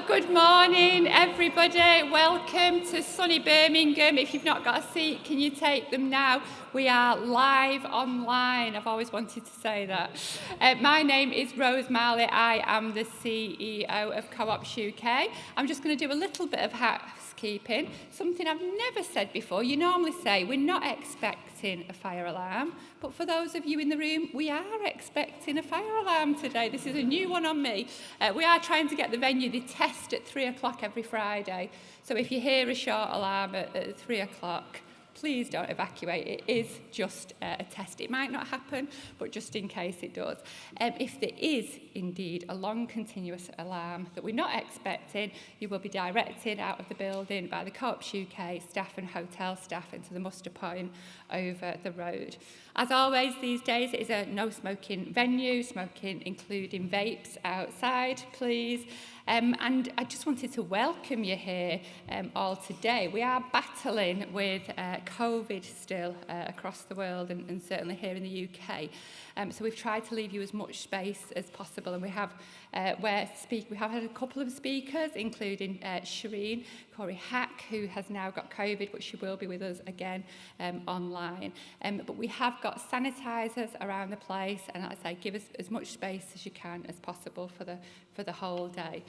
Good morning, everybody. Welcome to sunny Birmingham. If you've not got a seat, can you take them now? We are live online. I've always wanted to say that. My name is Rose Marley. I am the CEO of Co-ops UK. I'm just going to do a little bit of housekeeping, something I've never said before. You normally say we're not expecting a fire alarm, but for those of you in the room, we are expecting a fire alarm today. This is a new one on me. We are trying to get the venue. They test at 3 o'clock every Friday. So if you hear a short alarm at 3 o'clock, please don't evacuate. It is just a test. It might not happen, but just in case it does. If there is indeed a long continuous alarm that we're not expecting, you will be directed out of the building by the Co-ops UK staff and hotel staff into the muster point over the road. As always these days, it is a no smoking venue, smoking including vapes outside, please. And I just wanted to welcome you here all today. We are battling with COVID still across the world and certainly here in the UK. So we've tried to leave you as much space as possible, and we have had a couple of speakers, including Shireen Corey Hack, who has now got COVID, but she will be with us again online. But we have got sanitisers around the place, and like I say, give us as much space as you can as possible for the whole day.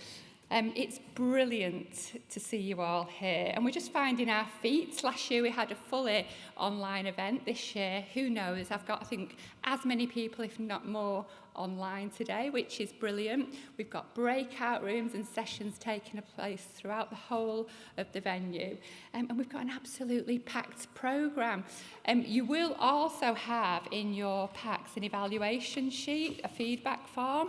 It's brilliant to see you all here, and we're just finding our feet. Last year we had a fully online event. This year, who knows, I've got, I think, as many people, if not more, online today, which is brilliant. We've got breakout rooms and sessions taking place throughout the whole of the venue, and we've got an absolutely packed programme. You will also have in your packs an evaluation sheet, a feedback form.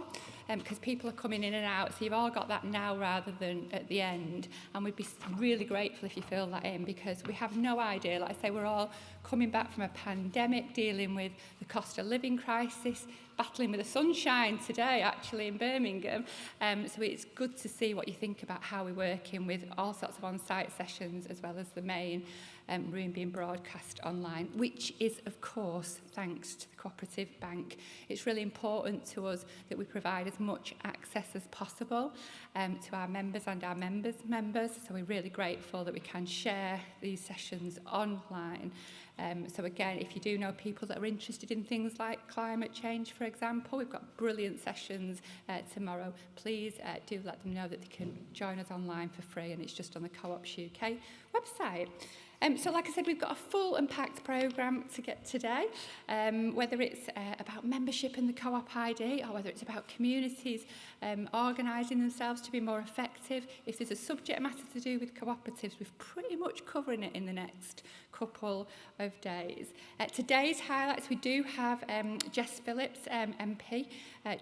because people are coming in and out, so you've all got that now rather than at the end. And we'd be really grateful if you fill that in, because we have no idea. Like I say, we're all coming back from a pandemic, dealing with the cost of living crisis, battling with the sunshine today, actually, in Birmingham. So it's good to see what you think about how we're working with all sorts of on-site sessions, as well as the main room being broadcast online, which is, of course, thanks to the Co-operative Bank. It's really important to us that we provide as much access as possible to our members and our members' members. So we're really grateful that we can share these sessions online. So again, if you do know people that are interested in things like climate change, for example, we've got brilliant sessions tomorrow. Please do let them know that they can join us online for free, and it's just on the Co-ops UK website. So like I said, we've got a full and packed programme to get today, whether it's about membership in the Co-op ID, or whether it's about communities organising themselves to be more effective. If there's a subject matter to do with cooperatives, we're pretty much covering it in the next couple of days. Today's highlights, we do have Jess Phillips, MP,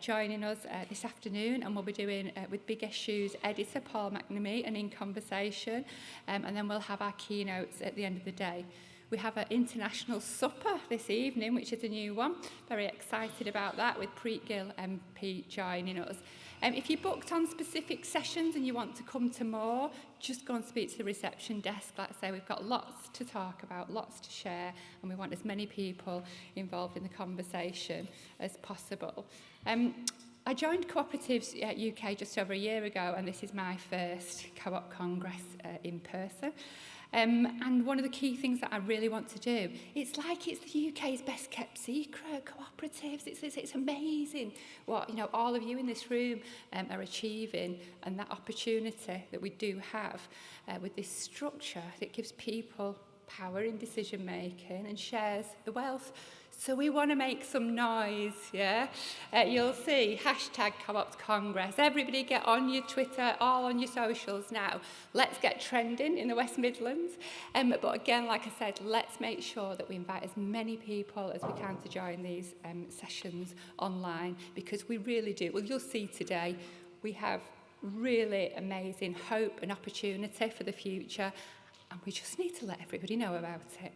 joining us this afternoon, and we'll be doing with Big Issues editor Paul McNamee and In Conversation, and then we'll have our keynotes at the end of the day. We have an international supper this evening, which is a new one. Very excited about that, with Preet Gill MP joining us. If you booked on specific sessions and you want to come to more, just go and speak to the reception desk. Like I say, we've got lots to talk about, lots to share, and we want as many people involved in the conversation as possible. I joined Co-operatives UK just over a year ago, and this is my first Co-op Congress in person. And one of the key things that I really want to do, it's like it's the UK's best kept secret, cooperatives. It's amazing what, you know, all of you in this room are achieving, and that opportunity that we do have with this structure that gives people power in decision making and shares the wealth. So we want to make some noise, yeah? You'll see, hashtag Co-ops Congress. Everybody get on your Twitter, all on your socials now. Let's get trending in the West Midlands. But again, like I said, let's make sure that we invite as many people as we can to join these sessions online, because we really do. Well, you'll see today, we have really amazing hope and opportunity for the future, and we just need to let everybody know about it.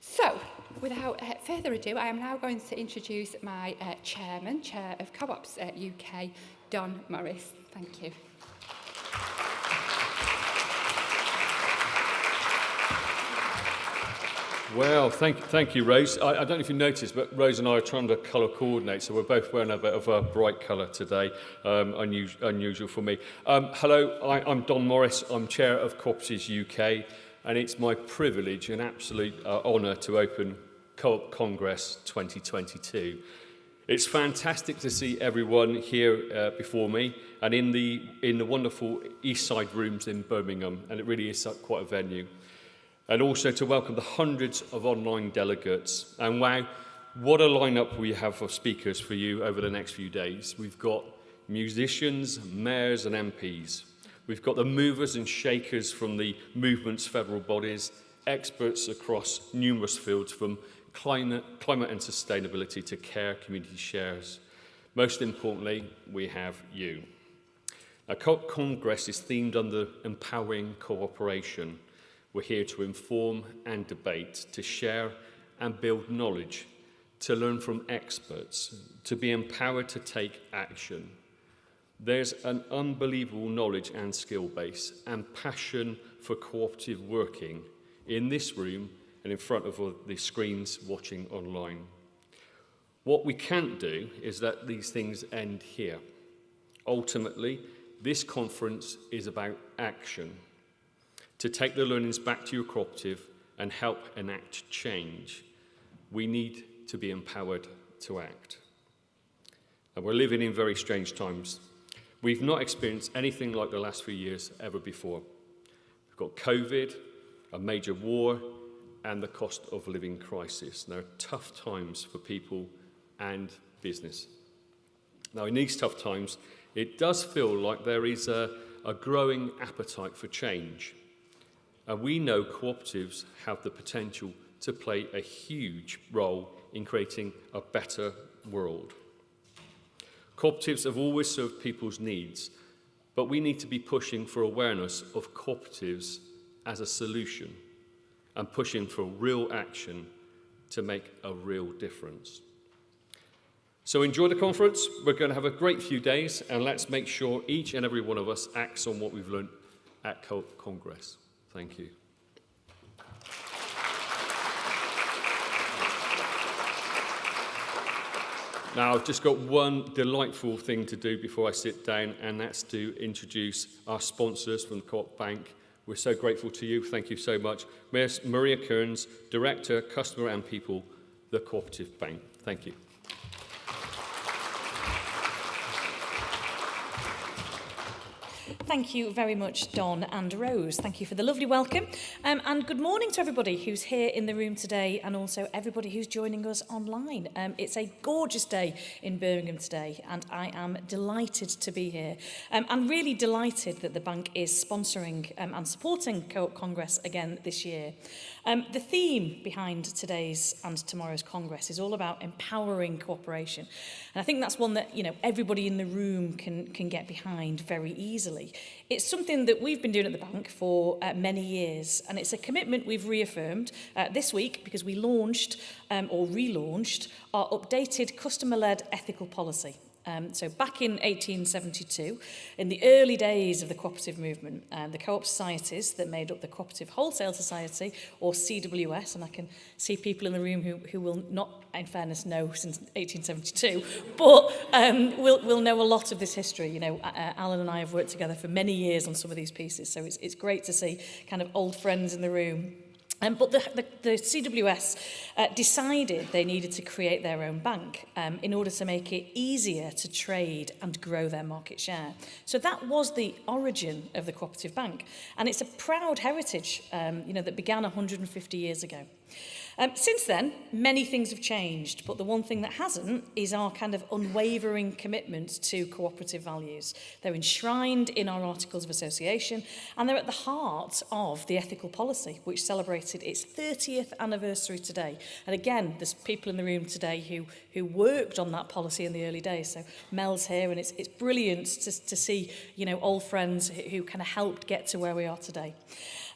So, without further ado, I am now going to introduce my chair of Co-ops UK, Don Morris. Thank you. Well, thank you, Rose. I don't know if you noticed, but Rose and I are trying to colour coordinate, so we're both wearing a bit of a bright colour today, unusual for me. Hello, I'm Don Morris. I'm chair of Co-operatives UK. And it's my privilege and absolute honour to open Co-op Congress 2022. It's fantastic to see everyone here before me, and in the wonderful East Side rooms in Birmingham, and it really is quite a venue. And also to welcome the hundreds of online delegates. And wow, what a lineup we have of speakers for you over the next few days. We've got musicians, mayors and MPs. We've got the movers and shakers from the movement's federal bodies, experts across numerous fields, from climate and sustainability to care, community shares. Most importantly, we have you. Our Co-op Congress is themed under empowering cooperation. We're here to inform and debate, to share and build knowledge, to learn from experts, to be empowered to take action. There's an unbelievable knowledge and skill base and passion for cooperative working in this room and in front of the screens watching online. What we can't do is let these things end here. Ultimately, this conference is about action. To take the learnings back to your cooperative and help enact change, we need to be empowered to act. And we're living in very strange times. We've not experienced anything like the last few years ever before. We've got COVID, a major war, and the cost of living crisis. Now, tough times for people and business. Now, in these tough times, it does feel like there is a growing appetite for change. And we know cooperatives have the potential to play a huge role in creating a better world. Cooperatives have always served people's needs, but we need to be pushing for awareness of cooperatives as a solution and pushing for real action to make a real difference. So enjoy the conference. We're going to have a great few days, and let's make sure each and every one of us acts on what we've learned at Co-op Congress. Thank you. Now, I've just got one delightful thing to do before I sit down, and that's to introduce our sponsors from the Co-op Bank. We're so grateful to you. Thank you so much. Maria Kearns, Director, Customer and People, the Cooperative Bank. Thank you. Thank you very much, Don and Rose. Thank you for the lovely welcome. And good morning to everybody who's here in the room today and also everybody who's joining us online. It's a gorgeous day in Birmingham today, and I am delighted to be here. I'm really delighted that the bank is sponsoring and supporting Co-op Congress again this year. The theme behind today's and tomorrow's Congress is all about empowering cooperation. And I think that's one that, everybody in the room can get behind very easily. It's something that we've been doing at the bank for many years, and it's a commitment we've reaffirmed this week because we launched or relaunched our updated customer-led ethical policy. So back in 1872, in the early days of the cooperative movement, the co-op societies that made up the Cooperative Wholesale Society, or CWS, and I can see people in the room who will not, in fairness, know since 1872, but will know a lot of this history. Alan and I have worked together for many years on some of these pieces, so it's great to see kind of old friends in the room. But the CWS decided they needed to create their own bank in order to make it easier to trade and grow their market share. So that was the origin of the cooperative bank. And it's a proud heritage, that began 150 years ago. Since then, many things have changed, but the one thing that hasn't is our kind of unwavering commitment to cooperative values. They're enshrined in our Articles of Association, and they're at the heart of the ethical policy, which celebrated its 30th anniversary today. And again, there's people in the room today who worked on that policy in the early days. So Mel's here, and it's brilliant to see, old friends who kind of helped get to where we are today.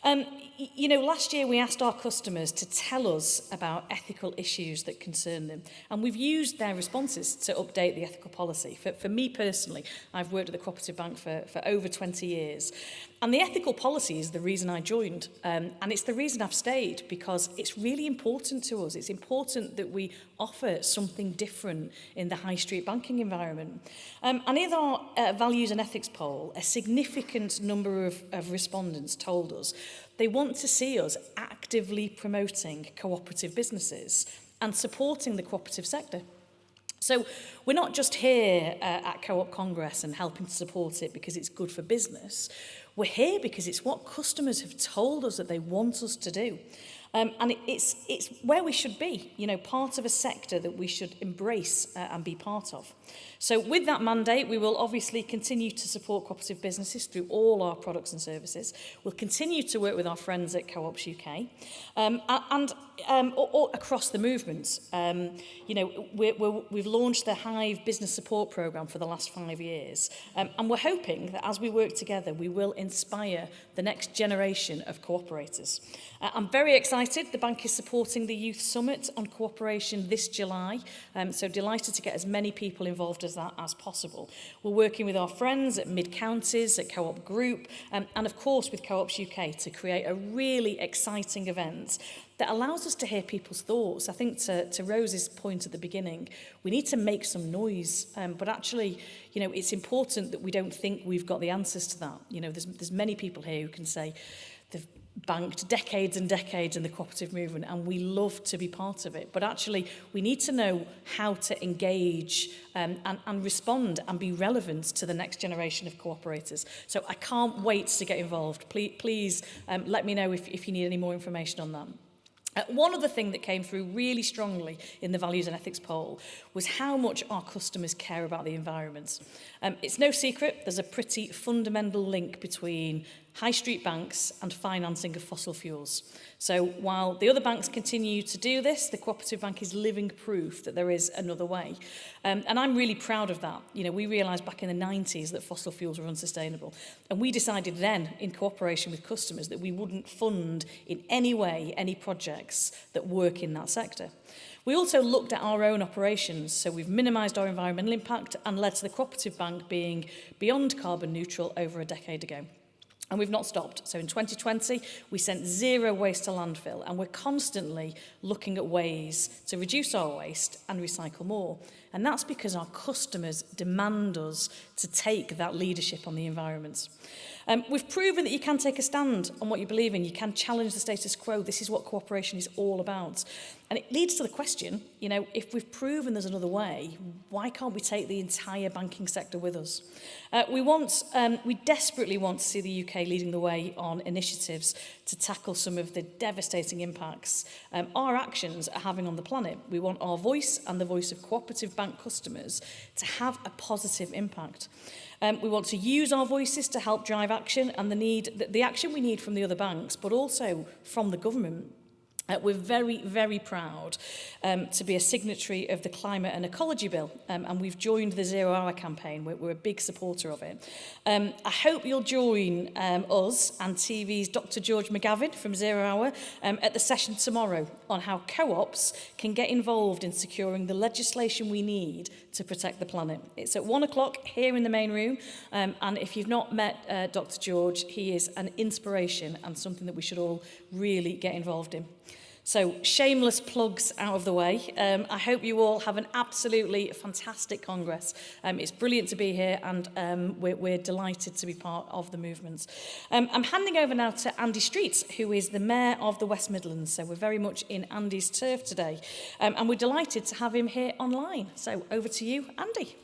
Last year we asked our customers to tell us about ethical issues that concern them, and we've used their responses to update the ethical policy. For me personally, I've worked at the Cooperative Bank for over 20 years, and the ethical policy is the reason I joined, and it's the reason I've stayed, because it's really important to us. It's important that we offer something different in the high street banking environment. And in our values and ethics poll, a significant number of respondents told us they want to see us actively promoting cooperative businesses and supporting the cooperative sector. So we're not just here at Co-op Congress and helping to support it because it's good for business. We're here because it's what customers have told us that they want us to do. And it's where we should be, part of a sector that we should embrace and be part of. So with that mandate, we will obviously continue to support cooperative businesses through all our products and services. We'll continue to work with our friends at Co-ops UK and across the movement. We've launched the Hive Business Support Programme for the last 5 years. And we're hoping that as we work together, we will inspire the next generation of cooperators. I'm very excited. The bank is supporting the Youth Summit on Cooperation this July. So delighted to get as many people involved as that as possible. We're working with our friends at Mid-Counties, at Co-op Group, and of course with Co-ops UK to create a really exciting event that allows us to hear people's thoughts. I think to Rose's point at the beginning, we need to make some noise, but actually, it's important that we don't think we've got the answers to that. There's many people here who can say they've banked decades and decades in the cooperative movement, and we love to be part of it. But actually, we need to know how to engage and respond and be relevant to the next generation of cooperators. So I can't wait to get involved. Please let me know if you need any more information on that. One other thing that came through really strongly in the values and ethics poll was how much our customers care about the environment. It's no secret there's a pretty fundamental link between high street banks and financing of fossil fuels. So while the other banks continue to do this, the cooperative bank is living proof that there is another way. And I'm really proud of that. You know, we realised back in the 90s that fossil fuels were unsustainable. And we decided then, in cooperation with customers, that we wouldn't fund in any way any projects that work in that sector. We also looked at our own operations, so we've minimised our environmental impact and led to the cooperative bank being beyond carbon neutral over a decade ago. And we've not stopped. So in 2020, we sent 0 waste to landfill, and we're constantly looking at ways to reduce our waste and recycle more. And that's because our customers demand us to take that leadership on the environment. We've proven that you can take a stand on what you believe in. You can challenge the status quo. This is what cooperation is all about. And it leads to the question, you know, if we've proven there's another way, why can't we take the entire banking sector with us? We desperately want to see the UK leading the way on initiatives to tackle some of the devastating impacts our actions are having on the planet. We want our voice and the voice of cooperative bank customers to have a positive impact. We want to use our voices to help drive action and the action we need from the other banks, but also from the government. We're very, very proud to be a signatory of the Climate and Ecology Bill, and we've joined the 0 Hour campaign. We're a big supporter of it. I hope you'll join us and TV's Dr. George McGavin from 0 Hour at the session tomorrow on how co-ops can get involved in securing the legislation we need to protect the planet. It's at 1 o'clock here in the main room, and if you've not met Dr. George, he is an inspiration and something that we should all really get involved in. So, shameless plugs out of the way. I hope you all have an absolutely fantastic Congress. It's brilliant to be here, and we're delighted to be part of the movement. I'm handing over now to Andy Streets, who is the Mayor of the West Midlands. So we're very much in Andy's turf today, and we're delighted to have him here online. So over to you, Andy.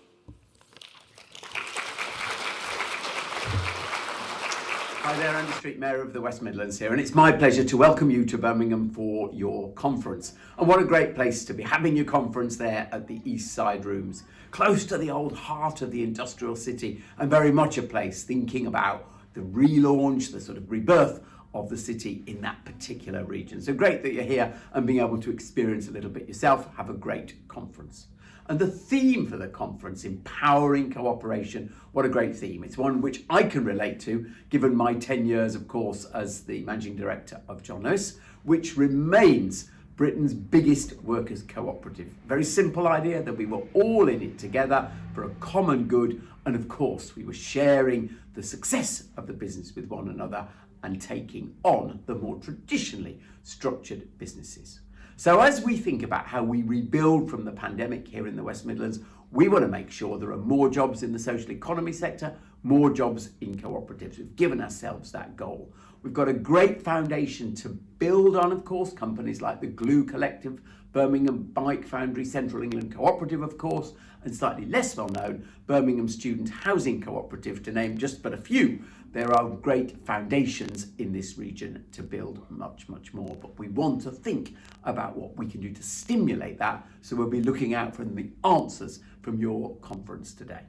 Hi there, Andy Street, Mayor of the West Midlands here, and it's my pleasure to welcome you to Birmingham for your conference. And what a great place to be having your conference there at the East Side Rooms, close to the old heart of the industrial city, and very much a place thinking about the relaunch, the sort of rebirth of the city in that particular region. So great that you're here and being able to experience a little bit yourself. Have a great conference. And the theme for the conference, empowering cooperation, what a great theme. It's one which I can relate to, given my 10 years, of course, as the Managing Director of John Lewis, which remains Britain's biggest workers' cooperative. Very simple idea that we were all in it together for a common good. And of course, we were sharing the success of the business with one another and taking on the more traditionally structured businesses. So as we think about how we rebuild from the pandemic here in the West Midlands, we want to make sure there are more jobs in the social economy sector, more jobs in cooperatives. We've given ourselves that goal. We've got a great foundation to build on, of course, companies like the Glue Collective, Birmingham Bike Foundry, Central England Cooperative, of course, and slightly less well known, Birmingham Student Housing Cooperative, to name just but a few. There are great foundations in this region to build much, much more, but we want to think about what we can do to stimulate that, so we'll be looking out for the answers from your conference today.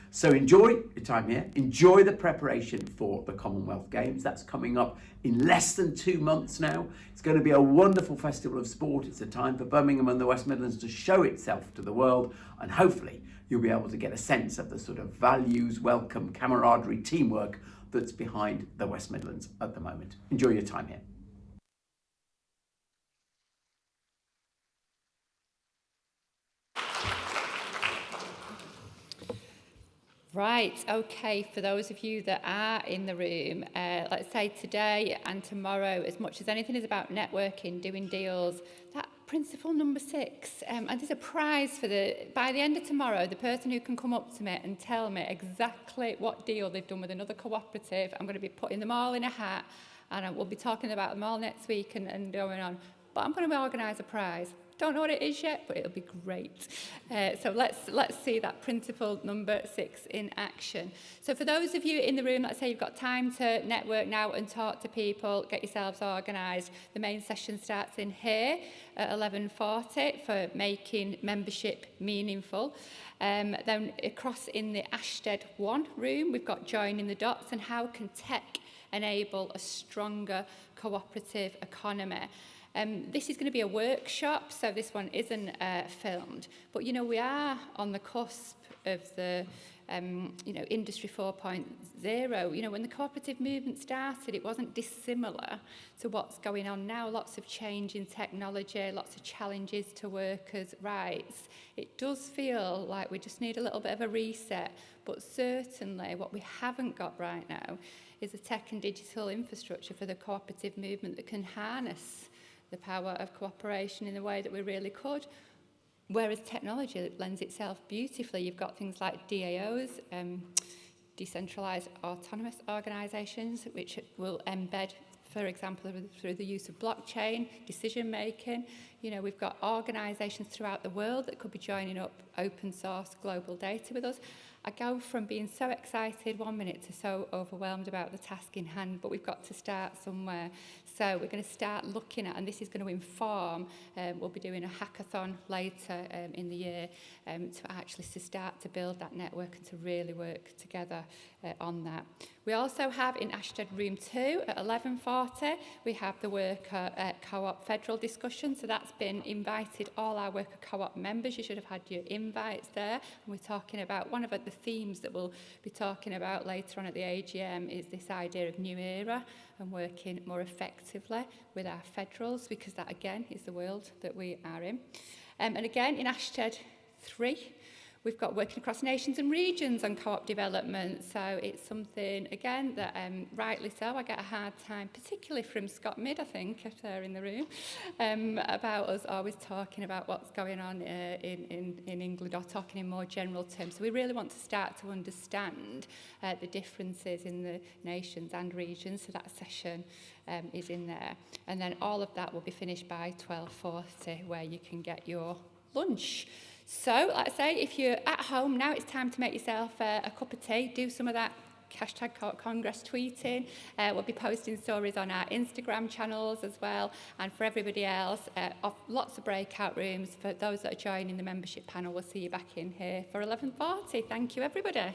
So enjoy your time here, enjoy the preparation for the Commonwealth Games. That's coming up in less than 2 months now. It's going to be a wonderful festival of sport. It's a time for Birmingham and the West Midlands to show itself to the world, and hopefully you'll be able to get a sense of the sort of values, welcome, camaraderie, teamwork that's behind the West Midlands at the moment. Enjoy your time here. Right, okay, for those of you that are in the room, let's say today and tomorrow, as much as anything is about networking, doing deals, that principle number 6, and there's a prize for by the end of tomorrow, the person who can come up to me and tell me exactly what deal they've done with another cooperative, I'm going to be putting them all in a hat, and we'll be talking about them all next week and going on, but I'm going to organise a prize. Don't know what it is yet, but it'll be great. So let's see that principle number 6 in action. So for those of you in the room, let's say you've got time to network now and talk to people, get yourselves organised. The main session starts in here at 11:40 for making membership meaningful. Then across in the Ashted 1 room, we've got joining the dots and how can tech enable a stronger cooperative economy. This is going to be a workshop, so this one isn't filmed. But, you know, we are on the cusp of the Industry 4.0. You know, when the cooperative movement started, it wasn't dissimilar to what's going on now. Lots of change in technology, lots of challenges to workers' rights. It does feel like we just need a little bit of a reset, but certainly what we haven't got right now is a tech and digital infrastructure for the cooperative movement that can harness the power of cooperation in the way that we really could. Whereas technology lends itself beautifully. You've got things like DAOs, decentralised autonomous organisations, which will embed, for example, through the use of blockchain, decision making. You know, we've got organisations throughout the world that could be joining up open source global data with us. I go from being so excited 1 minute to so overwhelmed about the task in hand, but we've got to start somewhere. So we're going to start looking at, and this is going to inform, we'll be doing a hackathon later in the year to actually start to build that network and to really work together on that. We also have in Ashted Room 2 at 11:40, we have the Worker Co-op Federal discussion. So that's been invited, all our Worker Co-op members. You should have had your invites there. And we're talking about, one of the themes that we'll be talking about later on at the AGM is this idea of new era and working more effectively with our federals, because that again is the world that we are in. And again in Ashted 3, we've got working across nations and regions on co-op development. So it's something, again, that rightly so, I get a hard time, particularly from Scott Mid, I think, if they're in the room, about us always talking about what's going on in England, or talking in more general terms. So we really want to start to understand the differences in the nations and regions. So that session is in there. And then all of that will be finished by 12:40, where you can get your lunch. So, like I say, if you're at home now, it's time to make yourself a cup of tea. Do some of that hashtag Congress tweeting. We'll be posting stories on our Instagram channels as well. And for everybody else, lots of breakout rooms. For those that are joining the membership panel, we'll see you back in here for 11:40. Thank you, everybody.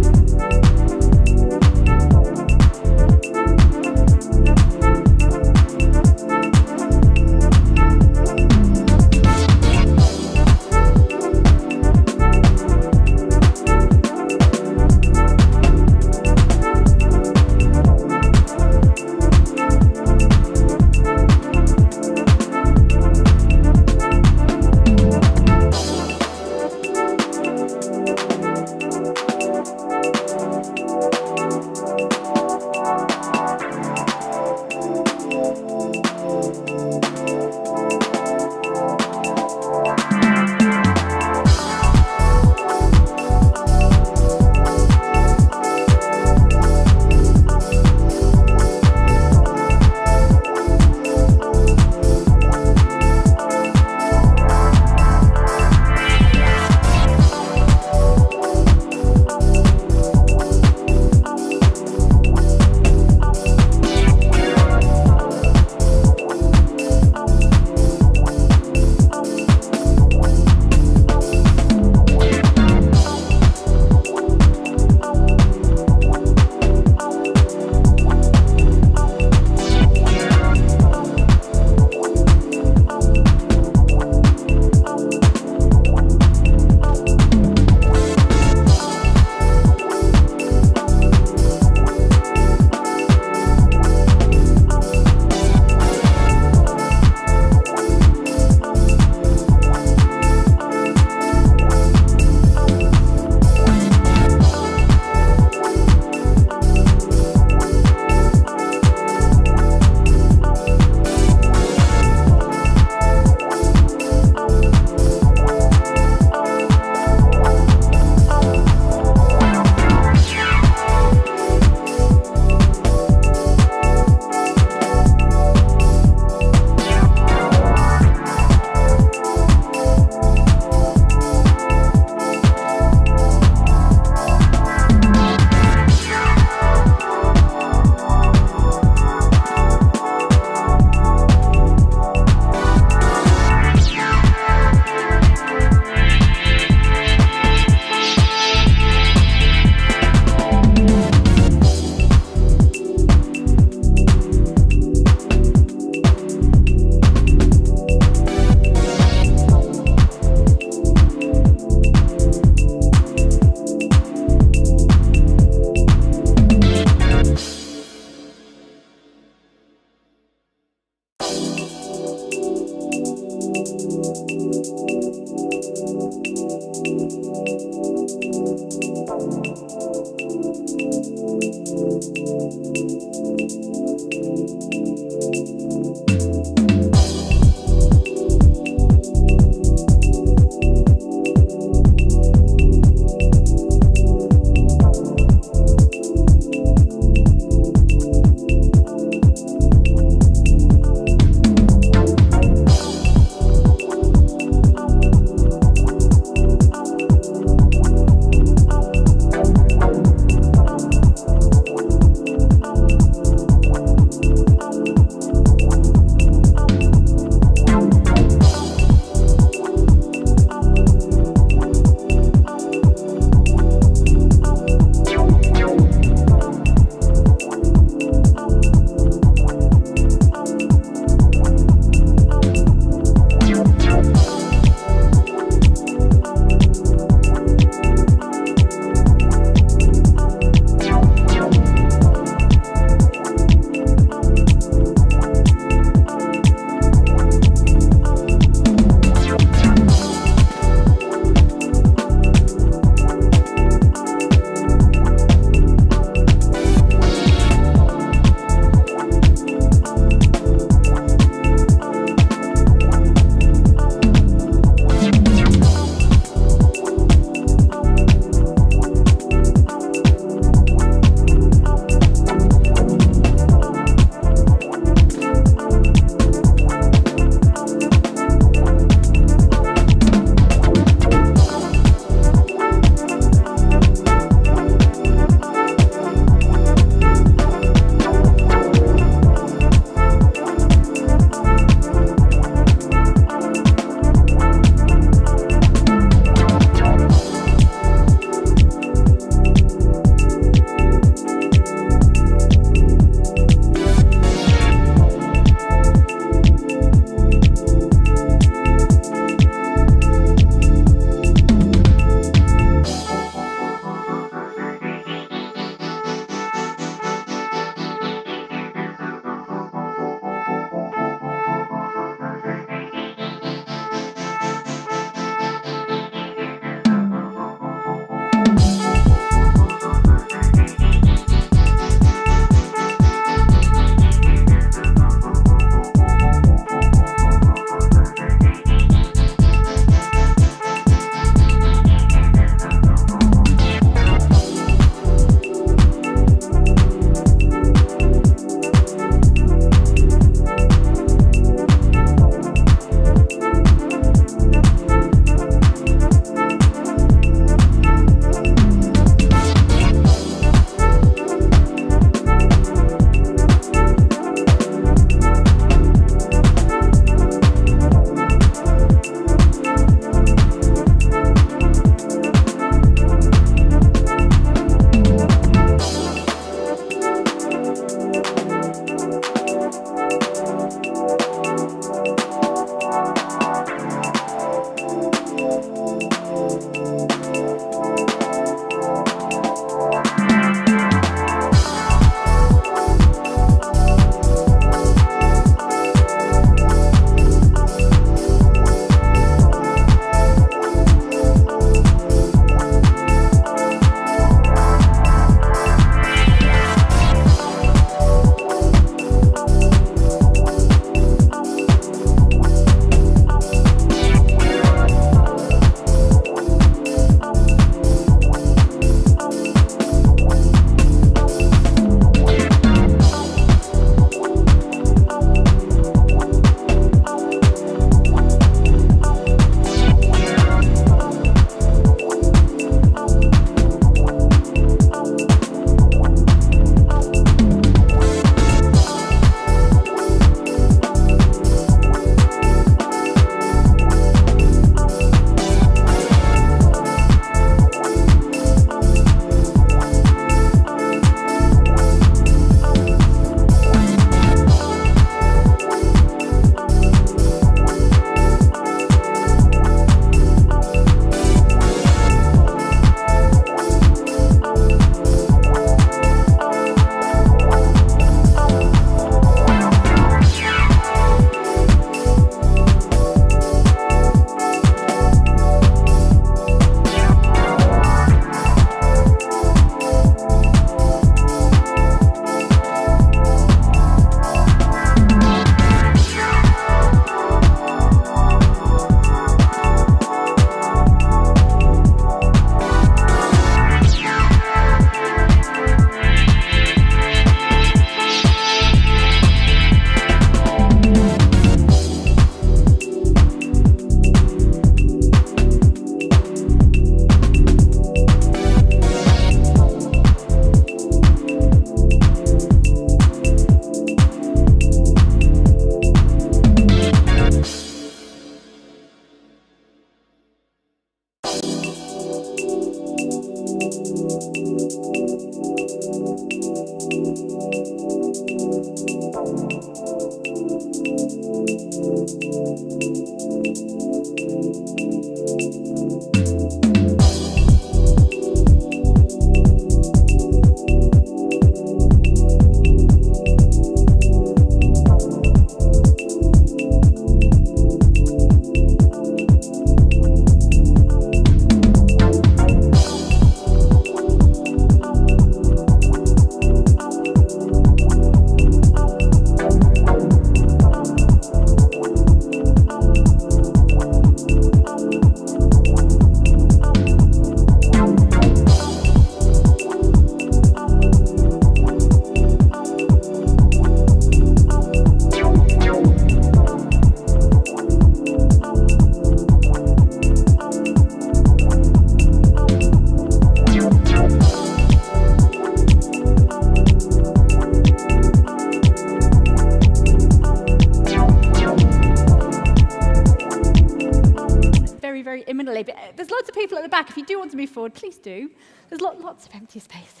Imminently, but there's lots of people at the back. If you do want to move forward, please do. There's lots of empty spaces.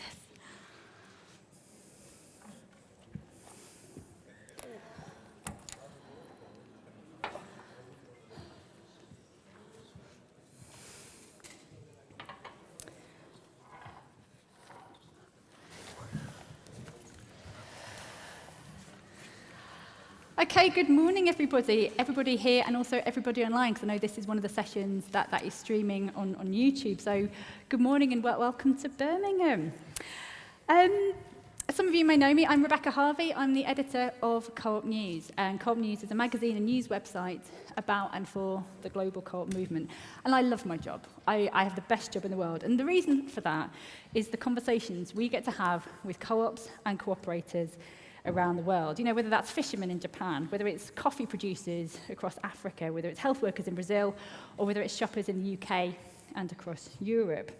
Okay, good morning, everybody here and also everybody online, because I know this is one of the sessions that is streaming on YouTube. So good morning and welcome to Birmingham. Some of you may know me. I'm Rebecca Harvey. I'm the editor of Co-op News. And Co-op News is a magazine and news website about and for the global co-op movement. And I love my job. I have the best job in the world. And the reason for that is the conversations we get to have with co-ops and cooperators around the world. You know, whether that's fishermen in Japan, whether it's coffee producers across Africa, whether it's health workers in Brazil, or whether it's shoppers in the UK and across Europe.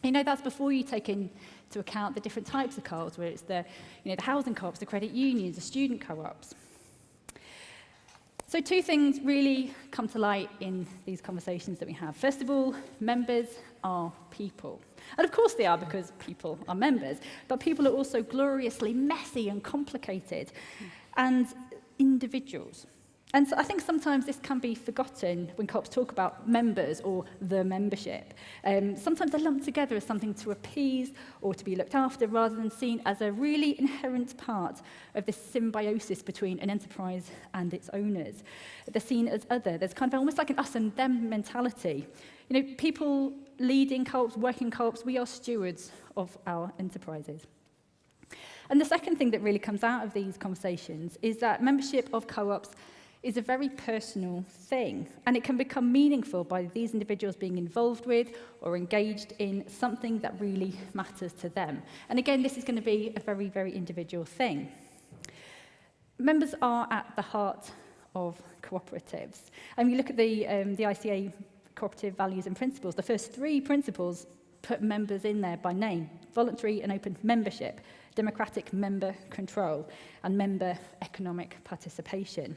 You know, that's before you take into account the different types of co-ops, whether it's the housing co-ops, the credit unions, the student co-ops. So two things really come to light in these conversations that we have. First of all, members are people. And of course they are, because people are members, but people are also gloriously messy and complicated and individuals. And so I think sometimes this can be forgotten when co-ops talk about members or the membership. Sometimes they're lumped together as something to appease or to be looked after, rather than seen as a really inherent part of this symbiosis between an enterprise and its owners. They're seen as other. There's kind of almost like an us and them mentality. You know, people leading co-ops, working co-ops, we are stewards of our enterprises. And the second thing that really comes out of these conversations is that membership of co-ops is a very personal thing, and it can become meaningful by these individuals being involved with or engaged in something that really matters to them. And again, this is going to be a very, very individual thing. Members are at the heart of cooperatives. And you look at the ICA cooperative values and principles, the first three principles put members in there by name: voluntary and open membership, democratic member control, and member economic participation.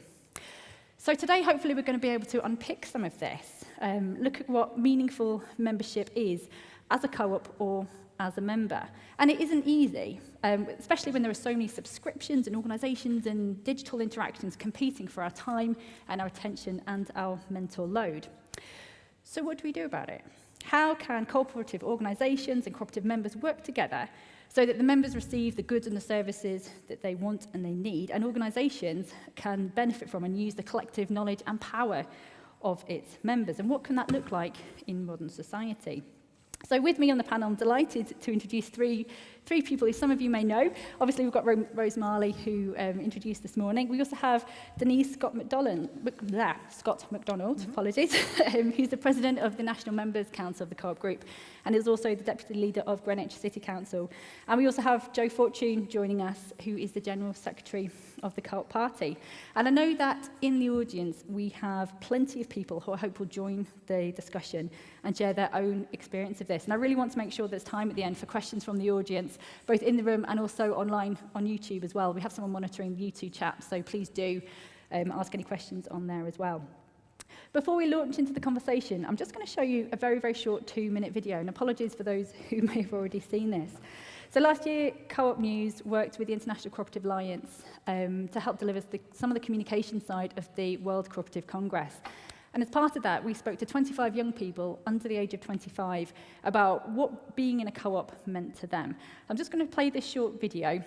So today, hopefully, we're going to be able to unpick some of this, look at what meaningful membership is as a co-op or as a member. And it isn't easy, especially when there are so many subscriptions and organisations and digital interactions competing for our time and our attention and our mental load. So what do we do about it? How can cooperative organisations and cooperative members work together so that the members receive the goods and the services that they want and they need, and organisations can benefit from and use the collective knowledge and power of its members? And what can that look like in modern society? So with me on the panel, I'm delighted to introduce three people who some of you may know. Obviously, we've got Rose Marley, who introduced this morning. We also have Denise Scott MacDonald, apologies, who's the president of the National Members Council of the Co-op Group, and is also the deputy leader of Greenwich City Council. And we also have Jo Fortune joining us, who is the general secretary of the Co-op Party. And I know that in the audience, we have plenty of people who I hope will join the discussion and share their own experience of this. And I really want to make sure there's time at the end for questions from the audience, both in the room and also online on YouTube as well. We have someone monitoring the YouTube chat, so please do ask any questions on there as well. Before we launch into the conversation, I'm just going to show you a very, very short 2-minute video, and apologies for those who may have already seen this. So last year, Co-op News worked with the International Cooperative Alliance to help deliver some of the communication side of the World Cooperative Congress. And as part of that, we spoke to 25 young people under the age of 25 about what being in a co-op meant to them. I'm just going to play this short video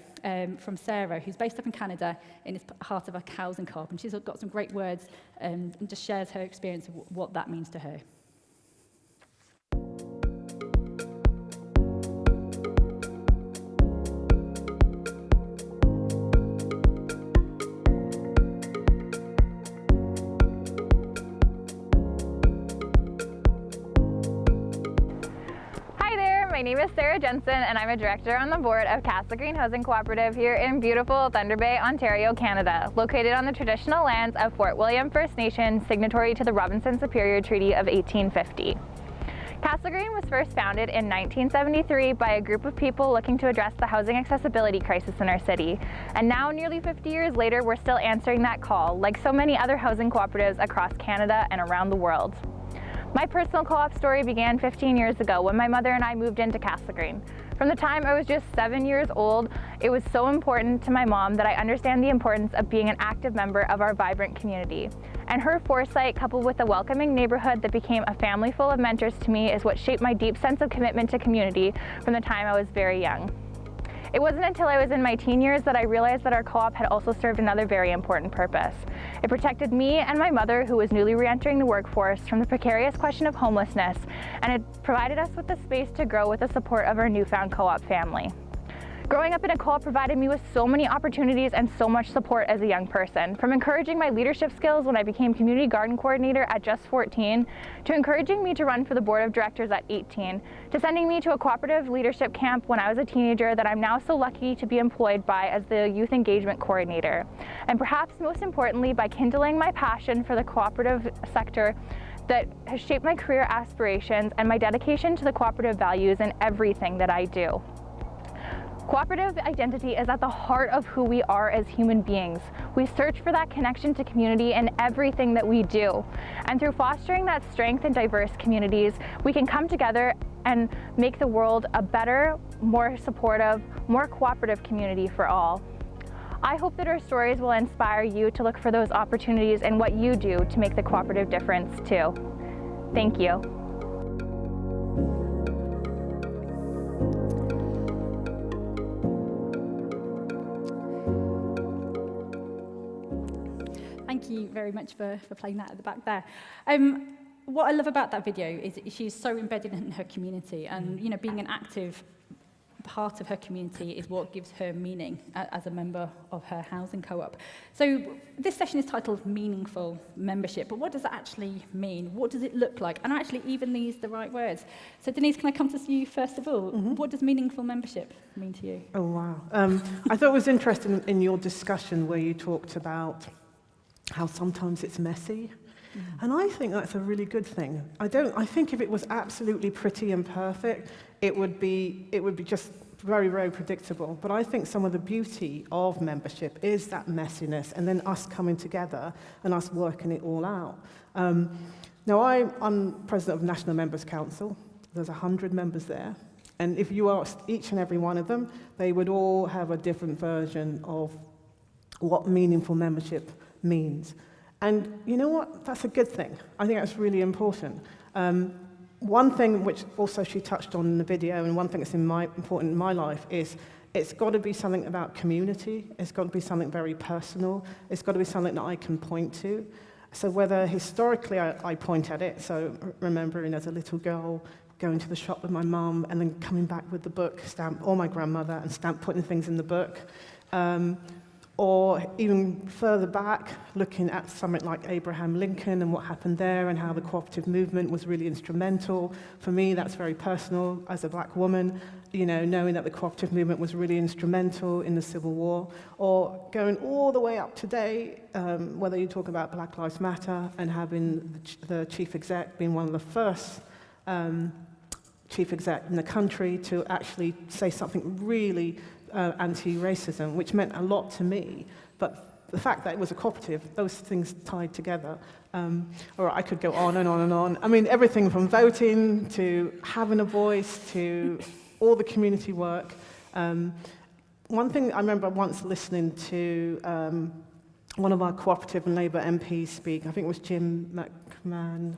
from Sarah, who's based up in Canada in the heart of a cows and co-op, and she's got some great words and just shares her experience of what that means to her. My name is Sarah Jensen, and I'm a director on the board of Castle Green Housing Cooperative here in beautiful Thunder Bay, Ontario, Canada, located on the traditional lands of Fort William First Nation, signatory to the Robinson Superior Treaty of 1850. Castle Green was first founded in 1973 by a group of people looking to address the housing accessibility crisis in our city. And now, nearly 50 years later, we're still answering that call, like so many other housing cooperatives across Canada and around the world. My personal co-op story began 15 years ago when my mother and I moved into Castle Green. From the time I was just 7 years old, it was so important to my mom that I understand the importance of being an active member of our vibrant community. And her foresight, coupled with a welcoming neighborhood that became a family full of mentors to me, is what shaped my deep sense of commitment to community from the time I was very young. It wasn't until I was in my teen years that I realized that our co-op had also served another very important purpose. It protected me and my mother, who was newly re-entering the workforce, from the precarious question of homelessness, and it provided us with the space to grow with the support of our newfound co-op family. Growing up in a co-op provided me with so many opportunities and so much support as a young person, from encouraging my leadership skills when I became community garden coordinator at just 14, to encouraging me to run for the board of directors at 18, to sending me to a cooperative leadership camp when I was a teenager that I'm now so lucky to be employed by as the youth engagement coordinator. And perhaps most importantly, by kindling my passion for the cooperative sector that has shaped my career aspirations and my dedication to the cooperative values in everything that I do. Cooperative identity is at the heart of who we are as human beings. We search for that connection to community in everything that we do. And through fostering that strength in diverse communities, we can come together and make the world a better, more supportive, more cooperative community for all. I hope that our stories will inspire you to look for those opportunities in what you do to make the cooperative difference too. Thank you. Thank you very much for playing that at the back there. What I love about that video is she's so embedded in her community, and being an active part of her community is what gives her meaning as a member of her housing co-op. So this session is titled Meaningful Membership, but what does that actually mean? What does it look like? And are actually even these the right words? So Denise, can I come to you first of all? Mm-hmm. What does meaningful membership mean to you? Oh, wow. I thought it was interesting in your discussion where you talked about how sometimes it's messy. And I think that's a really good thing. I think if it was absolutely pretty and perfect, it would be just very, very predictable. But I think some of the beauty of membership is that messiness, and then us coming together and us working it all out. Now, I'm president of National Members Council. There's 100 members there. And if you asked each and every one of them, they would all have a different version of what meaningful membership means. And you know what? That's a good thing. I think that's really important. One thing which also she touched on in the video, and one thing that's important in my life, is it's got to be something about community. It's got to be something very personal. It's got to be something that I can point to. So whether historically I point at it, so remembering as a little girl going to the shop with my mum and then coming back with the book stamp, or my grandmother, and putting things in the book, or even further back, looking at something like Abraham Lincoln and what happened there and how the cooperative movement was really instrumental. For me, that's very personal as a black woman, knowing that the cooperative movement was really instrumental in the Civil War, or going all the way up today, whether you talk about Black Lives Matter and having the chief exec being one of the first chief exec in the country to actually say something really anti-racism, which meant a lot to me. But the fact that it was a cooperative, those things tied together. Or I could go on and on and on. I mean, everything from voting to having a voice to all the community work. One thing I remember once listening to one of our cooperative and Labour MPs speak, I think it was Jim McMahon,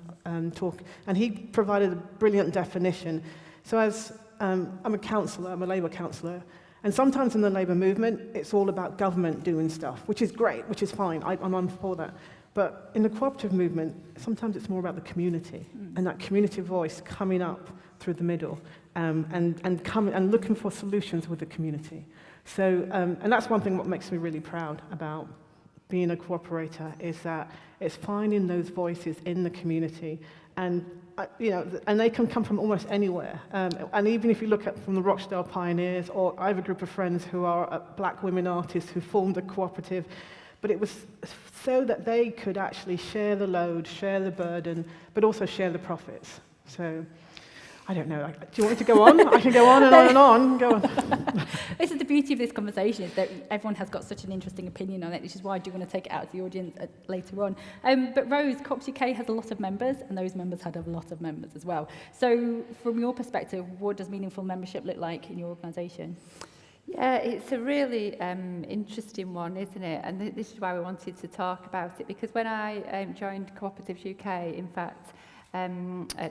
talk, and he provided a brilliant definition. So as I'm a councillor, I'm a Labour councillor, and sometimes in the Labour movement, it's all about government doing stuff, which is great, which is fine, I'm on for that. But in the cooperative movement, sometimes it's more about the community, and that community voice coming up through the middle, and looking for solutions with the community. So, and that's one thing what makes me really proud about being a cooperator, is that it's finding those voices in the community, and and they can come from almost anywhere. And even if you look at from the Rochdale Pioneers, or I have a group of friends who are black women artists who formed a cooperative, but it was so that they could actually share the load, share the burden, but also share the profits. So, I don't know. Do you want me to go on? I can go on and on and on. Go on. This is the beauty of this conversation, is that everyone has got such an interesting opinion on it, which is why I do want to take it out to the audience later on. But Rose, Co-ops UK has a lot of members, and those members had a lot of members as well. So from your perspective, what does meaningful membership look like in your organisation? Yeah, it's a really interesting one, isn't it? And this is why we wanted to talk about it, because when I joined Co-operatives UK, in fact,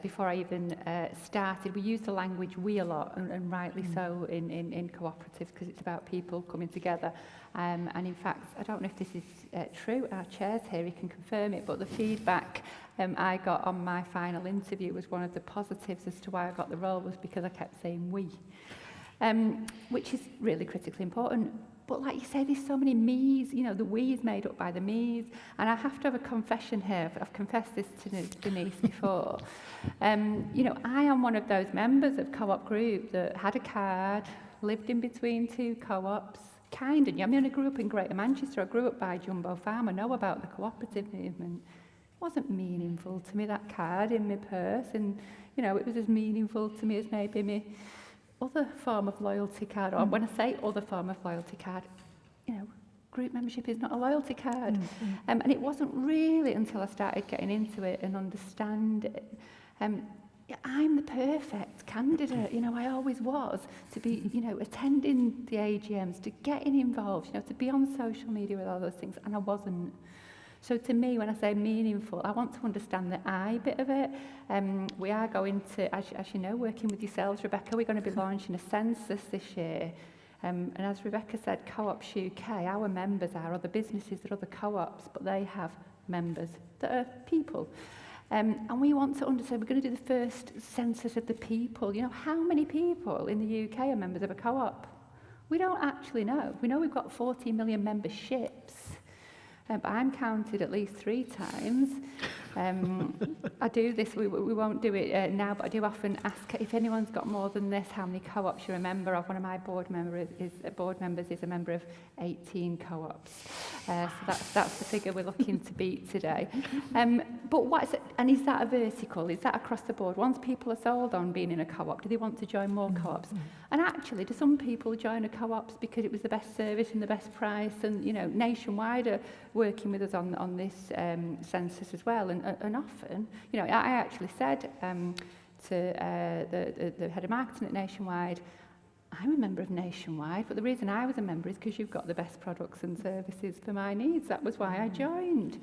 before I even started, we used the language "we" a lot, and rightly so in cooperatives, because it's about people coming together. And in fact, I don't know if this is true, our chair's here, he can confirm it, but the feedback I got on my final interview was one of the positives as to why I got the role, was because I kept saying "we", which is really critically important. But like you say, there's so many me's, the we is made up by the me's. And I have to have a confession here, but I've confessed this to Denise before. I am one of those members of Co-op Group that had a card, lived in between two co-ops, I grew up in Greater Manchester. I grew up by Jumbo Farm. I know about the cooperative movement. It wasn't meaningful to me, that card in my purse. And, it was as meaningful to me as maybe me other form of loyalty card, or when I say other form of loyalty card, group membership is not a loyalty card. And it wasn't really until I started getting into it and understand it. I'm the perfect candidate, I always was, to be, attending the AGMs, to getting involved, to be on social media with all those things, and I wasn't. So to me, when I say meaningful, I want to understand the I bit of it. We are going to, as you know, working with yourselves, Rebecca, we're going to be launching a census this year. And as Rebecca said, Co-ops UK, our members are other businesses, that are other co-ops, but they have members that are people. And we want to understand, we're going to do the first census of the people. How many people in the UK are members of a co-op? We don't actually know. We know we've got 40 million memberships. But I'm counted at least 3 times. I do this, we won't do it now, but I do often ask if anyone's got more than this, how many co-ops you're a member of. One of my board members is a member of 18 co-ops. So that's the figure we're looking to beat today. But and is that a vertical? Is that across the board? Once people are sold on being in a co-op, do they want to join more co-ops? And actually, do some people join a co-ops because it was the best service and the best price? And, Nationwide are working with us on this census as well. And often, I actually said to the head of marketing at Nationwide, I'm a member of Nationwide, but the reason I was a member is because you've got the best products and services for my needs. That was why I joined.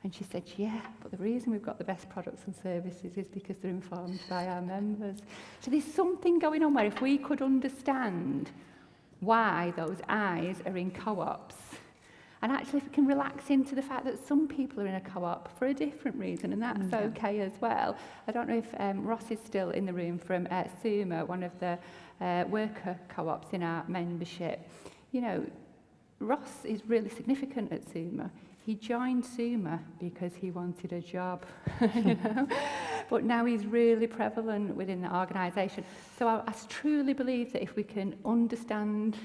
And she said, yeah, but the reason we've got the best products and services is because they're informed by our members. So there's something going on where if we could understand why those I's are in co-ops, and actually if we can relax into the fact that some people are in a co-op for a different reason, and that's okay as well. I don't know if Ross is still in the room from SUMA, one of the worker co-ops in our membership. Ross is really significant at SUMA. He joined SUMA because he wanted a job, but now he's really prevalent within the organisation. So I truly believe that if we can understand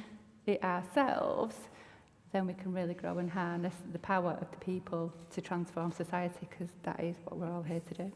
it ourselves, then we can really grow and harness the power of the people to transform society, because that is what we're all here to do.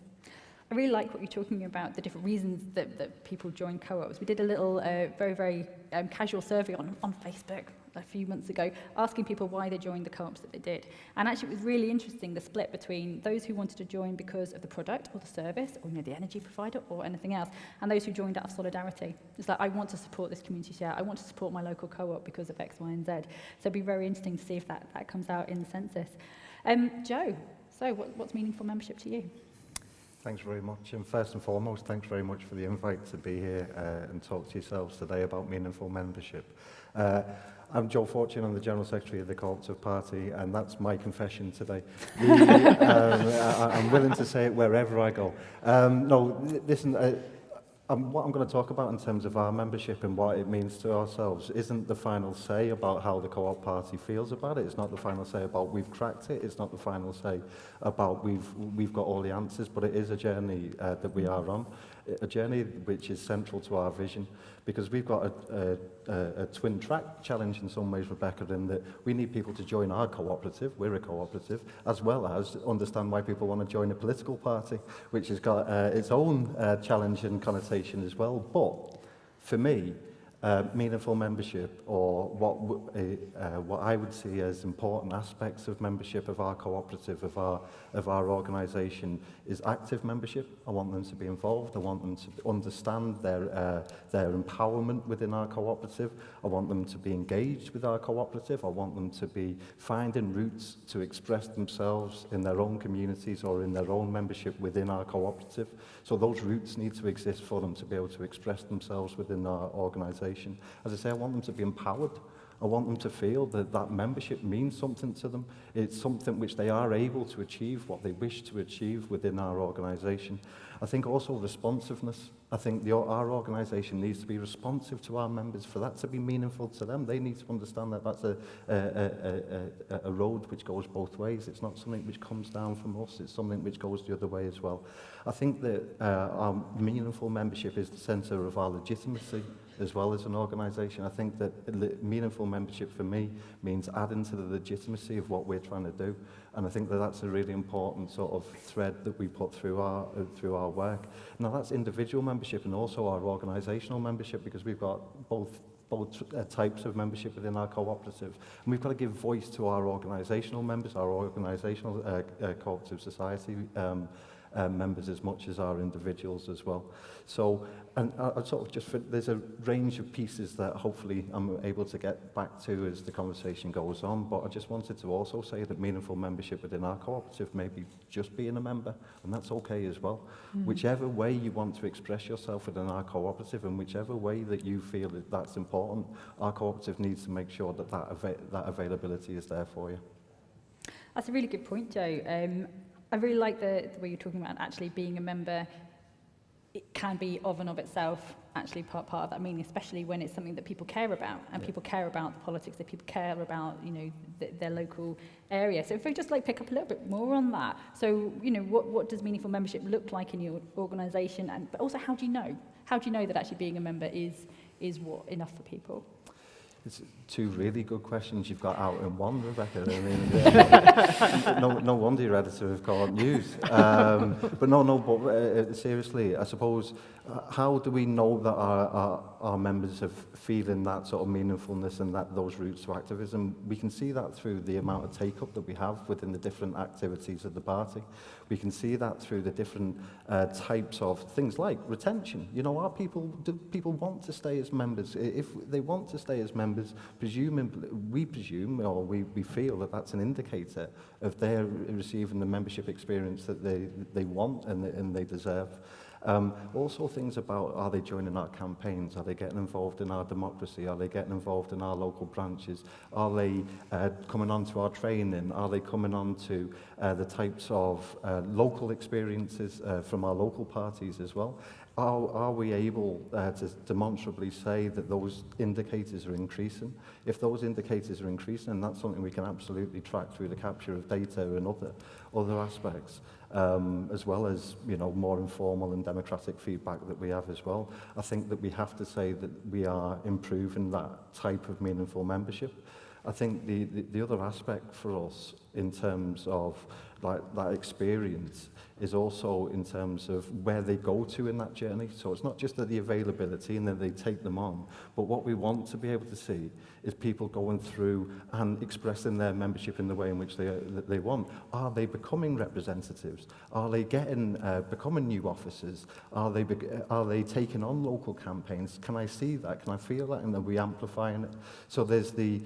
I really like what you're talking about, the different reasons that people join co-ops. We did a little very, very casual survey on Facebook a few months ago, asking people why they joined the co-ops that they did. And actually, it was really interesting, the split between those who wanted to join because of the product or the service or the energy provider or anything else, and those who joined out of solidarity. It's like, I want to support this community share. I want to support my local co-op because of X, Y, and Z. So it'd be very interesting to see if that comes out in the census. Joe, so what's meaningful membership to you? Thanks very much. And first and foremost, thanks very much for the invite to be here and talk to yourselves today about meaningful membership. I'm Joe Fortune, I'm the General Secretary of the Co-operative Party, and that's my confession today. I'm willing to say it wherever I go. What I'm going to talk about in terms of our membership and what it means to ourselves isn't the final say about how the Co-op Party feels about it. It's not the final say about we've cracked it. It's not the final say about we've got all the answers, but it is a journey that we are on, a journey which is central to our vision, because we've got a twin track challenge in some ways, Rebecca, in that we need people to join our cooperative, we're a cooperative, as well as understand why people want to join a political party, which has got its own challenge and connotation as well. But for me, meaningful membership, or what I would see as important aspects of membership of our cooperative, of our organisation, is active membership. I want them to be involved. I want them to understand their empowerment within our cooperative. I want them to be engaged with our cooperative. I want them to be finding routes to express themselves in their own communities or in their own membership within our cooperative. So those routes need to exist for them to be able to express themselves within our organisation. As I say, I want them to be empowered. I want them to feel that that membership means something to them. It's something which they are able to achieve, what they wish to achieve within our organisation. I think also responsiveness. I think our organisation needs to be responsive to our members. For that to be meaningful to them, they need to understand that that's a road which goes both ways. It's not something which comes down from us. It's something which goes the other way as well. I think that our meaningful membership is the centre of our legitimacy as well as an organisation. I think that meaningful membership for me means adding to the legitimacy of what we're trying to do, and I think that that's a really important sort of thread that we put through our work. Now that's individual membership and also our organisational membership, because we've got both types of membership within our cooperative, and we've got to give voice to our organisational members, our organisational cooperative society members as much as our individuals as well. So, and I sort of just, there's a range of pieces that hopefully I'm able to get back to as the conversation goes on, but I just wanted to also say that meaningful membership within our cooperative may be just being a member, and that's okay as well. Whichever way you want to express yourself within our cooperative, and whichever way that you feel that that's important, our cooperative needs to make sure that that availability is there for you. That's a really good point, Joe. I really like the way you're talking about actually being a member. It can be of and of itself actually part of that meaning, especially when it's something that people care about, and people care about the politics, that people care about, their local area. So if we just pick up a little bit more on that. So, what does meaningful membership look like in your organisation, but also how do you know? How do you know that actually being a member is what enough for people? It's two really good questions you've got out in one, Rebecca. I mean, no wonder you're editor of Co-op News. But seriously, I suppose, how do we know that our members are feeling that sort of meaningfulness and those roots to activism? We can see that through the amount of take-up that we have within the different activities of the party. We can see that through the different types of things like retention. Do people want to stay as members? If they want to stay as members, we feel that that's an indicator of their receiving the membership experience that they want and they deserve. Also things about, are they joining our campaigns? Are they getting involved in our democracy? Are they getting involved in our local branches? Are they coming on to our training? Are they coming on to the types of local experiences from our local parties as well? Are we able to demonstrably say that those indicators are increasing? If those indicators are increasing, and that's something we can absolutely track through the capture of data and other aspects, as well as more informal and democratic feedback that we have as well. I think that we have to say that we are improving that type of meaningful membership. I think the other aspect for us in terms of like that experience is also in terms of where they go to in that journey. So it's not just that the availability and then they take them on, but what we want to be able to see is people going through and expressing their membership in the way in which they want. Are they becoming representatives? Are they becoming new officers? Are they taking on local campaigns? Can I see that? Can I feel that? And are we amplifying it? So there's the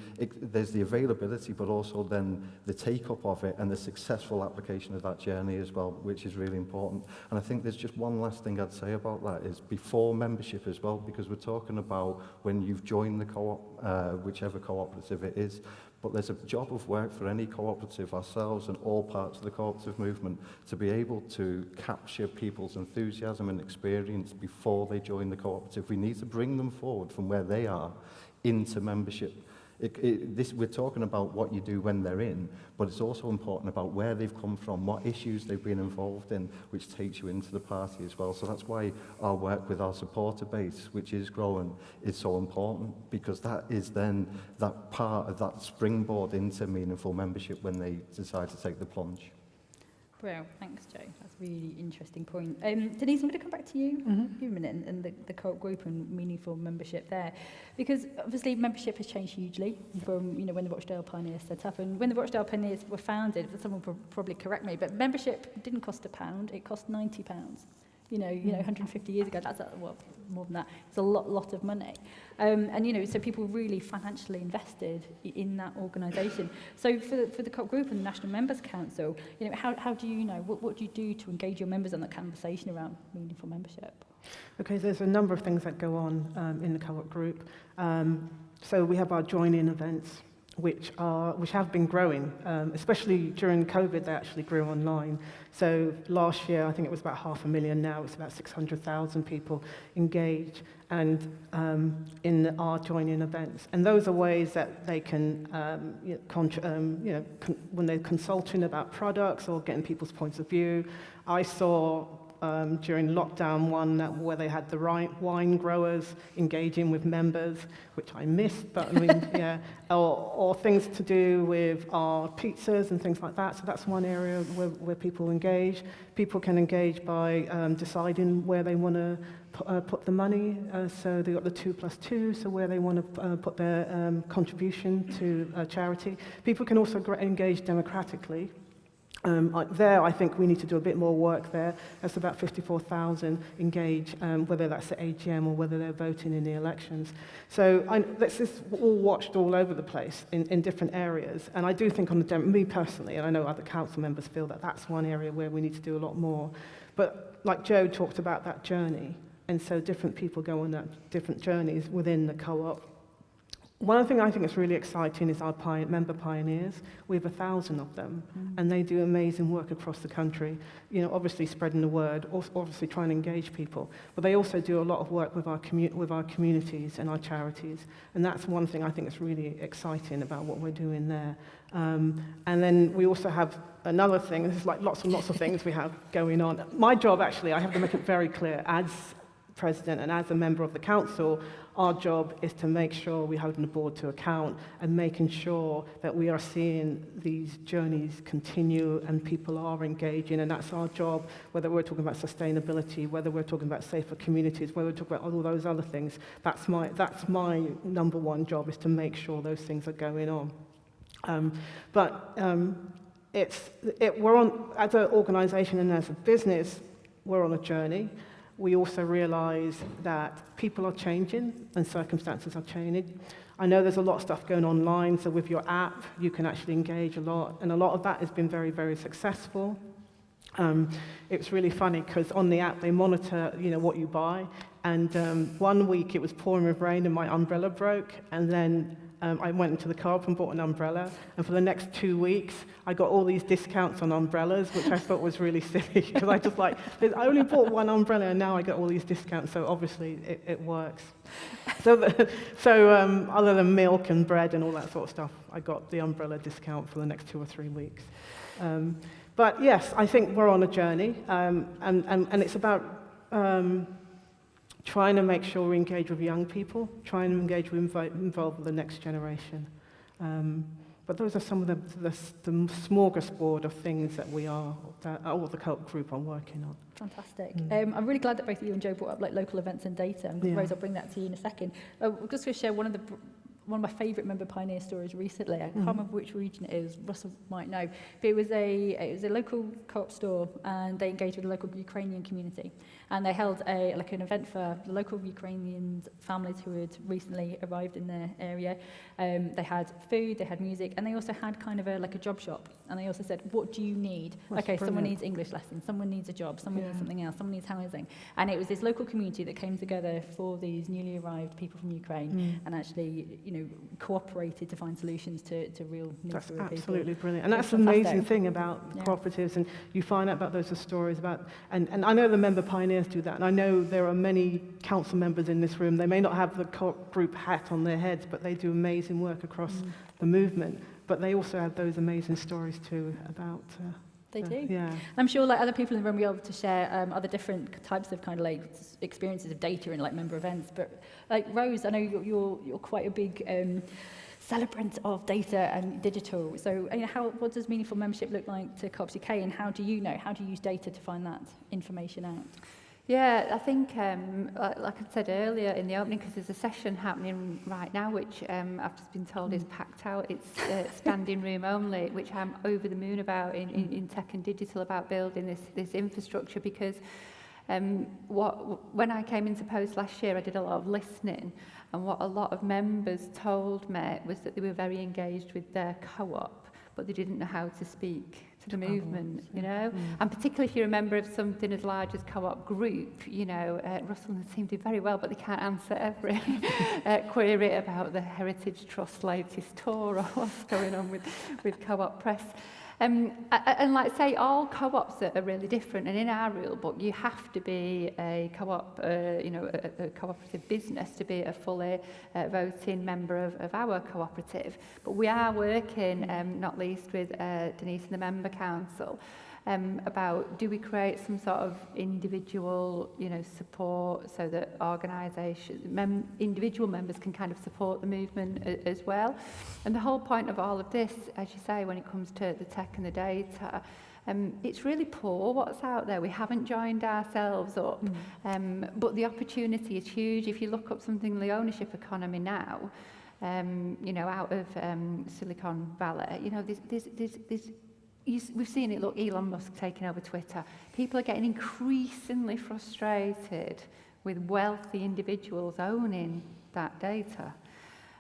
availability, but also then the take-up of it and the successful application of that journey as well, which is really important. And I think there's just one last thing I'd say about that is before membership as well, because we're talking about when you've joined the co-op, whichever cooperative it is, but there's a job of work for any cooperative, ourselves and all parts of the cooperative movement, to be able to capture people's enthusiasm and experience before they join the cooperative. We need to bring them forward from where they are into membership. We're talking about what you do when they're in, but it's also important about where they've come from, what issues they've been involved in, which takes you into the party as well. So that's why our work with our supporter base, which is growing, is so important, because that is then that part of that springboard into meaningful membership when they decide to take the plunge. Brilliant. Thanks, Joe. That's a really interesting point. Denise, I'm going to come back to you in a minute and the co-op group and meaningful membership there. Because obviously membership has changed hugely from when the Rochdale Pioneers set up. And when the Rochdale Pioneers were founded, someone will probably correct me, but membership didn't cost £1, it cost £90. 150 years ago, that's more than that. It's a lot of money. And so people really financially invested in that organisation. So for the co-op group and the National Members Council, how do you what do you do to engage your members on that conversation around meaningful membership? Okay, there's a number of things that go on in the co-op group. So we have our join-in events, which have been growing, especially during COVID. They actually grew online. So last year, I think it was about 500,000. Now it's about 600,000 people engaged and in our join-in events. And those are ways that they can, when they're consulting about products or getting people's points of view. I saw during lockdown one where they had the wine growers engaging with members, which I missed, but I mean, yeah, or things to do with our pizzas and things like that. So that's one area where people engage. People can engage by deciding where they want to put the money. So they've got the 2+2, so where they want to put their contribution to a charity. People can also engage democratically. I think we need to do a bit more work there. That's about 54,000 engage, whether that's the AGM or whether they're voting in the elections. So this is all watched all over the place in different areas. And I do think me personally, and I know other council members feel that that's one area where we need to do a lot more. But like Joe talked about that journey, and so different people go on that different journeys within the co-op. One thing I think is really exciting is our member pioneers. We have 1,000 of them, and they do amazing work across the country. Obviously spreading the word, obviously trying to engage people, but they also do a lot of work with our communities and our charities, and that's one thing I think is really exciting about what we're doing there. And then we also have another thing. There's like lots and lots of things we have going on. My job, actually, I have to make it very clear as president and as a member of the council, our job is to make sure we're holding the board to account and making sure that we are seeing these journeys continue and people are engaging, and that's our job, whether we're talking about sustainability, whether we're talking about safer communities, whether we're talking about all those other things. That's my number one job, is to make sure those things are going on. We're on, as an organisation and as a business, we're on a journey. We also realise that people are changing and circumstances are changing. I know there's a lot of stuff going online, so with your app, you can actually engage a lot, and a lot of that has been very, very successful. It's really funny because on the app they monitor, what you buy, and 1 week it was pouring with rain and my umbrella broke, and then I went into the co-op and bought an umbrella, and for the next 2 weeks I got all these discounts on umbrellas, which I thought was really silly because I only bought one umbrella and now I get all these discounts, so obviously it works. So other than milk and bread and all that sort of stuff, I got the umbrella discount for the next 2 or 3 weeks. But yes, I think we're on a journey, and it's about trying to make sure we engage with young people, trying to engage with involve the next generation. But those are some of the smorgasbord of things that all the co-op group are working on. Fantastic. I'm really glad that both you and Joe brought up like local events and data. And Yeah. Rose, I'll bring that to you in a second. I'm just going to share one of my favourite member pioneer stories recently. I can't remember which region it is. Russell might know, but it was a local co-op store, and they engaged with the local Ukrainian community, and they held an event for the local Ukrainian families who had recently arrived in their area. They had food, they had music, and they also had kind of a job shop. And they also said, "What do you need?" That's okay, someone brilliant. needs English lessons, someone needs a job, someone needs Yeah. something else, someone needs housing, and it was this local community that came together for these newly arrived people from Ukraine, and actually, cooperated to find solutions to real needs That's for real people. absolutely brilliant. And that's It's the amazing fantastic. thing about Yeah. cooperatives, and you find out about those stories about, and I know the member pioneers do that, and I know there are many council members in this room. They may not have the co-op group hat on their heads, but they do amazing work across the movement. But they also have those amazing stories too about... They do. Yeah. I'm sure like other people in the room will be able to share other different types of kind of like experiences of data in like member events. But like Rose, I know you're quite a big celebrant of data and digital. So what does meaningful membership look like to Co-ops UK, and how do you use data to find that information out? Yeah, I think, like I said earlier in the opening, because there's a session happening right now, which I've just been told is packed out. It's standing room only, which I'm over the moon about in tech and digital, about building this infrastructure, because when I came into post last year, I did a lot of listening, and what a lot of members told me was that they were very engaged with their co-op, but they didn't know how to speak to the movement, and particularly if you're a member of something as large as Co-op Group, Russell and the team do very well, but they can't answer every query about the Heritage Trust latest tour or what's going on with Co-op Press. And like I say, all co-ops are really different, and in our rule book you have to be a co-op, a cooperative business to be a fully voting member of our cooperative. But we are working, not least with Denise and the Member Council, about do we create some sort of individual, support so that individual members can kind of support the movement as well. And the whole point of all of this, as you say, when it comes to the tech and the data, it's really poor what's out there. We haven't joined ourselves up, but the opportunity is huge. If you look up something like the ownership economy now, out of Silicon Valley, we've seen it, look, Elon Musk taking over Twitter. People are getting increasingly frustrated with wealthy individuals owning that data.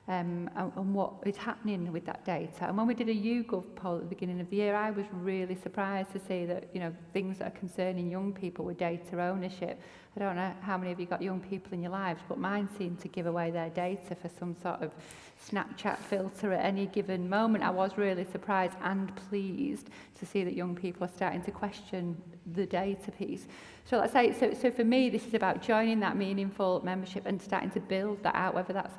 And what is happening with that data. And when we did a YouGov poll at the beginning of the year, I was really surprised to see that, things that are concerning young people with data ownership. I don't know how many of you got young people in your lives, but mine seem to give away their data for some sort of Snapchat filter at any given moment. I was really surprised and pleased to see that young people are starting to question the data piece. So let's say, so for me, this is about joining that meaningful membership and starting to build that out, whether that's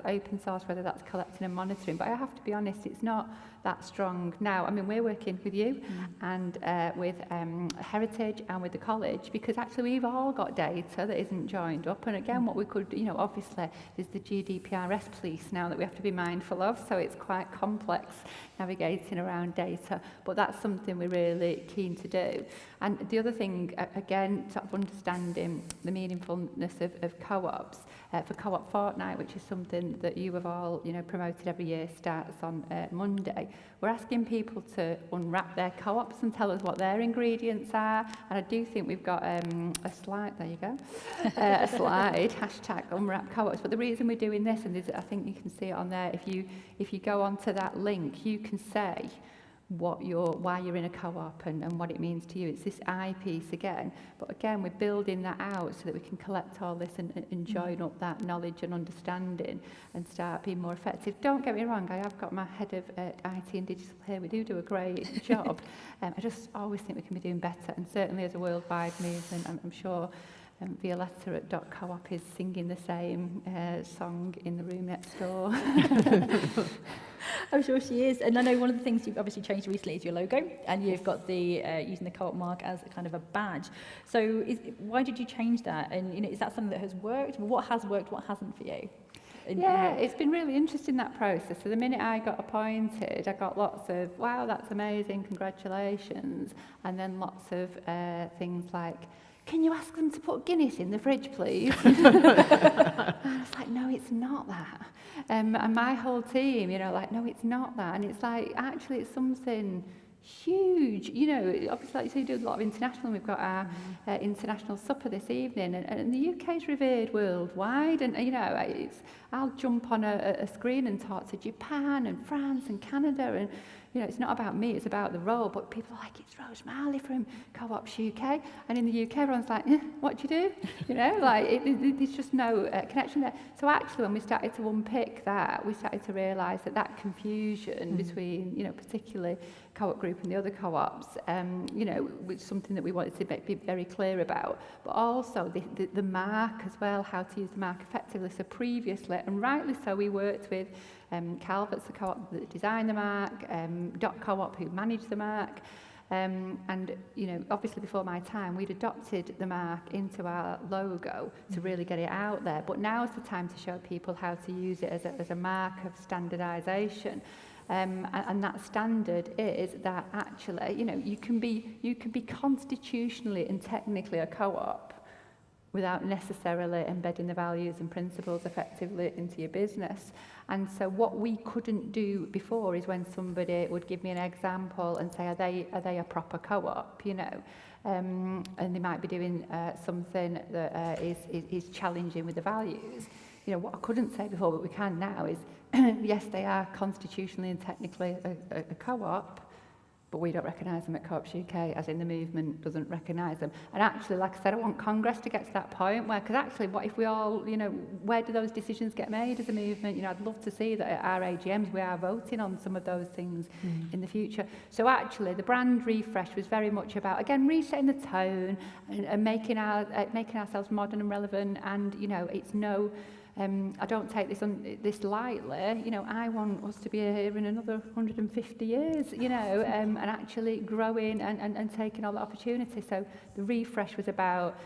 open source, whether that's collecting and monitoring. But I have to be honest, it's not that strong now. I mean, we're working with you and with Heritage and with the college, because actually we've all got data that isn't joined up. And again, what we could, obviously there's the GDPRS police now that we have to be mindful of, so it's quite complex navigating around data, but that's something we're really keen to do. And the other thing, again, sort of understanding the meaningfulness of co-ops, for Co-op Fortnight, which is something that you have all, promoted every year, starts on Monday. We're asking people to unwrap their co-ops and tell us what their ingredients are. And I do think we've got a slide, there you go, a slide, hashtag unwrap co-ops. But the reason we're doing this, and I think you can see it on there, if you go onto that link, you can say why you're in a co-op and what it means to you. It's this I piece again, but again we're building that out so that we can collect all this and join up that knowledge and understanding and start being more effective. Don't get me wrong, I have got my head of IT and digital here. We do a great job. I just always think we can be doing better, and certainly as a worldwide movement, I'm sure Violetta at .coop is singing the same song in the room next door. I'm sure she is. And I know one of the things you've obviously changed recently is your logo, and you've got the using the co-op mark as a kind of a badge. So why did you change that? And is that something that has worked? What has worked, what hasn't for you? Yeah, it's been really interesting, that process. So the minute I got appointed, I got lots of, wow, that's amazing, congratulations. And then lots of things like, can you ask them to put Guinness in the fridge, please? And I was like, no, it's not that. And my whole team, like, no, it's not that. And it's like, actually, it's something huge. Obviously, like you say, you do a lot of international. We've got our international supper this evening, and the UK is revered worldwide. And I'll jump on a screen and talk to Japan and France and Canada, and it's not about me, it's about the role. But people are like, it's Rose Marley from Co-ops UK, and in the UK, everyone's like, what do you do? There's just no connection there. So actually, when we started to unpick that, we started to realise that confusion between, particularly Co-op Group and the other co-ops, was something that we wanted to be very clear about. But also the mark as well, how to use the mark effectively. So previously, and rightly so, we worked with Calvert's, the co-op that designed the mark, .co-op who managed the mark, and obviously before my time we'd adopted the mark into our logo to really get it out there. But now's the time to show people how to use it as a mark of standardisation. And that standard is that actually, you can be constitutionally and technically a co-op without necessarily embedding the values and principles effectively into your business. And so what we couldn't do before is when somebody would give me an example and say, are they a proper co-op, and they might be doing something that is challenging with the values. What I couldn't say before, but we can now, is yes, they are constitutionally and technically a co-op, but we don't recognise them at Co-ops UK, as in the movement doesn't recognise them. And actually, like I said, I want Congress to get to that point where, because actually, what if we all, where do those decisions get made as a movement? I'd love to see that at our AGMs we are voting on some of those things in the future. So actually, the brand refresh was very much about, again, resetting the tone and making ourselves modern and relevant. And it's no. I don't take this lightly. I want us to be here in another 150 years, and actually growing and taking all the opportunity. So the refresh was about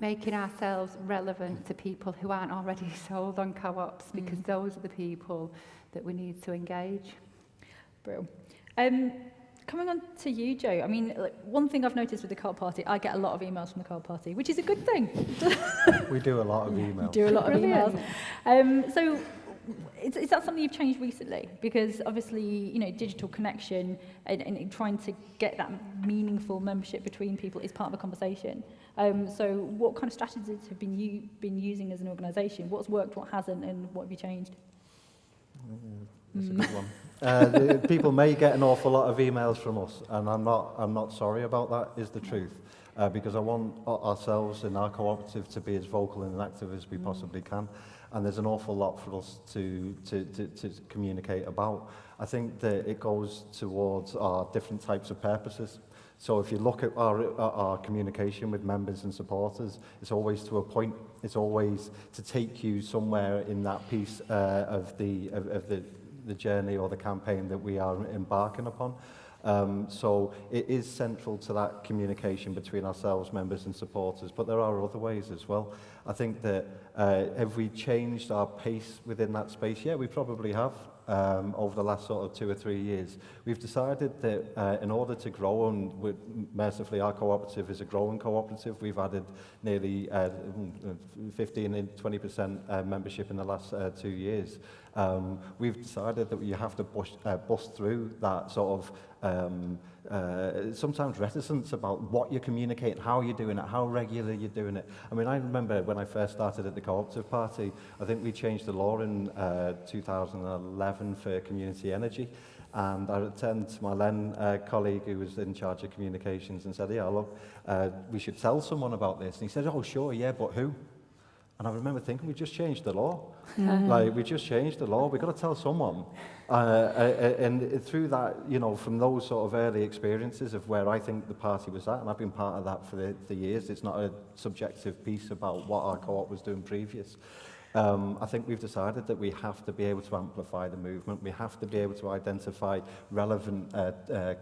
making ourselves relevant to people who aren't already sold on co-ops, because those are the people that we need to engage. Brilliant. Coming on to you, Joe, I mean, one thing I've noticed with the Co-op Party, I get a lot of emails from the Co-op Party, which is a good thing. We do a lot of emails. Do a lot of emails. So is that something you've changed recently? Because obviously, digital connection and trying to get that meaningful membership between people is part of the conversation. So what kind of strategies have you been using as an organisation? What's worked, what hasn't, and what have you changed? That's a good one. People may get an awful lot of emails from us, and I'm not sorry about that, is the truth, because I want ourselves and our cooperative to be as vocal and active as we possibly can, and there's an awful lot for us to communicate about. I think that it goes towards our different types of purposes. So if you look at our communication with members and supporters, it's always to a point. It's always to take you somewhere in that piece of the journey or the campaign that we are embarking upon. So it is central to that communication between ourselves, members and supporters, but there are other ways as well. I think that have we changed our pace within that space? Yeah, we probably have. Over the last sort of 2 or 3 years. We've decided that in order to grow, and mercifully our cooperative is a growing cooperative, we've added nearly 15 and 20% membership in the last 2 years. We've decided that you have to bust through that sort of sometimes reticence about what you're communicating, how you're doing it, how regular you're doing it. I mean, I remember when I first started at the Co-operative Party, I think we changed the law in 2011 for community energy. And I turned to my then colleague who was in charge of communications and said, yeah, look, we should tell someone about this. And he said, oh, sure, yeah, but who? And I remember thinking, we just changed the law. We just changed the law. We've got to tell someone. And through that, from those sort of early experiences of where I think the party was at, and I've been part of that for the years, it's not a subjective piece about what our co-op was doing previous. I think we've decided that we have to be able to amplify the movement. We have to be able to identify relevant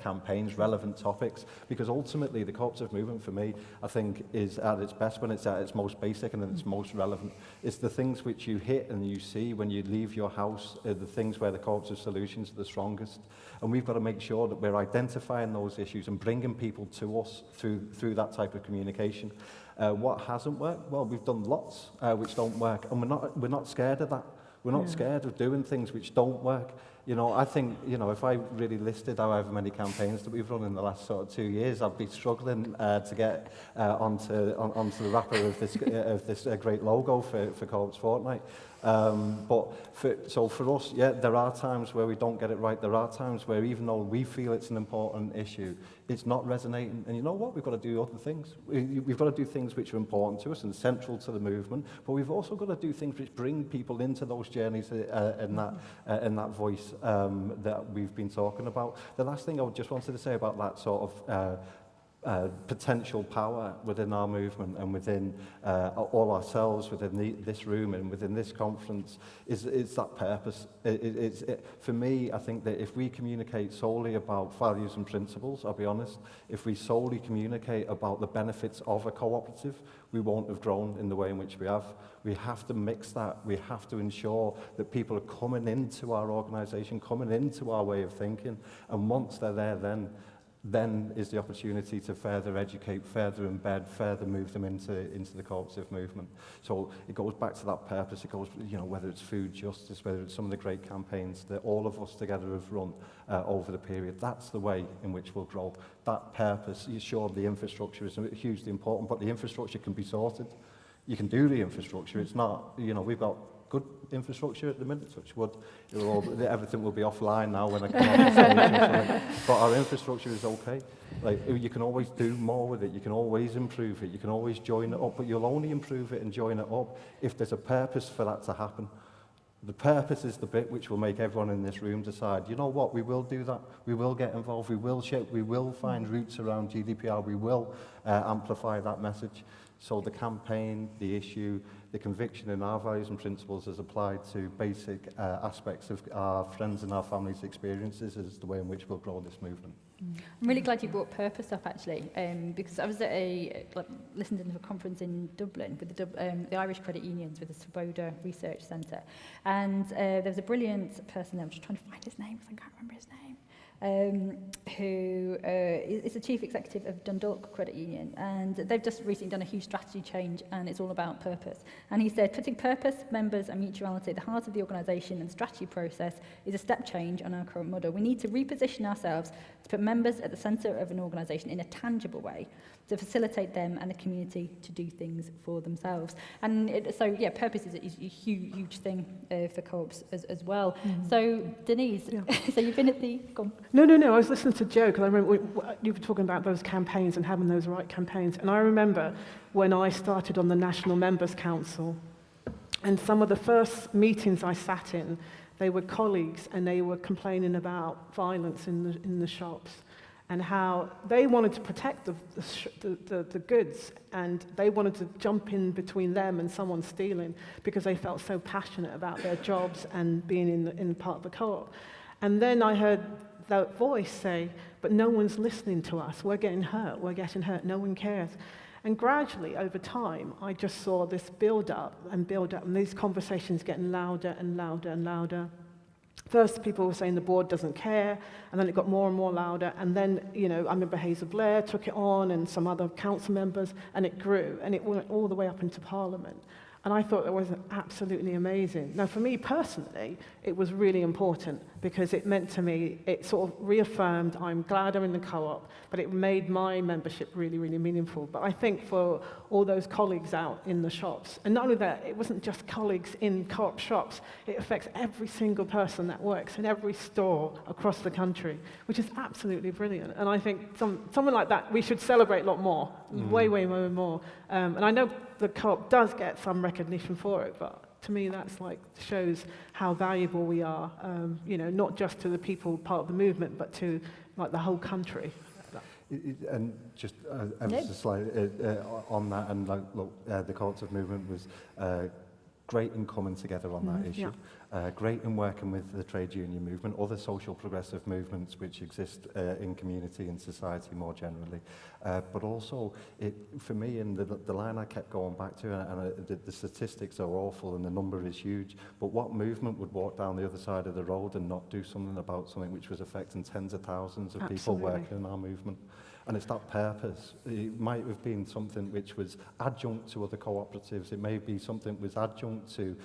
campaigns, relevant topics, because ultimately the cooperative movement for me, I think, is at its best when it's at its most basic and its most relevant. It's the things which you hit and you see when you leave your house, the things where the cooperative solutions are the strongest. And we've got to make sure that we're identifying those issues and bringing people to us through that type of communication. What hasn't worked? Well, we've done lots which don't work, and we're not scared of that. We're not scared of doing things which don't work. You know, I think, you know, if I really listed however many campaigns that we've run in the last sort of 2 years, I'd be struggling to get onto the wrapper of this great logo for Co-op's Fortnight. So for us, yeah, there are times where we don't get it right. There are times where even though we feel it's an important issue, it's not resonating. And you know what? We've got to do other things. We've got to do things which are important to us and central to the movement, but we've also got to do things which bring people into those journeys in that voice that we've been talking about. The last thing I just wanted to say about that sort of potential power within our movement and within all ourselves, within this room and within this conference, is that purpose. For me, I think that if we communicate solely about values and principles, I'll be honest, if we solely communicate about the benefits of a cooperative, we won't have grown in the way in which we have. We have to mix that. We have to ensure that people are coming into our organisation, coming into our way of thinking, and once they're there, then is the opportunity to further educate, further embed, further move them into the cooperative movement. So it goes back to that purpose. It goes, you know, whether it's food justice, whether it's some of the great campaigns that all of us together have run over the period. That's the way in which we'll grow. That purpose, sure, the infrastructure is hugely important, but the infrastructure can be sorted. You can do the infrastructure. It's not, you know, we've got good infrastructure at the minute, touch wood. Everything will be offline now when I come on the stage. But our infrastructure is okay. Like, you can always do more with it. You can always improve it. You can always join it up. But you'll only improve it and join it up if there's a purpose for that to happen. The purpose is the bit which will make everyone in this room decide, you know what, we will do that. We will get involved. We will shape. We will find routes around GDPR. We will amplify that message. So the campaign, the issue, the conviction in our values and principles as applied to basic aspects of our friends and our families' experiences is the way in which we'll grow this movement. I'm really glad you brought purpose up, actually, because I was at listened to a conference in Dublin with the Irish Credit Unions with the Svoboda Research Centre, and there was a brilliant person there. I'm just trying to find his name because I can't remember his name. Who is the chief executive of Dundalk Credit Union, and they've just recently done a huge strategy change, and it's all about purpose. And he said, putting purpose, members and mutuality at the heart of the organisation and strategy process is a step change on our current model. We need to reposition ourselves to put members at the centre of an organisation in a tangible way, to facilitate them and the community to do things for themselves. And purpose is a huge thing for co-ops as well. So, Denise, so you've been at the... Go on. No, I was listening to Joe, because I remember you were talking about those campaigns and having those right campaigns. And I remember when I started on the National Members Council, and some of the first meetings I sat in, they were colleagues, and they were complaining about violence in the shops, and how they wanted to protect the goods, and they wanted to jump in between them and someone stealing because they felt so passionate about their jobs and being in part of the co-op. And then I heard that voice say, but no one's listening to us. We're getting hurt. No one cares. And gradually, over time, I just saw this build up, and these conversations getting louder and louder and louder. First, people were saying the board doesn't care, and then it got more and more louder, and then, I remember Hazel Blair took it on, and some other council members, and it grew, and it went all the way up into Parliament. And I thought that was absolutely amazing. Now, for me personally, it was really important because it meant to me, it sort of reaffirmed, I'm glad I'm in the co-op, but it made my membership really, really meaningful. But I think for all those colleagues out in the shops, and not only that, it wasn't just colleagues in co-op shops, it affects every single person that works in every store across the country, which is absolutely brilliant. And I think someone like that, we should celebrate a lot more, way more. And I know the co-op does get some recognition for it, but to me that's shows how valuable we are, not just to the people part of the movement, but to the whole country. And just emphasis on that, and the cooperative movement was great in coming together on that issue, great in working with the trade union movement, other social progressive movements which exist in community and society more generally. But also, for me, in the line I kept going back to, and the statistics are awful and the number is huge, but what movement would walk down the other side of the road and not do something about something which was affecting tens of thousands of people working in our movement? And it's that purpose. It might have been something which was adjunct to other cooperatives. It may be something was adjunct to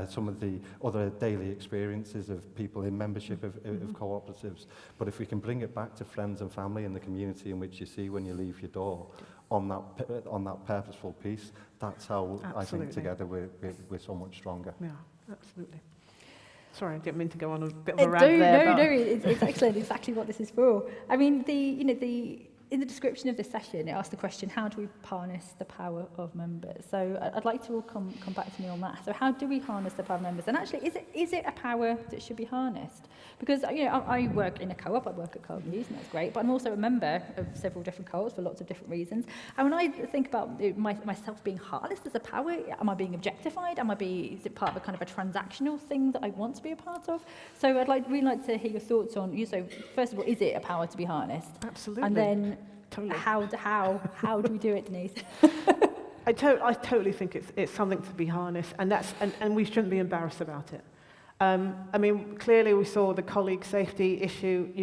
some of the other daily experiences of people in membership of cooperatives. But if we can bring it back to friends and family and the community in which you see when you leave your door, on that purposeful piece, that's how I think together we're so much stronger. Yeah, absolutely. Sorry, I didn't mean to go on a bit of a rant there. No, it's excellent. Exactly what this is for. I mean, in the description of this session, it asks the question, how do we harness the power of members? So I'd like to all come back to me on that. So how do we harness the power of members? And actually, is it a power that should be harnessed? Because, I work in a co-op, I work at Co-op News, and that's great, but I'm also a member of several different co-ops for lots of different reasons. And when I think about myself being harnessed as a power, am I being objectified? Is it part of a kind of a transactional thing that I want to be a part of? So I'd really like to hear your thoughts on, so first of all, is it a power to be harnessed? Absolutely. And then, totally. How do we do it, Denise? I totally think it's something to be harnessed, and we shouldn't be embarrassed about it. I mean, clearly we saw the colleague safety issue.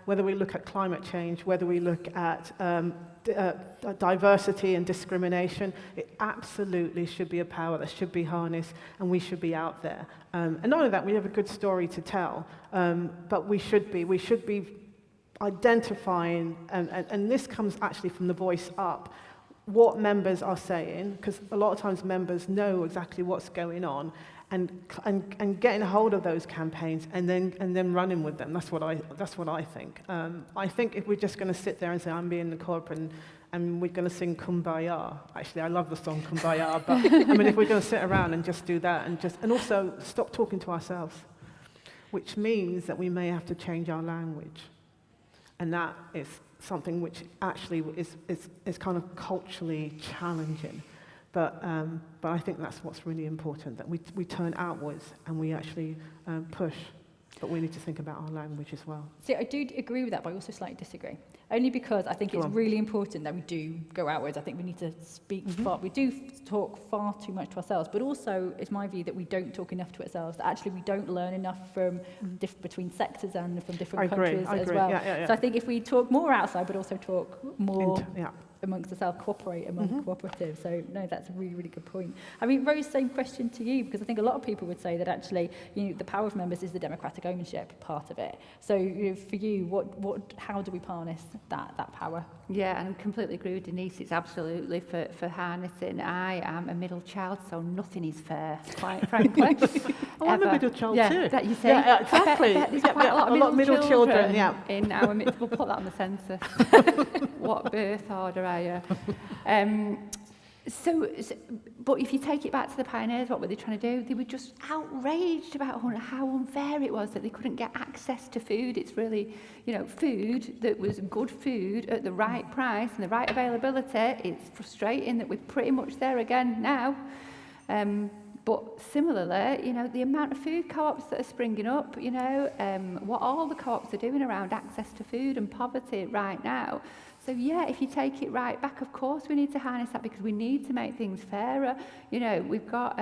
Whether we look at climate change, whether we look at diversity and discrimination, it absolutely should be a power that should be harnessed, and we should be out there. And not only that, we have a good story to tell, but we should be identifying, and this comes actually from the voice up, what members are saying, because a lot of times members know exactly what's going on, and getting a hold of those campaigns and then running with them. That's what I think. I think if we're just going to sit there and say I'm being the corporate and we're going to sing Kumbaya. Actually, I love the song Kumbaya, but I mean, if we're going to sit around and just do that and also stop talking to ourselves, which means that we may have to change our language. And that is something which actually is kind of culturally challenging. But I think that's what's really important, that we turn outwards and we actually push. But we need to think about our language as well. See, I do agree with that, but I also slightly disagree. Only because I think it's really important that we do go outwards. I think we need to speak far. We do talk far too much to ourselves, but also it's my view that we don't talk enough to ourselves. That actually we don't learn enough from between sectors and from different countries as well. Yeah. So I think if we talk more outside, but also talk more amongst ourselves, cooperate among cooperatives. So no, that's a really, really good point. I mean, Rose, same question to you, because I think a lot of people would say that actually, the power of members is the democratic ownership part of it. So for you, how do we harness that power? Yeah, and I completely agree with Denise. It's absolutely for harnessing. I am a middle child, so nothing is fair, quite frankly. I'm a middle child too. That you say. Yeah, exactly. There's quite a lot of middle children in our midst. We'll put that on the census. What birth order are you? But if you take it back to the pioneers, what were they trying to do? They were just outraged about how unfair it was that they couldn't get access to food. It's really, food that was good food at the right price and the right availability. It's frustrating that we're pretty much there again now. But similarly, the amount of food co-ops that are springing up, what all the co-ops are doing around access to food and poverty right now. So yeah, if you take it right back, of course we need to harness that because we need to make things fairer. We've got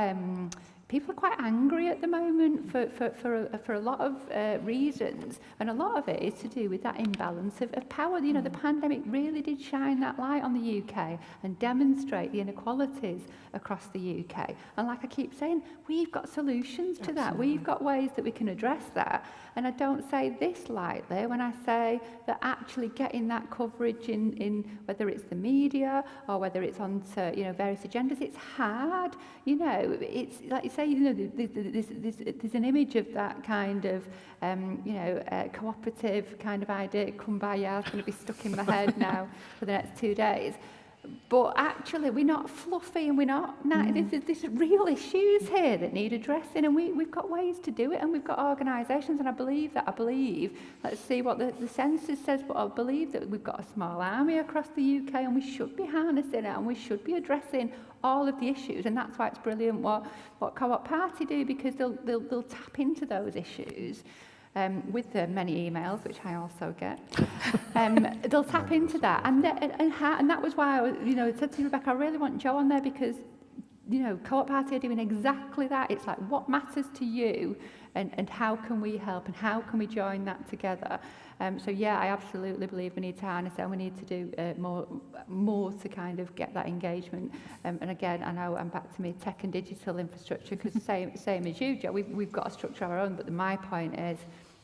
people are quite angry at the moment for a lot of reasons, and a lot of it is to do with that imbalance of power. The pandemic really did shine that light on the UK and demonstrate the inequalities across the UK. And like I keep saying, we've got solutions to that. We've got ways that we can address that. And I don't say this lightly when I say that actually getting that coverage in whether it's the media or whether it's on various agendas, it's hard. It's like you say, there's an image of that kind of cooperative kind of idea. Kumbaya is going to be stuck in my head now for the next 2 days. But actually, we're not fluffy and we're not. There's real issues here that need addressing, and we've got ways to do it, and we've got organisations, and I believe, let's see what the census says, but I believe that we've got a small army across the UK, and we should be harnessing it, and we should be addressing all of the issues, and that's why it's brilliant what Co-op Party do, because they'll tap into those issues. With the many emails, which I also get, they'll tap into that, and that was why I said to Rebecca, I really want Jo on there, because Co-op Party are doing exactly that. It's like, what matters to you, and how can we help, and how can we join that together? So yeah, I absolutely believe we need to harness it, and we need to do more to kind of get that engagement. And again, I know I'm back to me tech and digital infrastructure, because same as you, Jo, we've got a structure of our own, but my point is,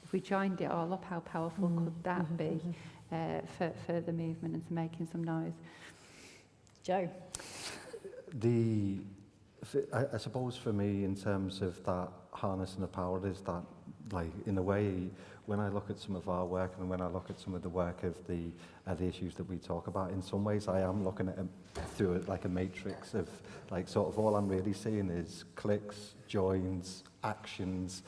if we joined it all up, how powerful could that be for the movement and to making some noise? Jo? I suppose for me, in terms of that harnessing the power, is that, like, in a way, when I look at some of our work and when I look at some of the work of the issues that we talk about, in some ways I am looking at it through like a matrix of, like, sort of all I'm really seeing is clicks, joins, actions,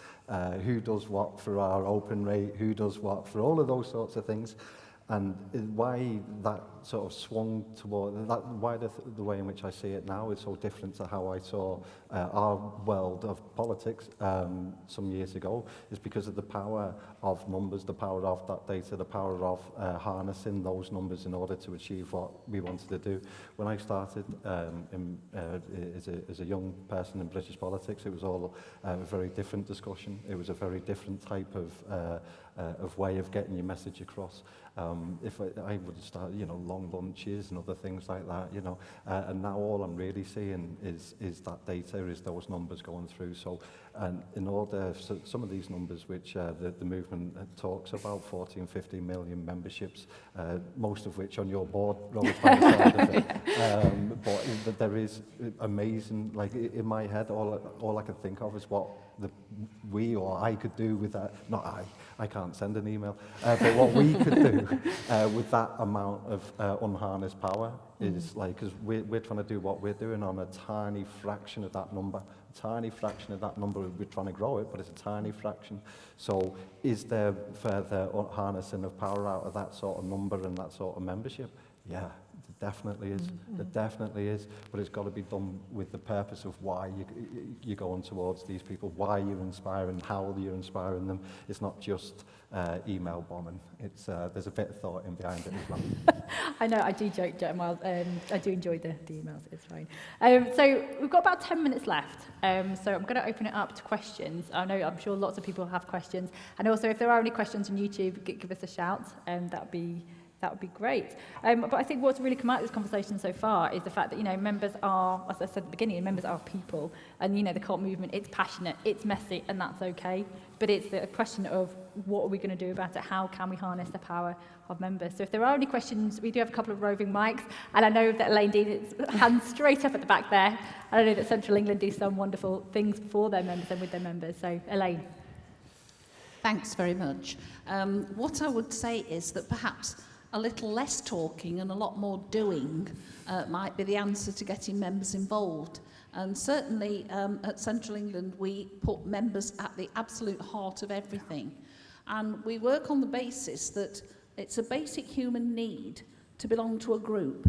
who does what for our open rate, who does what for all of those sorts of things. And why that sort of swung toward that, why the way in which I see it now is so different to how I saw our world of politics some years ago, is because of the power of numbers, the power of that data, the power of harnessing those numbers in order to achieve what we wanted to do. When I started as a young person in British politics, it was all a very different discussion. It was a very different type of way of getting your message across. If I would start, long lunches and other things like that, and now all I'm really seeing is that data, is those numbers going through. So, and in order, so some of these numbers which the movement talks about, 14, 15 million memberships, most of which on your board, Rose, by the side of it. But there is amazing, like in my head, all I can think of is what we or I could do with that. Not I can't send an email, but what we could do with that amount of unharnessed power is like, because we're trying to do what we're doing on a tiny fraction of that number. We're trying to grow it, but it's a tiny fraction. So is there further harnessing of power out of that sort of number and that sort of membership? Yeah. Definitely is. It definitely is. But it's got to be done with the purpose of why you're going towards these people, why you're inspiring, how you're inspiring them. It's not just email bombing. It's there's a bit of thought in behind it as well. I know, I do joke, Miles. I do enjoy the emails, it's fine. So we've got about 10 minutes left. So I'm going to open it up to questions. I'm sure lots of people have questions. And also, if there are any questions on YouTube, give us a shout. That would be great. But I think what's really come out of this conversation so far is the fact that, members are, as I said at the beginning, members are people. And, the co-op movement, it's passionate, it's messy, and that's okay. But it's the question of what are we going to do about it? How can we harness the power of members? So if there are any questions, we do have a couple of roving mics. And I know that Elaine Dean is hands straight up at the back there. And I know that Central England do some wonderful things for their members and with their members. So, Elaine. Thanks very much. What I would say is that perhaps a little less talking and a lot more doing might be the answer to getting members involved. And certainly at Central England, we put members at the absolute heart of everything. And we work on the basis that it's a basic human need to belong to a group.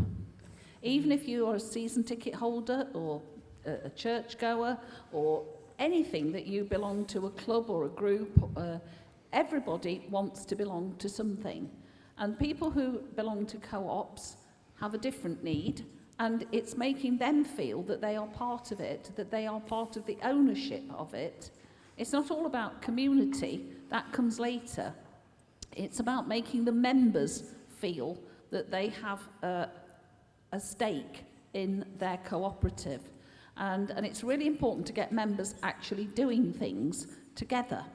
Even if you are a season ticket holder or a churchgoer or anything that you belong to, a club or a group, everybody wants to belong to something. And people who belong to co-ops have a different need, and it's making them feel that they are part of it, that they are part of the ownership of it. It's not all about community, that comes later. It's about making the members feel that they have a stake in their cooperative. And it's really important to get members actually doing things together.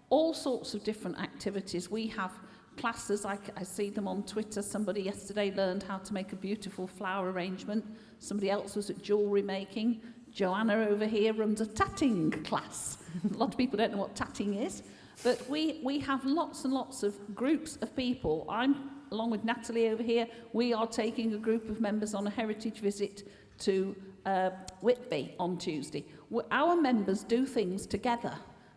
All sorts of different activities. We have classes, I see them on Twitter. Somebody yesterday learned how to make a beautiful flower arrangement. Somebody else was at jewellery making. Joanna over here runs a tatting class. A lot of people don't know what tatting is. But we have lots and lots of groups of people. I'm along with Natalie over here, we are taking a group of members on a heritage visit to Whitby on Tuesday. Our members do things together.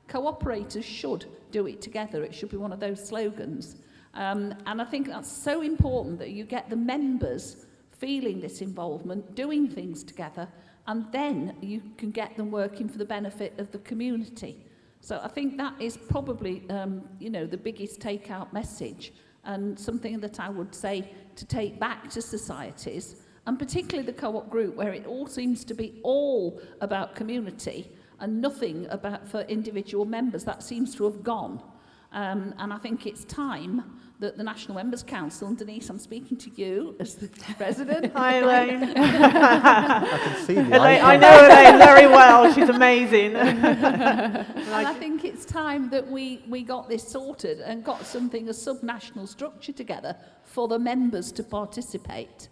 Co-operators should do it together. It should be one of those slogans. And I think that's so important that you get the members feeling this involvement, doing things together, and then you can get them working for the benefit of the community. So I think that is probably, the biggest take-out message, and something that I would say to take back to societies, and particularly the co-op group, where it all seems to be all about community and nothing about for individual members. That seems to have gone. And I think it's time that the National Members Council, and Denise, I'm speaking to you as the president. Hi, Elaine. I can see the Elaine, icon. I know Elaine very well. She's amazing. And I think it's time that we got this sorted and got something, a sub-national structure together for the members to participate.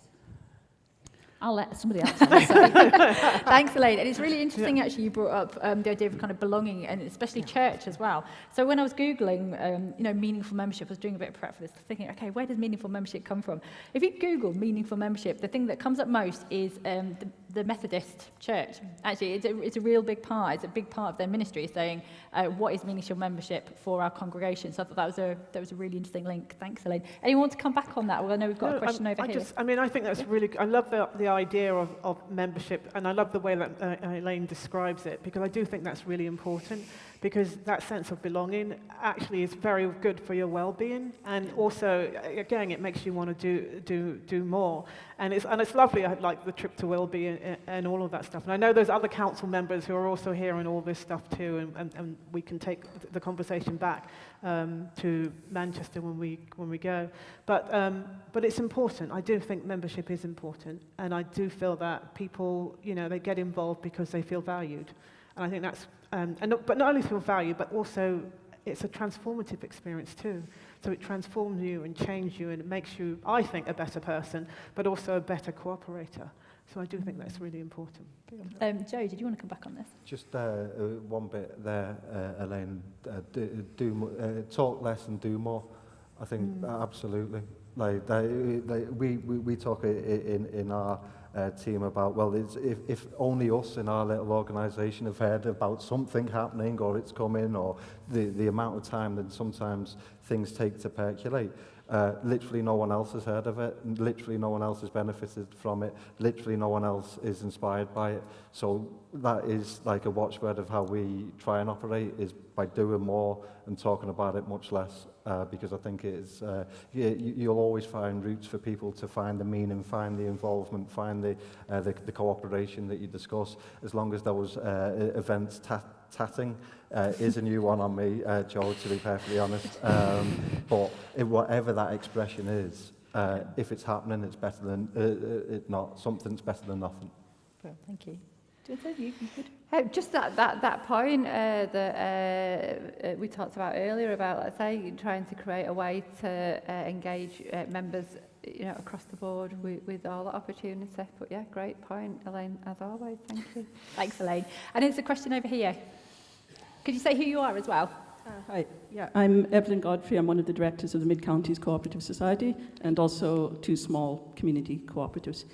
I'll let somebody else answer. Thanks, Elaine. And it's really interesting, actually, you brought up the idea of kind of belonging, and especially church as well. So when I was Googling, meaningful membership, I was doing a bit of prep for this, thinking, okay, where does meaningful membership come from? If you Google meaningful membership, the thing that comes up most is the Methodist Church. Actually, it's a real big part. It's a big part of their ministry, saying what is meaningful membership for our congregation. So I thought that was a really interesting link. Thanks, Elaine. Anyone want to come back on that? Well, I know we've got a question over here. I think that's really good. I love the idea of membership, and I love the way that Elaine describes it, because I do think that's really important, because that sense of belonging actually is very good for your well-being, and also, again, it makes you want to do more. And it's lovely. I had like the trip to Wilby and all of that stuff. And I know there's other council members who are also hearing all this stuff too, and we can take the conversation back to Manchester when we go. But it's important. I do think membership is important, and I do feel that people, they get involved because they feel valued, and I think that's but not only feel valued, but also it's a transformative experience too. So it transforms you and changes you, and it makes you, I think, a better person, but also a better cooperator. So I do think that's really important. Joe, did you want to come back on this? Just one bit there, Elaine. Talk less and do more. I think absolutely. Like we talk in our team about, well, if only us in our little organisation have heard about something happening, or it's coming, or the amount of time that sometimes things take to percolate. Literally no one else has heard of it, literally no one else has benefited from it, literally no one else is inspired by it. So that is like a watchword of how we try and operate, is by doing more and talking about it much less, because I think it's you'll always find routes for people to find the meaning, find the involvement, find the cooperation that you discuss, as long as those events tatting is a new one on me, Joe, to be perfectly honest. But whatever that expression is, if it's happening, it's better than it not. Something's better than nothing. Well, thank you. You could. Just that point that we talked about earlier about, let's say, trying to create a way to engage members, across the board with all the opportunity. But yeah, great point, Elaine, as always. Thank you. Thanks, Elaine. And there's a question over here. Could you say who you are as well? Hi, yeah, I'm Evelyn Godfrey. I'm one of the directors of the Mid-Counties Cooperative Society, and also 2 small community cooperatives.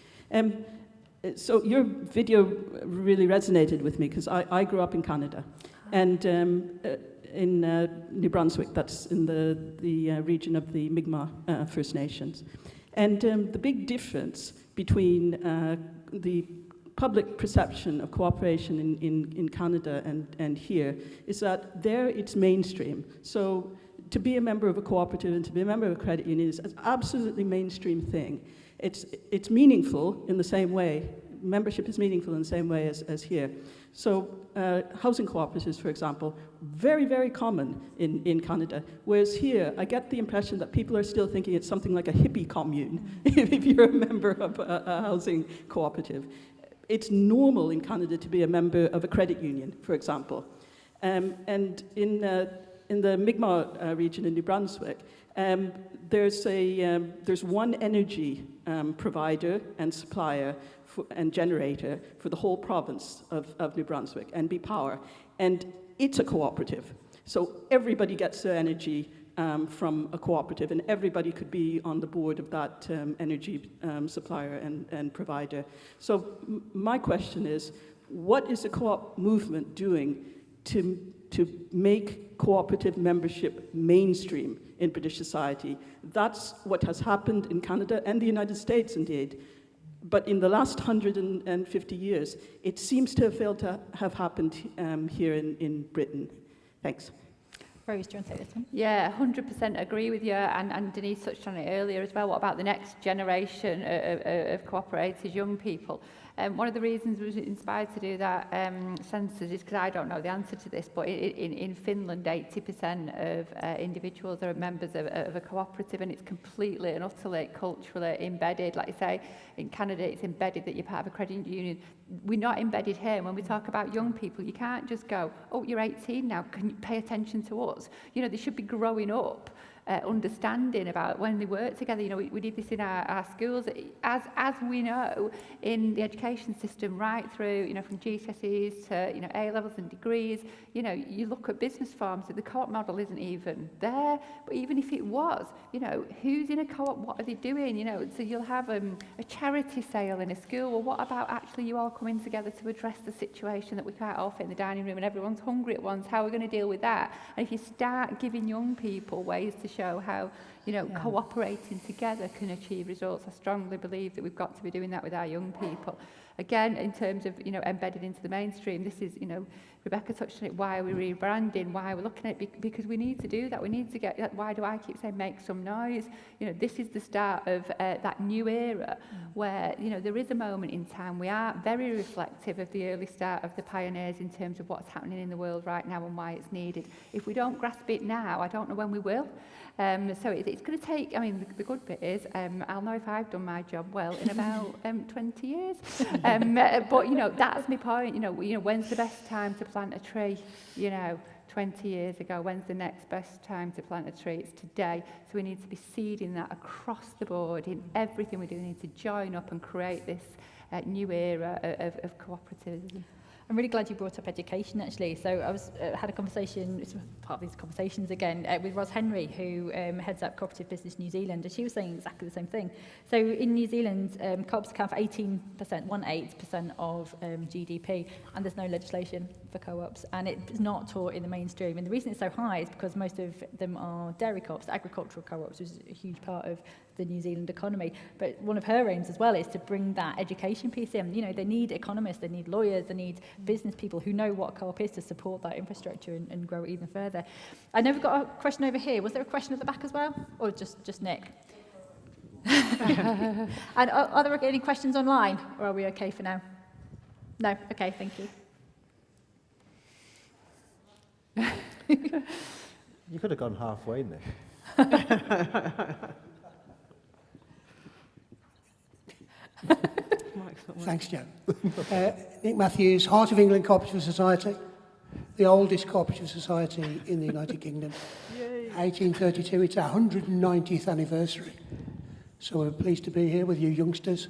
So your video really resonated with me, because I grew up in Canada, and in New Brunswick, that's in the region of the Mi'kmaq First Nations. And the big difference between the public perception of cooperation in Canada and here is that there it's mainstream. So to be a member of a cooperative and to be a member of a credit union is an absolutely mainstream thing. It's meaningful in the same way. Membership is meaningful in the same way as here. So housing cooperatives, for example, very, very common in Canada, whereas here I get the impression that people are still thinking it's something like a hippie commune if you're a member of a housing cooperative. It's normal in Canada to be a member of a credit union, for example. And in the Mi'kmaq region in New Brunswick, there's one energy provider and supplier and generator for the whole province of New Brunswick, NB Power, and it's a cooperative. So everybody gets their energy from a cooperative, and everybody could be on the board of that energy supplier and provider. So my question is, what is the co-op movement doing to make cooperative membership mainstream in British society? That's what has happened in Canada and the United States, indeed. But in the last 150 years, it seems to have failed to have happened here in Britain. Thanks. Rose, do you want to take this one? Yeah, 100% agree with you, and Denise touched on it earlier as well. What about the next generation of co-operators, young people? One of the reasons we were inspired to do that census is because I don't know the answer to this, but in Finland, 80% of individuals are members of a cooperative, and it's completely and utterly culturally embedded. Like you say, in Canada, it's embedded that you're part of a credit union. We're not embedded here. When we talk about young people, you can't just go, oh, you're 18 now, can you pay attention to us? You know, they should be growing up understanding about when they work together. You know, we did this in our schools, as we know, in the education system, right through, you know, from GCSEs to, you know, A-levels and degrees. You know, you look at business farms, the co-op model isn't even there, but even if it was, you know, who's in a co-op, what are they doing? You know, so you'll have a charity sale in a school. Well, what about actually you all coming together to address the situation that we can't all fit in the dining room and everyone's hungry at once? How are we going to deal with that? And if you start giving young people ways to show how, you know, cooperating together can achieve results, I strongly believe that we've got to be doing that with our young people. Again, in terms of, you know, embedded into the mainstream, this is, you know, Rebecca touched on it, why are we rebranding, why we're looking at it, because we need to do that. We need to get, why do I keep saying make some noise? You know, this is the start of that new era where, you know, there is a moment in time. We are very reflective of the early start of the pioneers in terms of what's happening in the world right now and why it's needed. If we don't grasp it now, I don't know when we will. So it's going to take, I mean, the good bit is, I'll know if I've done my job well in about 20 years. But, you know, that's my point. You know, when's the best time to plant a tree? You know, 20 years ago, when's the next best time to plant a tree? It's today. So we need to be seeding that across the board in everything we do. We need to join up and create this new era of cooperativism. I'm really glad you brought up education, actually. So I had a conversation, it's part of these conversations again, with Ros Henry, who heads up Cooperative Business New Zealand, and she was saying exactly the same thing. So in New Zealand, co-ops account for 18% of GDP, and there's no legislation for co-ops, and it's not taught in the mainstream. And the reason it's so high is because most of them are dairy co-ops, agricultural co-ops, which is a huge part of the New Zealand economy. But one of her aims as well is to bring that education piece in. You know, they need economists, they need lawyers, they need business people who know what co-op is to support that infrastructure and grow it even further. I know we've got a question over here. Was there a question at the back as well? Or just Nick? And are there any questions online? Or are we okay for now? No? Okay, thank you. You could have gone halfway, Nick. Thanks, Joe. Nick Matthews, Heart of England Cooperative Society, the oldest cooperative society in the United Kingdom. Yay. 1832, it's our 190th anniversary. So we're pleased to be here with you youngsters.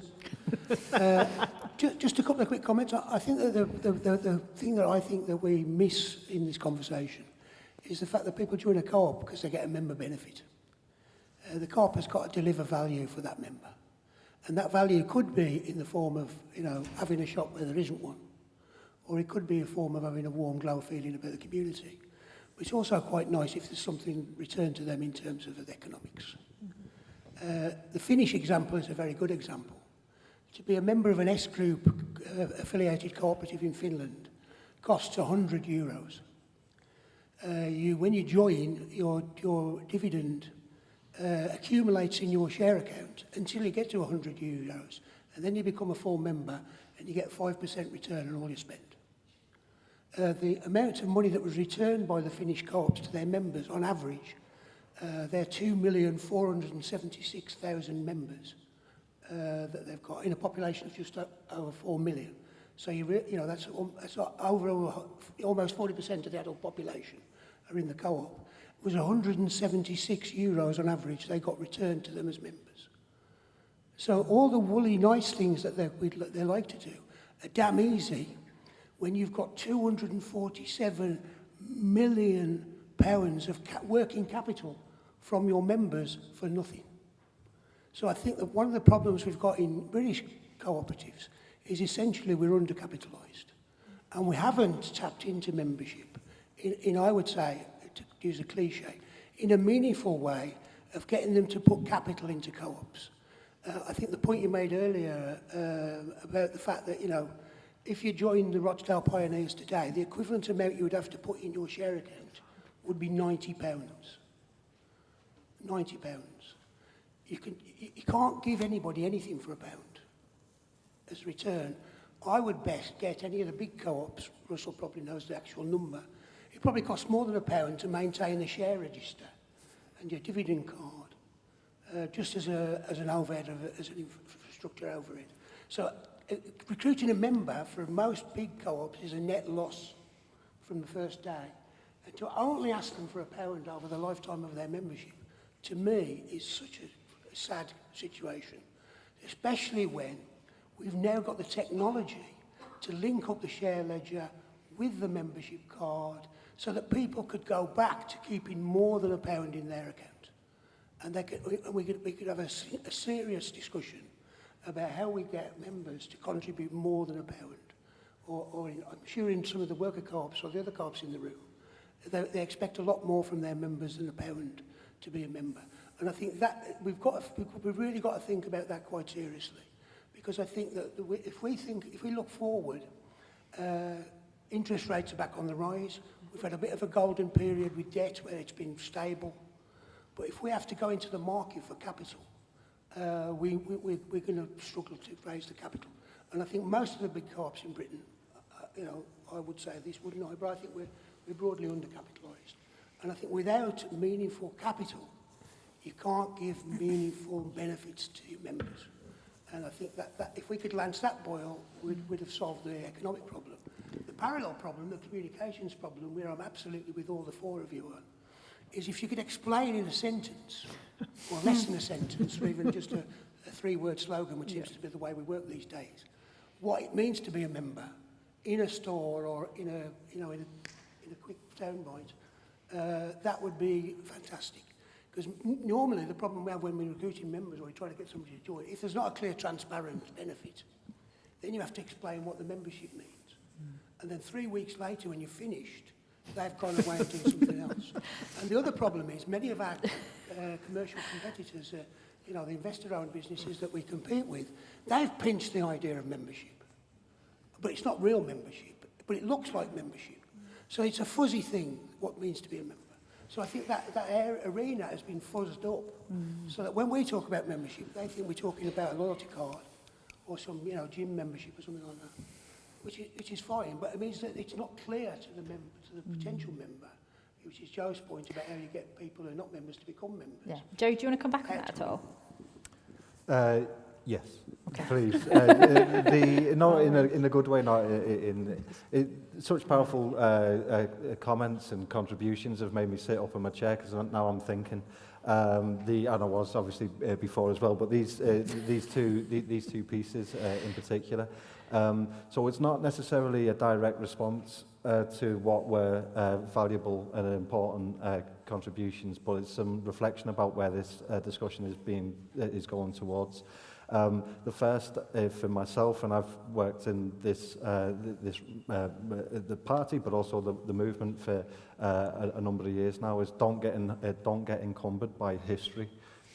Just a couple of quick comments. I think that the thing that I think that we miss in this conversation is the fact that people join a co-op because they get a member benefit. The co-op has got to deliver value for that member. And that value could be in the form of, you know, having a shop where there isn't one. Or it could be a form of having a warm glow feeling about the community. But it's also quite nice if there's something returned to them in terms of the economics. The Finnish example is a very good example. To be a member of an S Group affiliated cooperative in Finland costs €100. When you join, your dividend accumulates in your share account until you get to €100, and then you become a full member and you get 5% return on all you spend. The amount of money that was returned by the Finnish co-ops to their members on average, they're 2,476,000 members that they've got in a population of just over 4 million. So that's over almost 40% of the adult population are in the co-op. It was €176 on average they got returned to them as members. So all the woolly nice things that they like to do are damn easy when you've got £247 million of working capital from your members for nothing. So I think that one of the problems we've got in British cooperatives is essentially we're undercapitalised. And we haven't tapped into membership in, I would say, to use a cliche, in a meaningful way of getting them to put capital into co-ops. I think the point you made earlier about the fact that, you know, if you joined the Rochdale Pioneers today, the equivalent amount you would have to put in your share account would be £90. £90. You can't give anybody anything for £1 as return. I would best get any of the big co-ops, Russell probably knows the actual number, it probably costs more than £1 to maintain the share register and your dividend card, just as an overhead, as an infrastructure overhead. So recruiting a member for most big co-ops is a net loss from the first day. And to only ask them for £1 over the lifetime of their membership, to me, is such a sad situation, especially when we've now got the technology to link up the share ledger with the membership card so that people could go back to keeping more than £1 in their account. And we could have a serious discussion about how we get members to contribute more than £1. I'm sure in some of the worker co-ops or the other co-ops in the room, they expect a lot more from their members than £1 to be a member. And I think that we've really got to think about that quite seriously. Because I think that if we look forward, interest rates are back on the rise. We've had a bit of a golden period with debt where it's been stable. But if we have to go into the market for capital, we're going to struggle to raise the capital. And I think most of the big co-ops in Britain, you know, I would say this wouldn't I, but I think we're broadly undercapitalised. And I think without meaningful capital, you can't give meaningful benefits to your members. And I think that if we could lance that boil, we'd have solved the economic problem. The parallel problem, the communications problem, where I'm absolutely with all the four of you on, is if you could explain in a sentence, or less than a sentence, or even just a three-word slogan, which seems to be the way we work these days, what it means to be a member in a store or in a quick soundbite, that would be fantastic. Because normally the problem we have when we're recruiting members or we try to get somebody to join, if there's not a clear, transparent benefit, then you have to explain what the membership means. And then 3 weeks later, when you're finished, they've gone away and done something else. And the other problem is many of our commercial competitors, you know, the investor-owned businesses that we compete with, they've pinched the idea of membership. But it's not real membership, but it looks like membership. So it's a fuzzy thing, what it means to be a member. So I think that arena has been fuzzed up, so that when we talk about membership, they think we're talking about a loyalty card or some, you know, gym membership or something like that, which is fine, but it means that it's not clear to the potential member, which is Joe's point about how you get people who are not members to become members. Yeah. Joe, do you want to come back on that at all? Yes, okay. Please. Not in a good way, not in such powerful comments and contributions have made me sit up in my chair because now I'm thinking. And I was obviously before as well, but these two pieces in particular. So it's not necessarily a direct response to what were valuable and important contributions, but it's some reflection about where this discussion is going towards. The first for myself, and I've worked in the party, but also the movement for a number of years now, is don't get encumbered by history.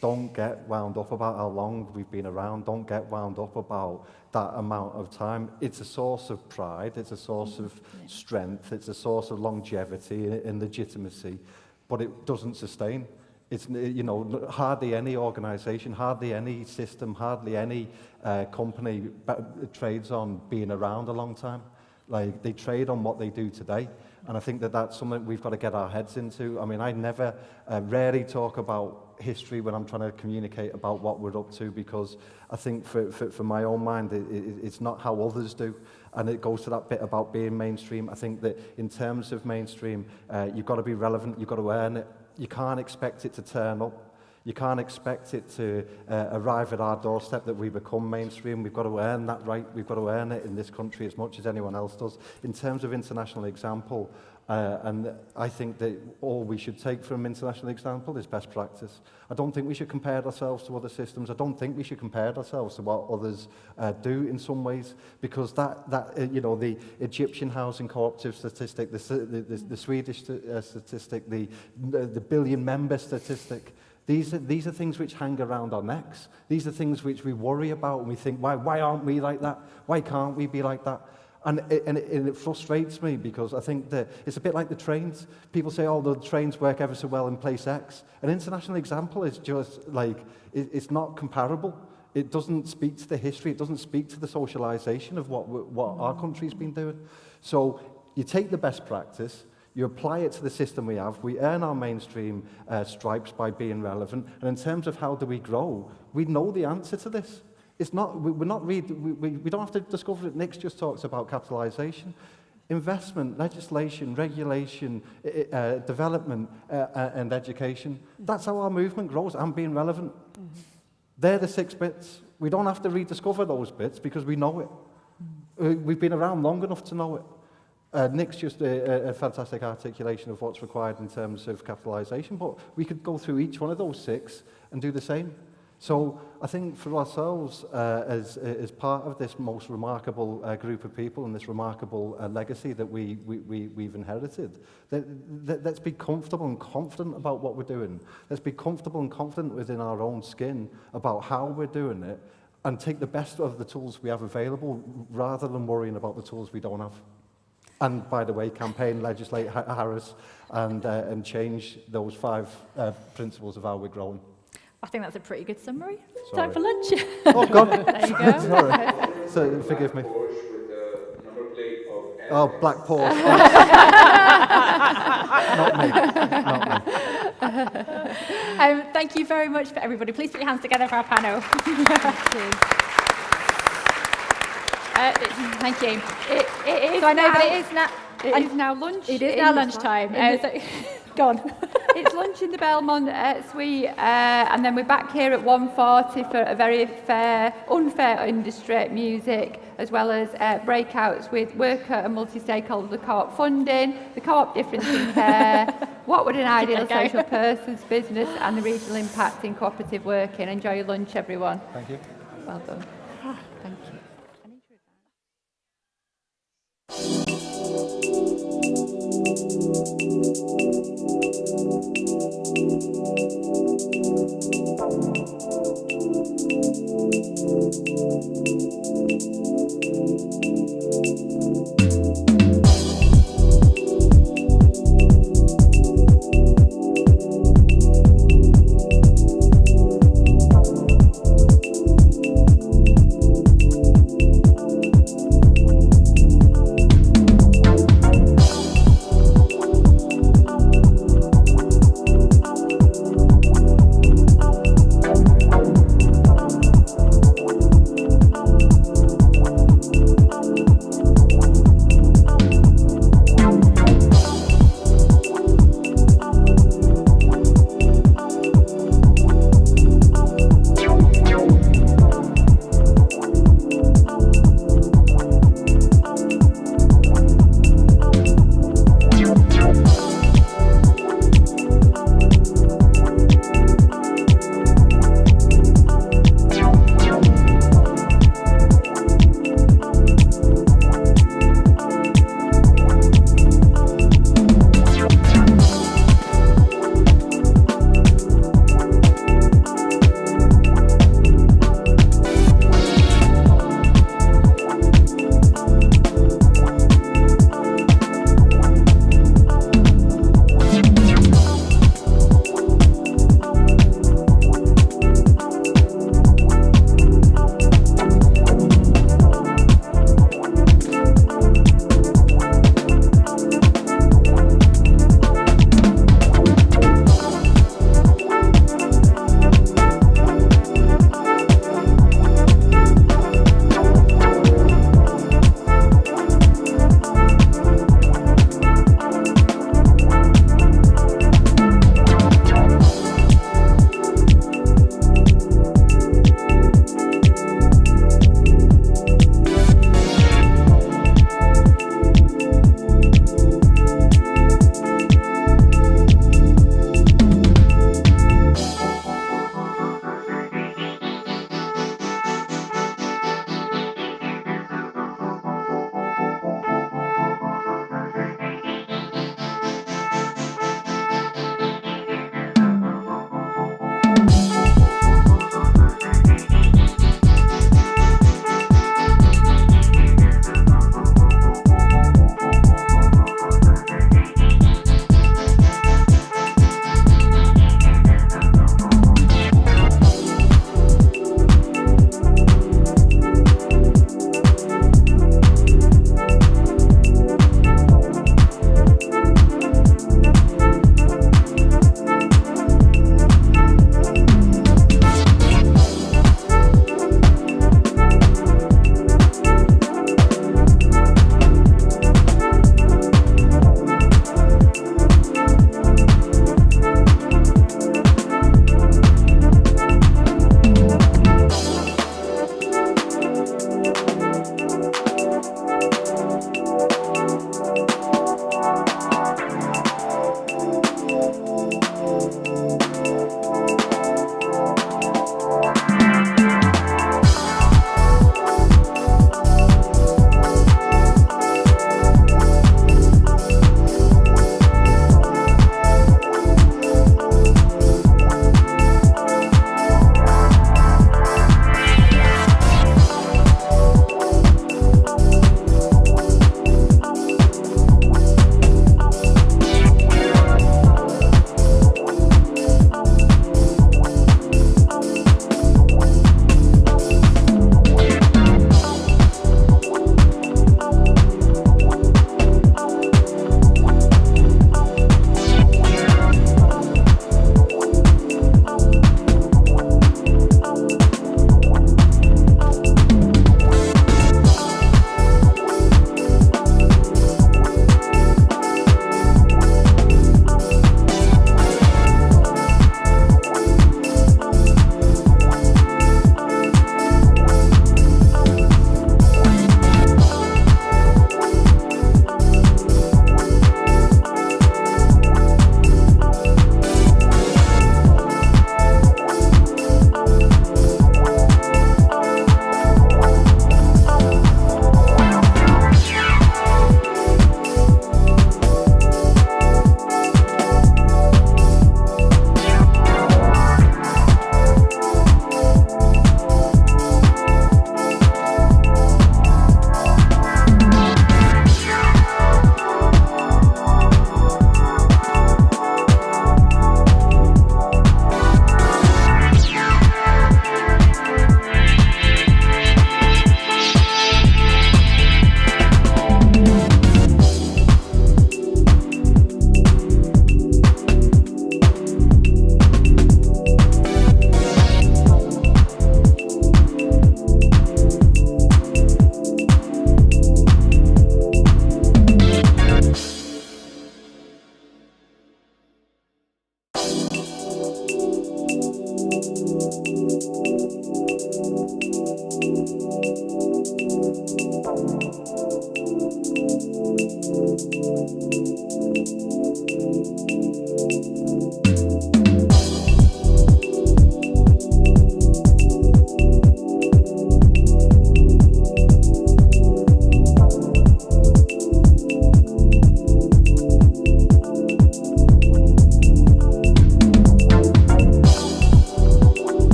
Don't get wound up about how long we've been around. Don't get wound up about that amount of time. It's a source of pride. It's a source of strength. It's a source of longevity and legitimacy, but it doesn't sustain. It's, you know, hardly any organisation, hardly any system, hardly any company trades on being around a long time. Like, they trade on what they do today. And I think that that's something we've got to get our heads into. I mean, I rarely talk about history when I'm trying to communicate about what we're up to, because I think for my own mind, it's not how others do. And it goes to that bit about being mainstream. I think that in terms of mainstream, you've got to be relevant, you've got to earn it. You can't expect it to turn up. You can't expect it to arrive at our doorstep that we become mainstream. We've got to earn that right. We've got to earn it in this country as much as anyone else does. In terms of international example, and I think that all we should take from international example is best practice. I don't think we should compare ourselves to other systems. I don't think we should compare ourselves to what others do in some ways, because you know, the Egyptian housing cooperative statistic, the Swedish statistic, the billion member statistic, these are things which hang around our necks. These are things which we worry about and we think, why aren't we like that? Why can't we be like that? And it frustrates me, because I think that it's a bit like the trains. People say, oh, the trains work ever so well in place X. An international example is just like, it's not comparable. It doesn't speak to the history. It doesn't speak to the socialization of what our country's been doing. So you take the best practice, you apply it to the system we have, we earn our mainstream stripes by being relevant, and in terms of how do we grow, we know the answer to this. It's not, we don't have to discover it. Nick's just talks about capitalisation. Investment, legislation, regulation, development, and education. That's how our movement grows, and being relevant. They're the 6 bits. We don't have to rediscover those bits because we know it. We've been around long enough to know it. Nick's just a fantastic articulation of what's required in terms of capitalisation, but we could go through each one of those 6 and do the same. So I think for ourselves, as part of this most remarkable group of people and this remarkable legacy that we've inherited, let's be comfortable and confident about what we're doing. Let's be comfortable and confident within our own skin about how we're doing it, and take the best of the tools we have available rather than worrying about the tools we don't have. And by the way, campaign, legislate, harass, and change those 5 principles of how we're growing. I think that's a pretty good summary. Sorry. Time for lunch. Oh, God. There you go. Sorry. So, forgive me. Oh, black Porsche. Not me. Thank you very much for everybody. Please put your hands together for our panel. Thank you. It is. So I know that it is now. It is now lunch. It is now lunchtime. So, go on. It's lunch in the Belmont Suite, and then we're back here at 1:40 for a very unfair industry music, as well as breakouts with worker and multi-stakeholder co-op funding, the co-op difference in care, what would an ideal social person's business, and the regional impact in cooperative working. Enjoy your lunch, everyone. Thank you. Well done. Thank you.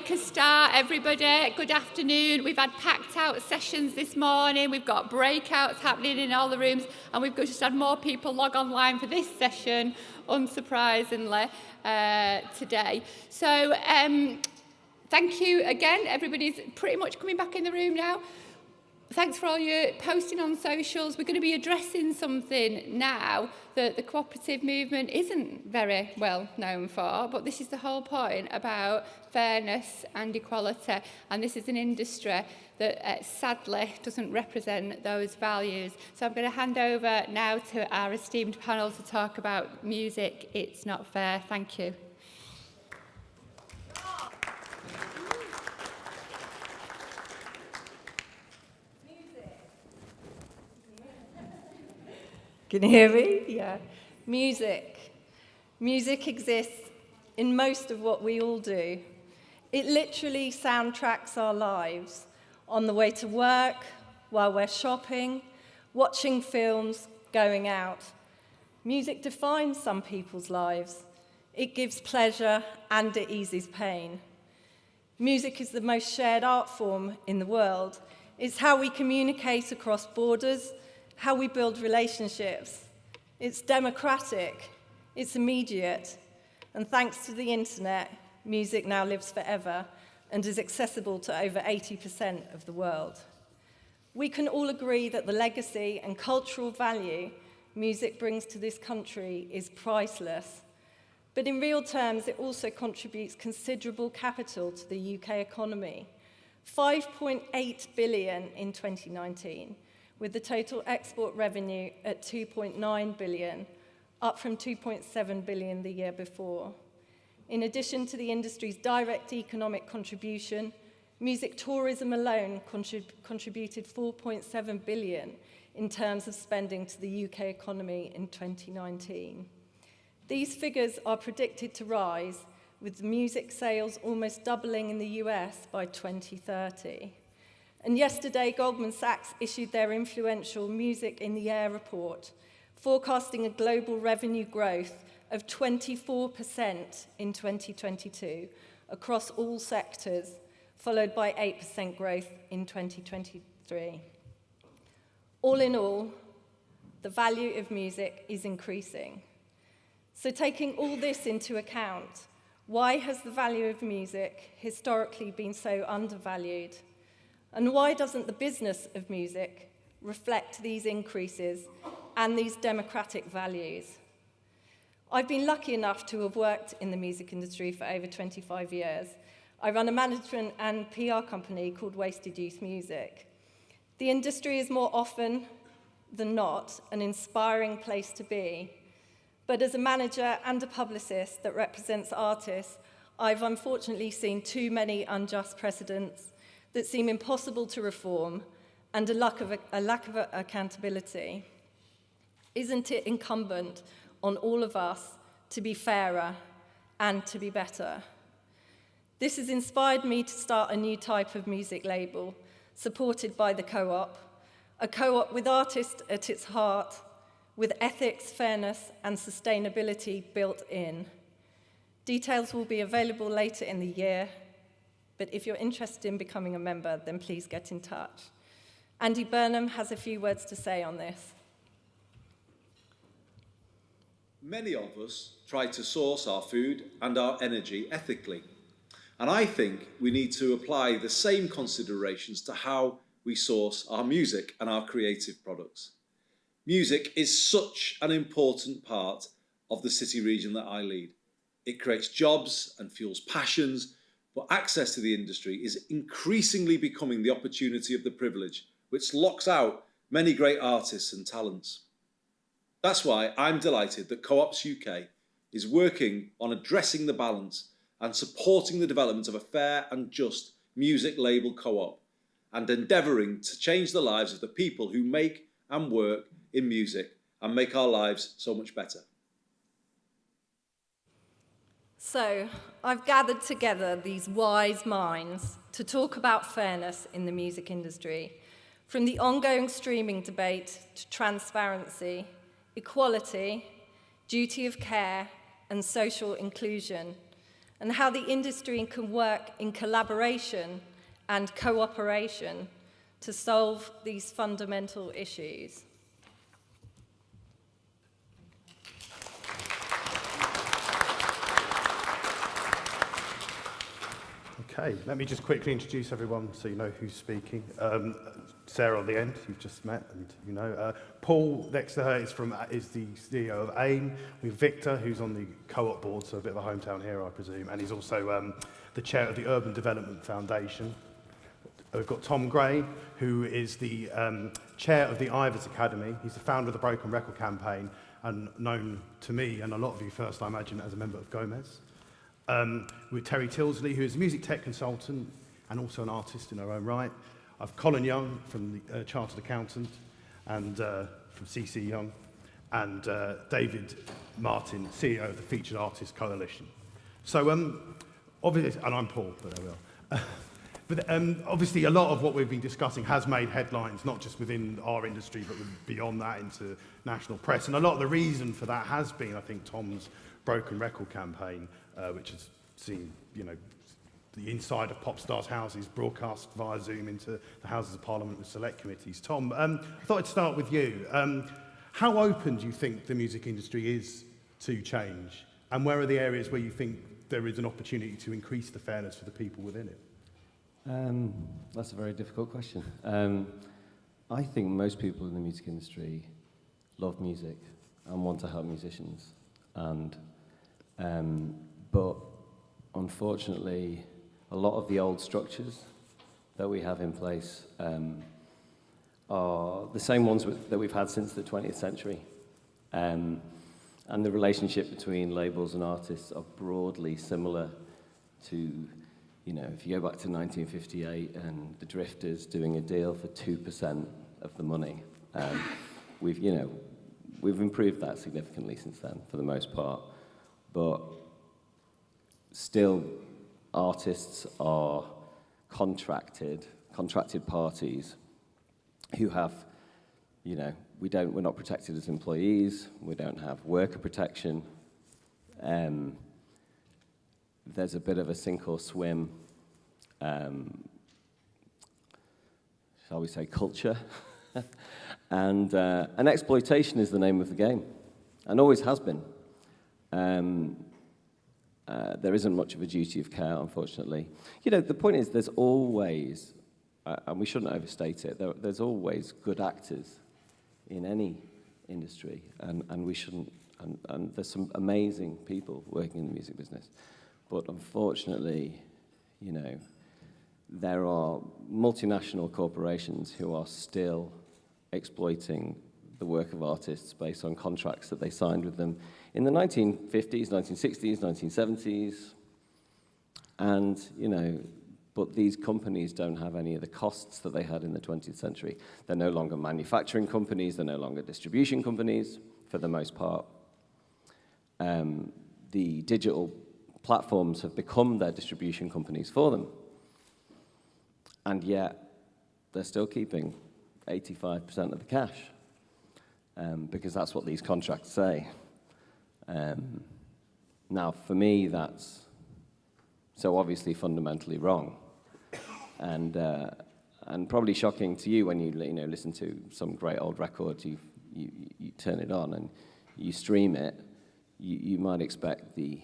make a start, everybody. Good afternoon. We've had packed out sessions this morning. We've got breakouts happening in all the rooms, and we've just had more people log online for this session, unsurprisingly, today. So thank you again. Everybody's pretty much coming back in the room now. Thanks for all your posting on socials. We're going to be addressing something now that the cooperative movement isn't very well known for, but this is the whole point about fairness and equality. And this is an industry that sadly doesn't represent those values. So I'm going to hand over now to our esteemed panel to talk about music. It's not fair. Thank you. Can you hear me? Yeah. Music. Music exists in most of what we all do. It literally soundtracks our lives on the way to work, while we're shopping, watching films, going out. Music defines some people's lives. It gives pleasure and it eases pain. Music is the most shared art form in the world. It's how we communicate across borders, how we build relationships. It's democratic, it's immediate, and thanks to the internet, music now lives forever and is accessible to over 80% of the world. We can all agree that the legacy and cultural value music brings to this country is priceless, but in real terms, it also contributes considerable capital to the UK economy. 5.8 billion in 2019, with the total export revenue at 2.9 billion, up from 2.7 billion the year before. In addition to the industry's direct economic contribution, music tourism alone contributed 4.7 billion in terms of spending to the UK economy in 2019. These figures are predicted to rise, with music sales almost doubling in the US by 2030. And yesterday, Goldman Sachs issued their influential Music in the Air report, forecasting a global revenue growth of 24% in 2022 across all sectors, followed by 8% growth in 2023. All in all, the value of music is increasing. So taking all this into account, why has the value of music historically been so undervalued? And why doesn't the business of music reflect these increases and these democratic values? I've been lucky enough to have worked in the music industry for over 25 years. I run a management and PR company called Wasted Youth Music. The industry is more often than not an inspiring place to be. But as a manager and a publicist that represents artists, I've unfortunately seen too many unjust precedents that seem impossible to reform, and a lack of accountability. Isn't it incumbent on all of us to be fairer and to be better? This has inspired me to start a new type of music label, supported by the Co-op, a co-op with artists at its heart, with ethics, fairness, and sustainability built in. Details will be available later in the year, but if you're interested in becoming a member, then please get in touch. Andy Burnham has a few words to say on this. Many of us try to source our food and our energy ethically. And I think we need to apply the same considerations to how we source our music and our creative products. Music is such an important part of the city region that I lead. It creates jobs and fuels passions, but access to the industry is increasingly becoming the opportunity of the privilege, which locks out many great artists and talents. That's why I'm delighted that Co-ops UK is working on addressing the balance and supporting the development of a fair and just music label co-op, and endeavouring to change the lives of the people who make and work in music and make our lives so much better. So, I've gathered together these wise minds to talk about fairness in the music industry, from the ongoing streaming debate to transparency, equality, duty of care, and social inclusion. and how the industry can work in collaboration and cooperation to solve these fundamental issues. Okay, let me just quickly introduce everyone so you know who's speaking. Sarah on the end, you've just met, and you know. Paul, next to her, is the CEO of AIM. We have Victor, who's on the Co-op board, so a bit of a hometown hero, I presume, and he's also the chair of the Urban Development Foundation. We've got Tom Gray, who is the chair of the Ivers Academy. He's the founder of the Broken Record campaign, and known to me and a lot of you first, I imagine, as a member of Gomez. With Terry Tilsley, who is a music tech consultant and also an artist in her own right. I've Colin Young from the Chartered Accountant and from CC Young, and David Martin, CEO of the Featured Artists Coalition. So obviously, and I'm Paul, but there we are. But obviously, a lot of what we've been discussing has made headlines, not just within our industry, but beyond that into national press. And a lot of the reason for that has been, I think, Tom's Broken Record campaign, which has seen, you know, the inside of pop stars' houses broadcast via Zoom into the Houses of Parliament and select committees. Tom, I thought I'd start with you. How open do you think the music industry is to change? And where are the areas where you think there is an opportunity to increase the fairness for the people within it? That's a very difficult question. I think most people in the music industry love music and want to help musicians. And but unfortunately, a lot of the old structures that we have in place are the same ones that we've had since the 20th century. And the relationship between labels and artists are broadly similar to, you know, if you go back to 1958 and the Drifters doing a deal for 2% of the money. We've improved that significantly since then, for the most part. But still, artists are contracted parties who have, you know, we're not protected as employees, we don't have worker protection. There's a bit of a sink or swim, shall we say, culture. And exploitation is the name of the game, and always has been. There isn't much of a duty of care, unfortunately. You know, the point is there's always, and we shouldn't overstate it, there's always good actors in any industry, and we shouldn't, and there's some amazing people working in the music business. But unfortunately, you know, there are multinational corporations who are still exploiting the work of artists based on contracts that they signed with them in the 1950s, 1960s, 1970s. And, you know, but these companies don't have any of the costs that they had in the 20th century. They're no longer manufacturing companies, they're no longer distribution companies, for the most part. The digital platforms have become their distribution companies for them. And yet, they're still keeping 85% of the cash, because that's what these contracts say. Now, for me, that's so obviously fundamentally wrong, and probably shocking to you when you listen to some great old record. You turn it on and you stream it. You might expect the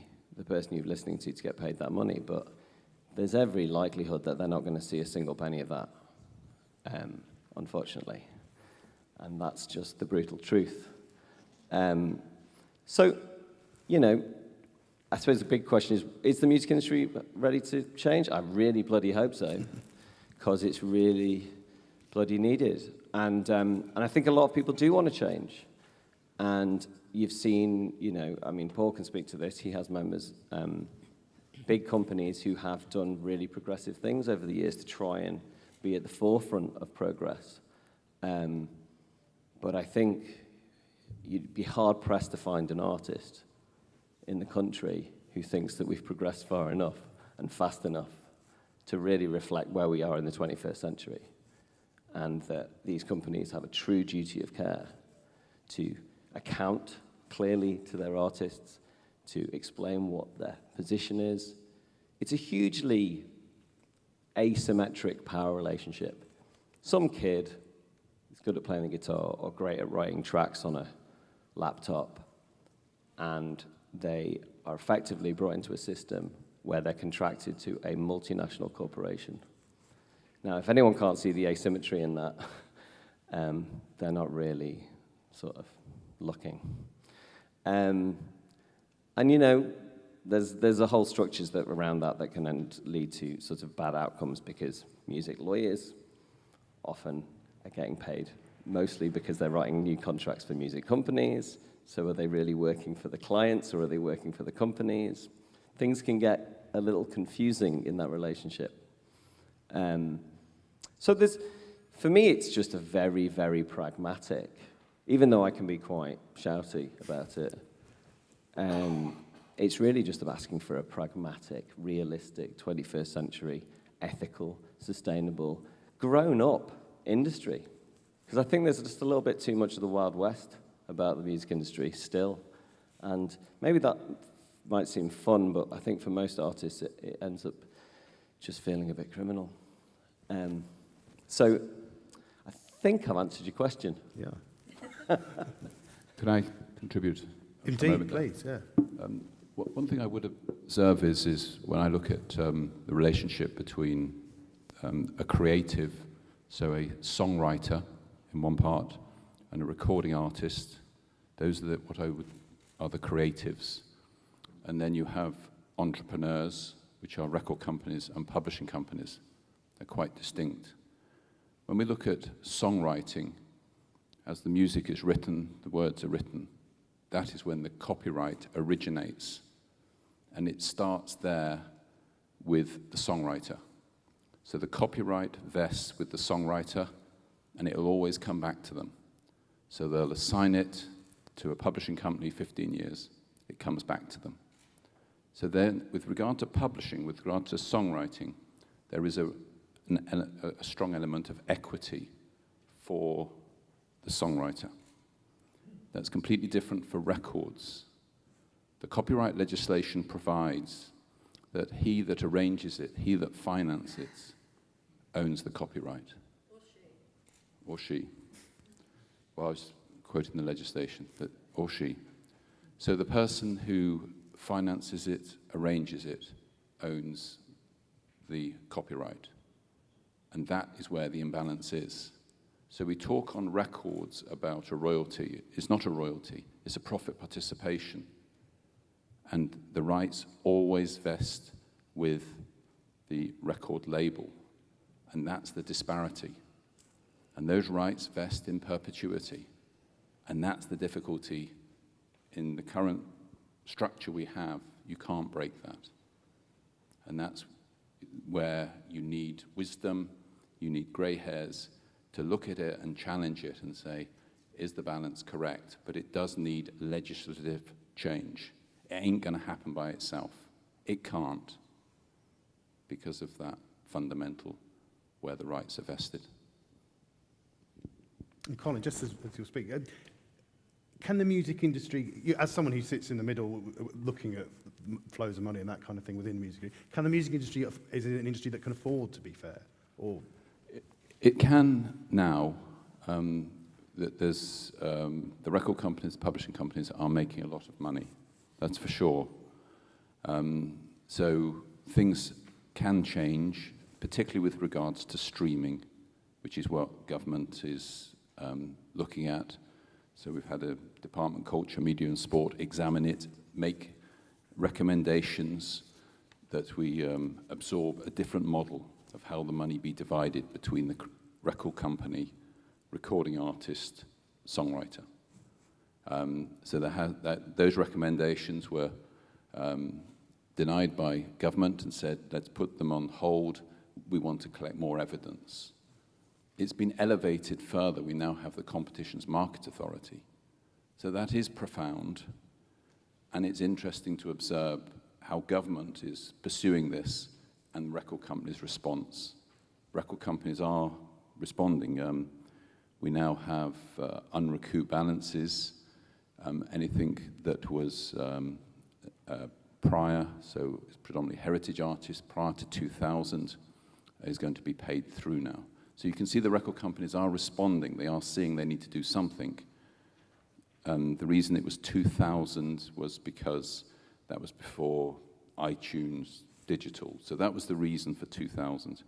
person you're listening to get paid that money, but there's every likelihood that they're not going to see a single penny of that, unfortunately. And that's just the brutal truth. So, you know, I suppose the big question is the music industry ready to change? I really bloody hope so, because it's really bloody needed. And I think a lot of people do want to change. And you've seen, you know, I mean, Paul can speak to this. He has members, big companies who have done really progressive things over the years to try and be at the forefront of progress. But I think you'd be hard-pressed to find an artist in the country who thinks that we've progressed far enough and fast enough to really reflect where we are in the 21st century, and that these companies have a true duty of care to account clearly to their artists, to explain what their position is, it's a hugely asymmetric power relationship. Some kid is good at playing the guitar or great at writing tracks on a laptop, and they are effectively brought into a system where they're contracted to a multinational corporation. Now, if anyone can't see the asymmetry in that, they're not really sort of looking. And you know, there's a whole structures that around that can then lead to sort of bad outcomes, because music lawyers often are getting paid mostly because they're writing new contracts for music companies. So are they really working for the clients, or are they working for the companies? Things can get a little confusing in that relationship. So for me, it's just a very, very pragmatic, even though I can be quite shouty about it. It's really just about asking for a pragmatic, realistic, 21st century, ethical, sustainable, grown-up industry. Because I think there's just a little bit too much of the Wild West about the music industry still. And maybe that might seem fun, but I think for most artists, it ends up just feeling a bit criminal. So I think I've answered your question. Yeah. Can I contribute? Indeed, please, yeah. One thing I would observe is when I look at the relationship between a creative, so a songwriter in one part, and a recording artist, those are are the creatives. And then you have entrepreneurs, which are record companies and publishing companies. They're quite distinct. When we look at songwriting, as the music is written, the words are written, that is when the copyright originates. And it starts there with the songwriter. So the copyright vests with the songwriter, and it will always come back to them. So they'll assign it to a publishing company 15 years. It comes back to them. So then, with regard to publishing, with regard to songwriting, there is a strong element of equity for the songwriter. That's completely different for records. The copyright legislation provides that he that arranges it, he that finances it, owns the copyright. Or she. Well, I was quoting the legislation, but or she. So the person who finances it, arranges it, owns the copyright. And that is where the imbalance is. So we talk on records about a royalty. It's not a royalty, it's a profit participation. And the rights always vest with the record label. And that's the disparity. And those rights vest in perpetuity. And that's the difficulty in the current structure we have. You can't break that. And that's where you need wisdom, you need grey hairs to look at it and challenge it and say, is the balance correct? But it does need legislative change. It ain't going to happen by itself. It can't, because of that fundamental where the rights are vested. And Colin, just as you're speaking, can the music industry, as someone who sits in the middle looking at flows of money and that kind of thing within the music, can the music industry, is it an industry that can afford to be fair? Or it can now. That there's the record companies, publishing companies are making a lot of money. That's for sure. So things can change, particularly with regards to streaming, which is what government is looking at. So we've had a Department of Culture, Media and Sport examine it, make recommendations that we absorb a different model of how the money be divided between the record company, recording artist, songwriter. So those recommendations were denied by government and said, let's put them on hold. We want to collect more evidence. It's been elevated further. We now have the Competitions Market Authority. So that is profound, and it's interesting to observe how government is pursuing this and record companies' response. Record companies are responding. We now have unrecouped balances. Anything that was prior, so it's predominantly heritage artists, prior to 2000, is going to be paid through now. So you can see the record companies are responding. They are seeing they need to do something. And the reason it was 2000 was because that was before iTunes digital. So that was the reason for 2000.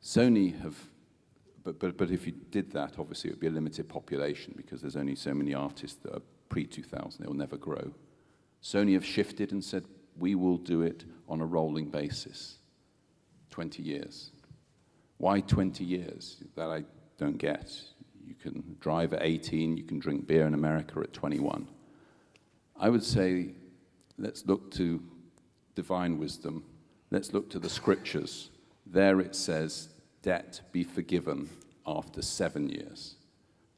Sony have, but if you did that, obviously it would be a limited population because there's only so many artists that are pre-2000. They will never grow. Sony have shifted and said, we will do it on a rolling basis, 20 years. Why 20 years? That I don't get. You can drive at 18, you can drink beer in America at 21. I would say, let's look to divine wisdom. Let's look to the scriptures. There it says, debt be forgiven after 7 years.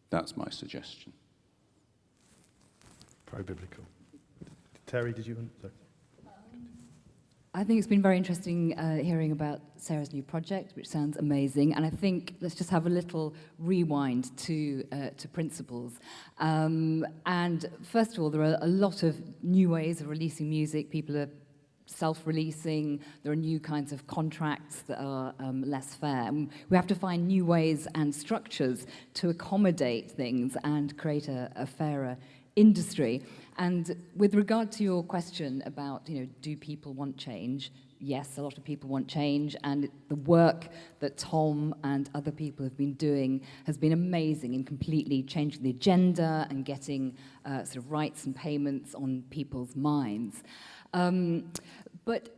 That's my suggestion. Pro-biblical. Terry, did you want to? I think it's been very interesting hearing about Sarah's new project, which sounds amazing. And I think let's just have a little rewind to principles. And first of all, there are a lot of new ways of releasing music. People are self-releasing. There are new kinds of contracts that are less fair. And we have to find new ways and structures to accommodate things and create a fairer industry. And with regard to your question about, do people want change? Yes, a lot of people want change, and the work that Tom and other people have been doing has been amazing in completely changing the agenda and getting sort of rights and payments on people's minds. But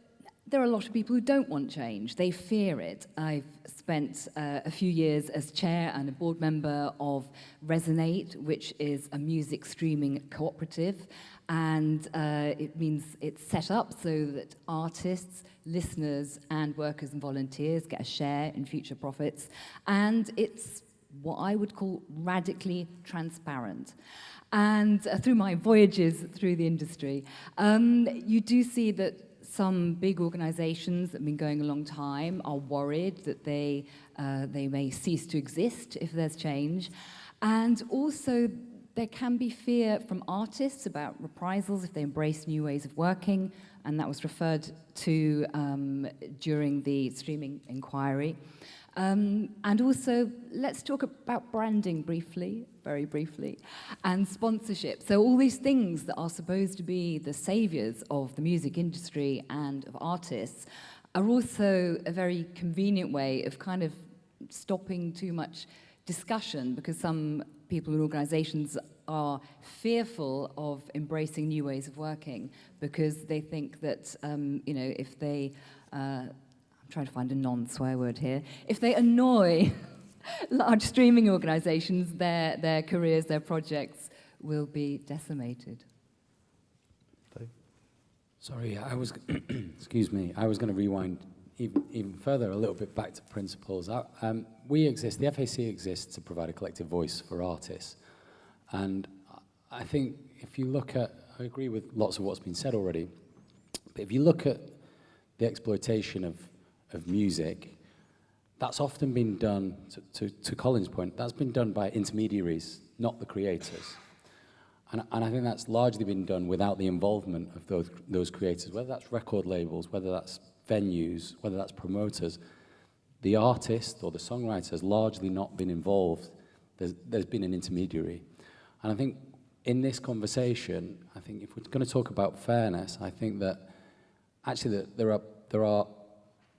there are a lot of people who don't want change. They fear it. I've spent a few years as chair and a board member of Resonate, which is a music streaming cooperative. And it means it's set up so that artists, listeners, and workers and volunteers get a share in future profits. And it's what I would call radically transparent. And through my voyages through the industry, you do see that some big organizations that have been going a long time are worried that they may cease to exist if there's change. And also, there can be fear from artists about reprisals if they embrace new ways of working, and that was referred to during the streaming inquiry. And also, let's talk about branding briefly, very briefly, and sponsorship. So all these things that are supposed to be the saviors of the music industry and of artists are also a very convenient way of kind of stopping too much discussion, because some people and organizations are fearful of embracing new ways of working because they think that, if they... I'm trying to find a non-swear word here. If they annoy large streaming organizations, their careers, their projects will be decimated. Sorry, excuse me, I was going to rewind even further, a little bit back to principles. We exist, the FAC exists to provide a collective voice for artists. And I think if you look at, I agree with lots of what's been said already, but if you look at the exploitation of music, that's often been done, to Colin's point, that's been done by intermediaries, not the creators. And I think that's largely been done without the involvement of those creators, whether that's record labels, whether that's venues, whether that's promoters. The artist or the songwriter has largely not been involved. There's been an intermediary. And I think in this conversation, I think if we're going to talk about fairness, I think that actually that there are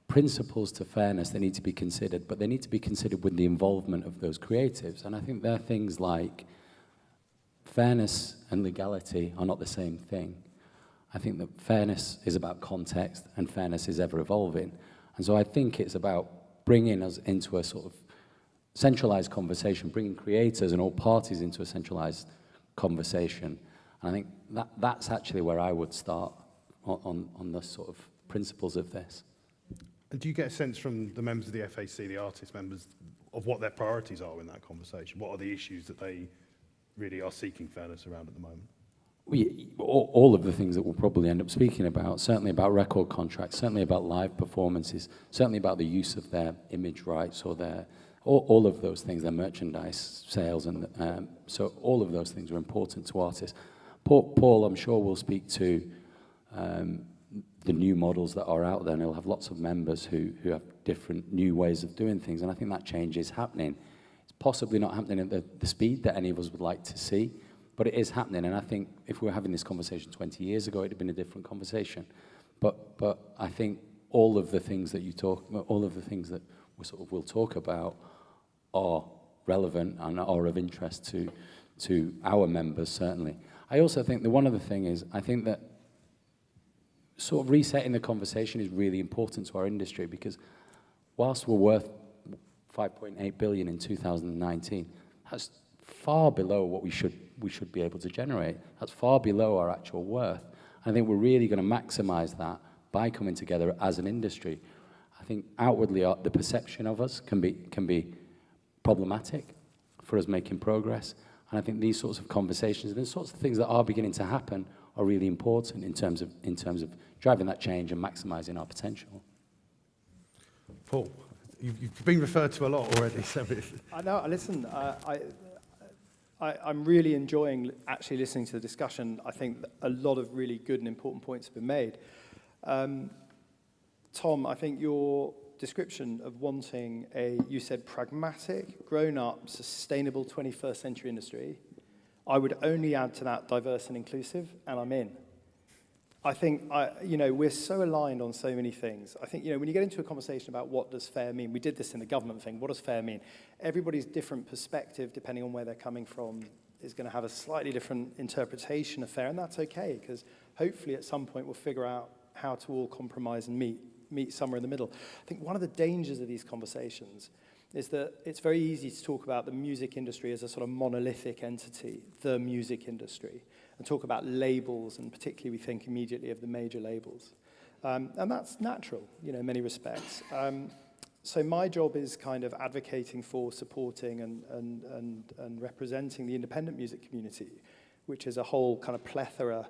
principles to fairness that need to be considered, but they need to be considered with the involvement of those creatives. And I think there are things like fairness and legality are not the same thing. I think that fairness is about context and fairness is ever evolving. And so I think it's about bringing us into a sort of centralized conversation, bringing creators and all parties into a centralized conversation. And I think that's actually where I would start on the sort of principles of this. And do you get a sense from the members of the FAC, the artist members, of what their priorities are in that conversation? What are the issues that they really are seeking fairness around at the moment? All of the things that we'll probably end up speaking about, certainly about record contracts, certainly about live performances, certainly about the use of their image rights or all of those things, their merchandise sales, and so all of those things are important to artists. Paul, I'm sure, will speak to the new models that are out there, and it'll have lots of members who have different new ways of doing things, and I think that change is happening. It's possibly not happening at the speed that any of us would like to see, but it is happening, and I think if we were having this conversation 20 years ago, it would have been a different conversation. But I think all of the things that we'll talk about are relevant and are of interest to our members, certainly. I also think that one other thing is, I think that sort of resetting the conversation is really important to our industry, because whilst we're worth 5.8 billion in 2019, that's far below what we should be able to generate. That's far below our actual worth. I think we're really going to maximize that by coming together as an industry. I think outwardly the perception of us can be problematic for us making progress. And I think these sorts of conversations and the sorts of things that are beginning to happen are really important in terms of driving that change and maximizing our potential. Paul, you've been referred to a lot already. So I know. Listen, I'm really enjoying actually listening to the discussion. I think a lot of really good and important points have been made. Tom, I think your description of wanting you said pragmatic, grown-up, sustainable 21st century industry, I would only add to that diverse and inclusive, and I'm in. I think, we're so aligned on so many things. I think, when you get into a conversation about what does fair mean, we did this in the government thing, what does fair mean? Everybody's different perspective, depending on where they're coming from, is going to have a slightly different interpretation of fair, and that's okay, because hopefully at some point we'll figure out how to all compromise and meet somewhere in the middle. I think one of the dangers of these conversations is that it's very easy to talk about the music industry as a sort of monolithic entity, the music industry, and talk about labels, and particularly we think immediately of the major labels. And that's natural, in many respects. So my job is kind of advocating for, supporting, and representing the independent music community, which is a whole kind of plethora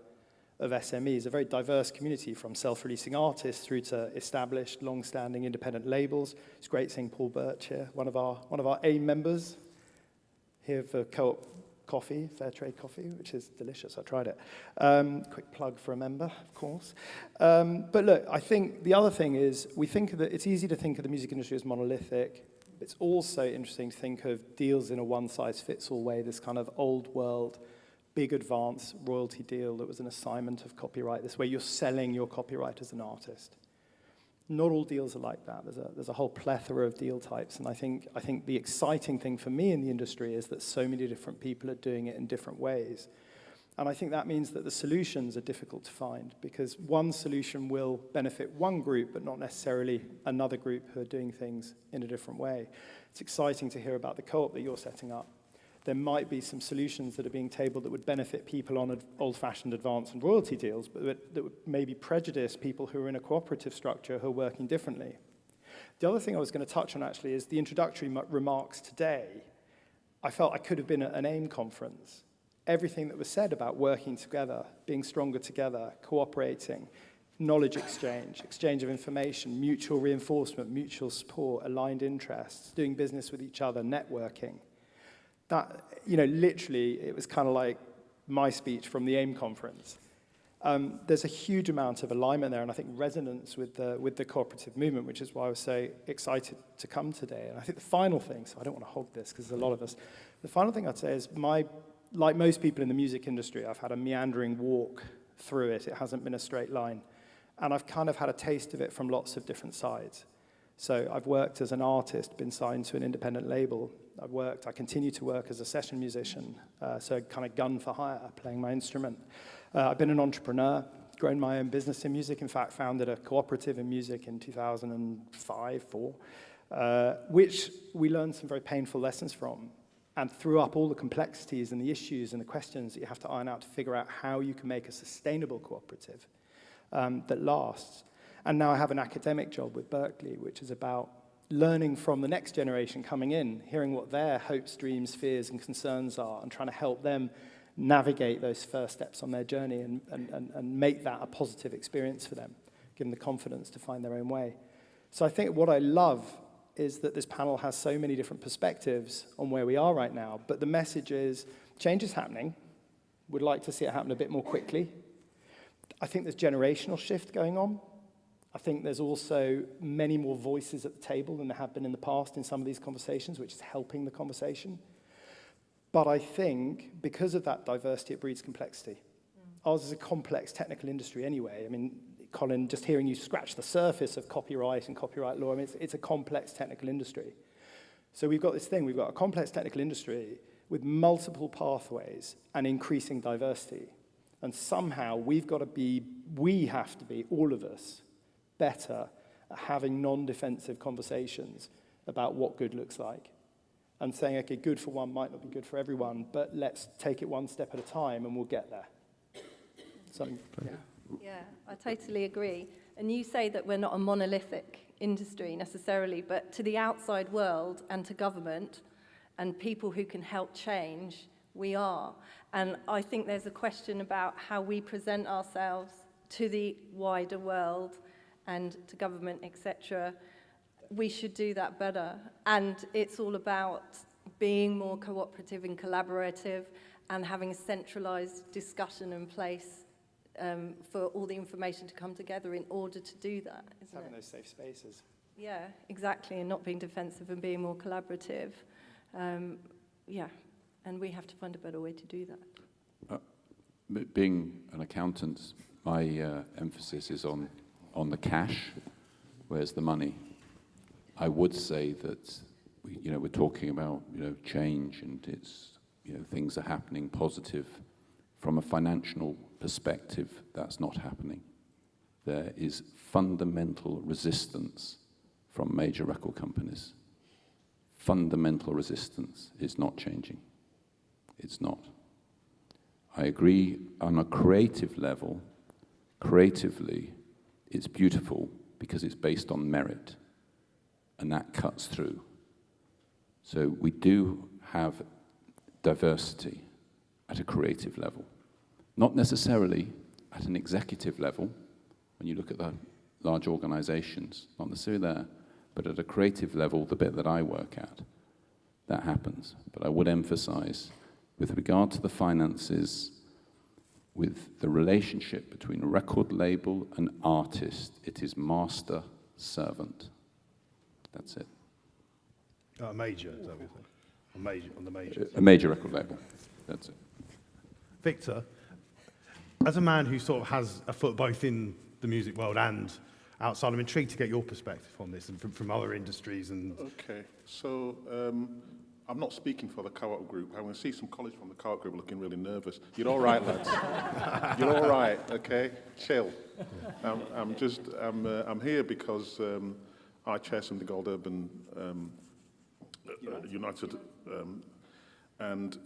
of SMEs, a very diverse community, from self-releasing artists through to established, long-standing independent labels. It's great seeing Paul Birch here, one of our AIM members, here for Co-op coffee, fair trade coffee, which is delicious. I tried it. Quick plug for a member, of course. But look, I think the other thing is it's easy to think of the music industry as monolithic. It's also interesting to think of deals in a one-size-fits-all way, this kind of old world, big advance royalty deal that was an assignment of copyright, this way you're selling your copyright as an artist. Not all deals are like that. There's a whole plethora of deal types, and I think the exciting thing for me in the industry is that so many different people are doing it in different ways. And I think that means that the solutions are difficult to find, because one solution will benefit one group, but not necessarily another group who are doing things in a different way. It's exciting to hear about the co-op that you're setting up. There might be some solutions that are being tabled that would benefit people on old-fashioned advance and royalty deals, but that would maybe prejudice people who are in a cooperative structure who are working differently. The other thing I was going to touch on, actually, is the introductory remarks today. I felt I could have been at an AIM conference. Everything that was said about working together, being stronger together, cooperating, knowledge exchange, exchange of information, mutual reinforcement, mutual support, aligned interests, doing business with each other, networking. That, literally, it was kind of like my speech from the AIM conference. There's a huge amount of alignment there, and I think resonance with the cooperative movement, which is why I was so excited to come today. And I think the final thing, so I don't want to hog this because there's a lot of us, the final thing I'd say is like most people in the music industry, I've had a meandering walk through it. It hasn't been a straight line. And I've kind of had a taste of it from lots of different sides. So I've worked as an artist, been signed to an independent label. I continue to work as a session musician, so kind of gun for hire, playing my instrument. I've been an entrepreneur, grown my own business in music, in fact, founded a cooperative in music in 2005-04, which we learned some very painful lessons from, and threw up all the complexities and the issues and the questions that you have to iron out to figure out how you can make a sustainable cooperative that lasts. And now I have an academic job with Berkeley, which is about learning from the next generation coming in, hearing what their hopes, dreams, fears, and concerns are, and trying to help them navigate those first steps on their journey and make that a positive experience for them, give them the confidence to find their own way. So I think what I love is that this panel has so many different perspectives on where we are right now, but the message is change is happening. We'd like to see it happen a bit more quickly. I think there's generational shift going on. I think there's also many more voices at the table than there have been in the past in some of these conversations, which is helping the conversation. But I think because of that diversity, it breeds complexity. Ours is a complex technical industry anyway. I mean, Colin, just hearing you scratch the surface of copyright and copyright law, I mean, it's a complex technical industry. So we've got this thing, we've got a complex technical industry with multiple pathways and increasing diversity. And somehow we have to be, all of us, better at having non-defensive conversations about what good looks like. And saying, okay, good for one might not be good for everyone, but let's take it one step at a time and we'll get there. Yeah, I totally agree. And you say that we're not a monolithic industry necessarily, but to the outside world and to government and people who can help change, we are. And I think there's a question about how we present ourselves to the wider world and to government, etc. We should do that better. And it's all about being more cooperative and collaborative and having a centralized discussion in place for all the information to come together in order to do that, isn't having it? those safe spaces. Yeah, exactly, and not being defensive and being more collaborative. Yeah, and we have to find a better way to do that. Being an accountant, my emphasis is on the cash. Where's the money? I would say that we're talking about change, and it's things are happening positive. From a financial perspective, that's not happening. There is fundamental resistance from major record companies. Fundamental resistance is not changing. It's not. I agree on a creative level. Creatively, it's beautiful because it's based on merit, and that cuts through. So we do have diversity at a creative level. Not necessarily at an executive level, when you look at the large organizations, not necessarily there, but at a creative level, the bit that I work at, that happens. But I would emphasize, with regard to the finances, with the relationship between a record label and artist, it is master-servant. That's it. A major, is that what you're saying? On the major. A major record label, that's it. Victor, as a man who sort of has a foot both in the music world and outside, I'm intrigued to get your perspective on this and from other industries. And Okay, so I'm not speaking for the co-op group. I want to see some colleagues from the co-op group looking really nervous. You're all right, lads. You're all right, okay? Chill. I'm here because I chair something called Urban United, and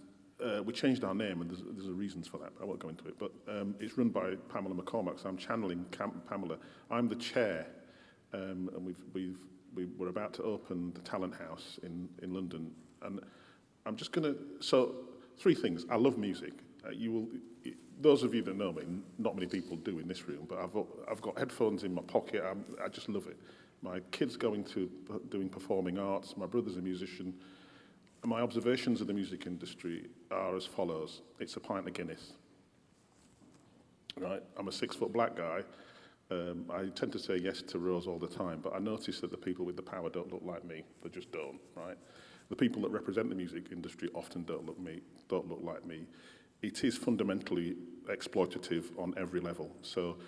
we changed our name, and there's a reasons for that. I won't go into it, but it's run by Pamela McCormack, so I'm channeling Pamela. I'm the chair, and we're about to open the Talent House in London, and I'm just going to. So 3 things. I love music. Those of you that know me, not many people do in this room, but I've got headphones in my pocket. I just love it. My kid's going to doing performing arts. My brother's a musician. And my observations of the music industry are as follows. It's a pint of Guinness. Right? I'm a 6-foot black guy. I tend to say yes to Rose all the time, but I notice that the people with the power don't look like me. They just don't, right? The people that represent the music industry often don't look like me. It is fundamentally exploitative on every level. So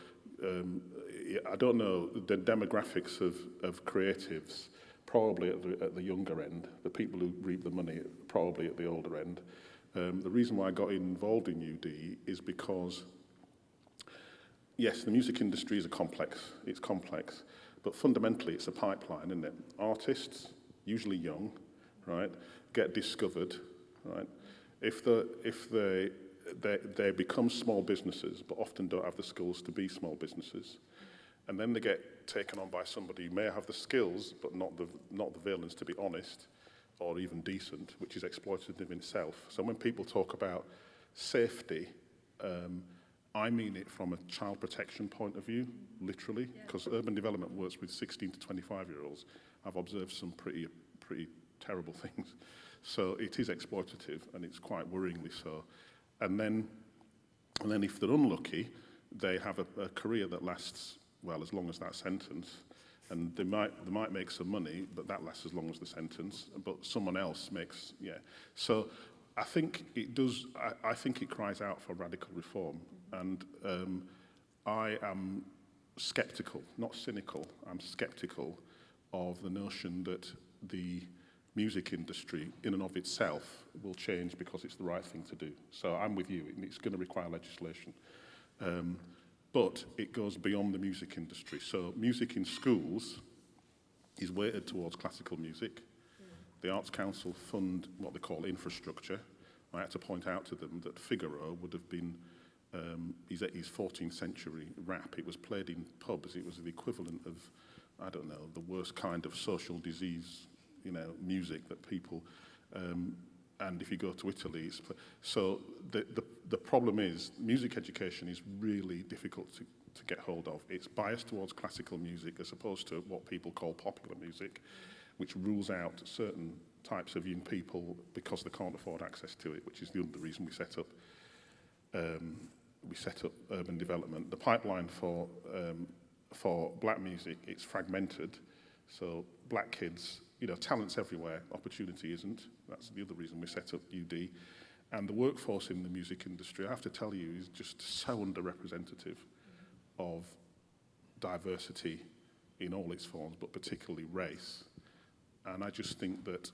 I don't know the demographics of creatives, probably at the younger end. The people who reap the money, probably at the older end. The reason why I got involved in UD is because, yes, the music industry is complex, but fundamentally it's a pipeline, isn't it? Artists, usually young, right, get discovered, right? If they become small businesses, but often don't have the skills to be small businesses, and then they get taken on by somebody who may have the skills, but not the valence to be honest, or even decent, which is exploitative in itself. So when people talk about safety, I mean it from a child protection point of view, literally, because urban development works with 16 to 25-year-olds. I've observed some pretty terrible things. So it is exploitative, and it's quite worryingly so. And then if they're unlucky, they have a career that lasts, well, as long as that sentence. And they might make some money, but that lasts as long as the sentence. But someone else makes, yeah. So I think it does, I think it cries out for radical reform. And I am sceptical, not cynical, I'm sceptical of the notion that the music industry in and of itself will change because it's the right thing to do. So I'm with you, it's going to require legislation. But it goes beyond the music industry. So music in schools is weighted towards classical music. The Arts Council fund what they call infrastructure. I had to point out to them that Figaro would have been his 14th century rap. It was played in pubs. It was the equivalent of, I don't know, the worst kind of social disease, music that people, and if you go to Italy, so the problem is music education is really difficult to get hold of. It's biased towards classical music as opposed to what people call popular music, which rules out certain types of young people because they can't afford access to it, which is the other reason we set up urban development. The pipeline for black music, it's fragmented, so black kids, talent's everywhere, opportunity isn't. That's the other reason we set up UD. And the workforce in the music industry, I have to tell you, is just so underrepresentative of diversity in all its forms, but particularly race. And I just think that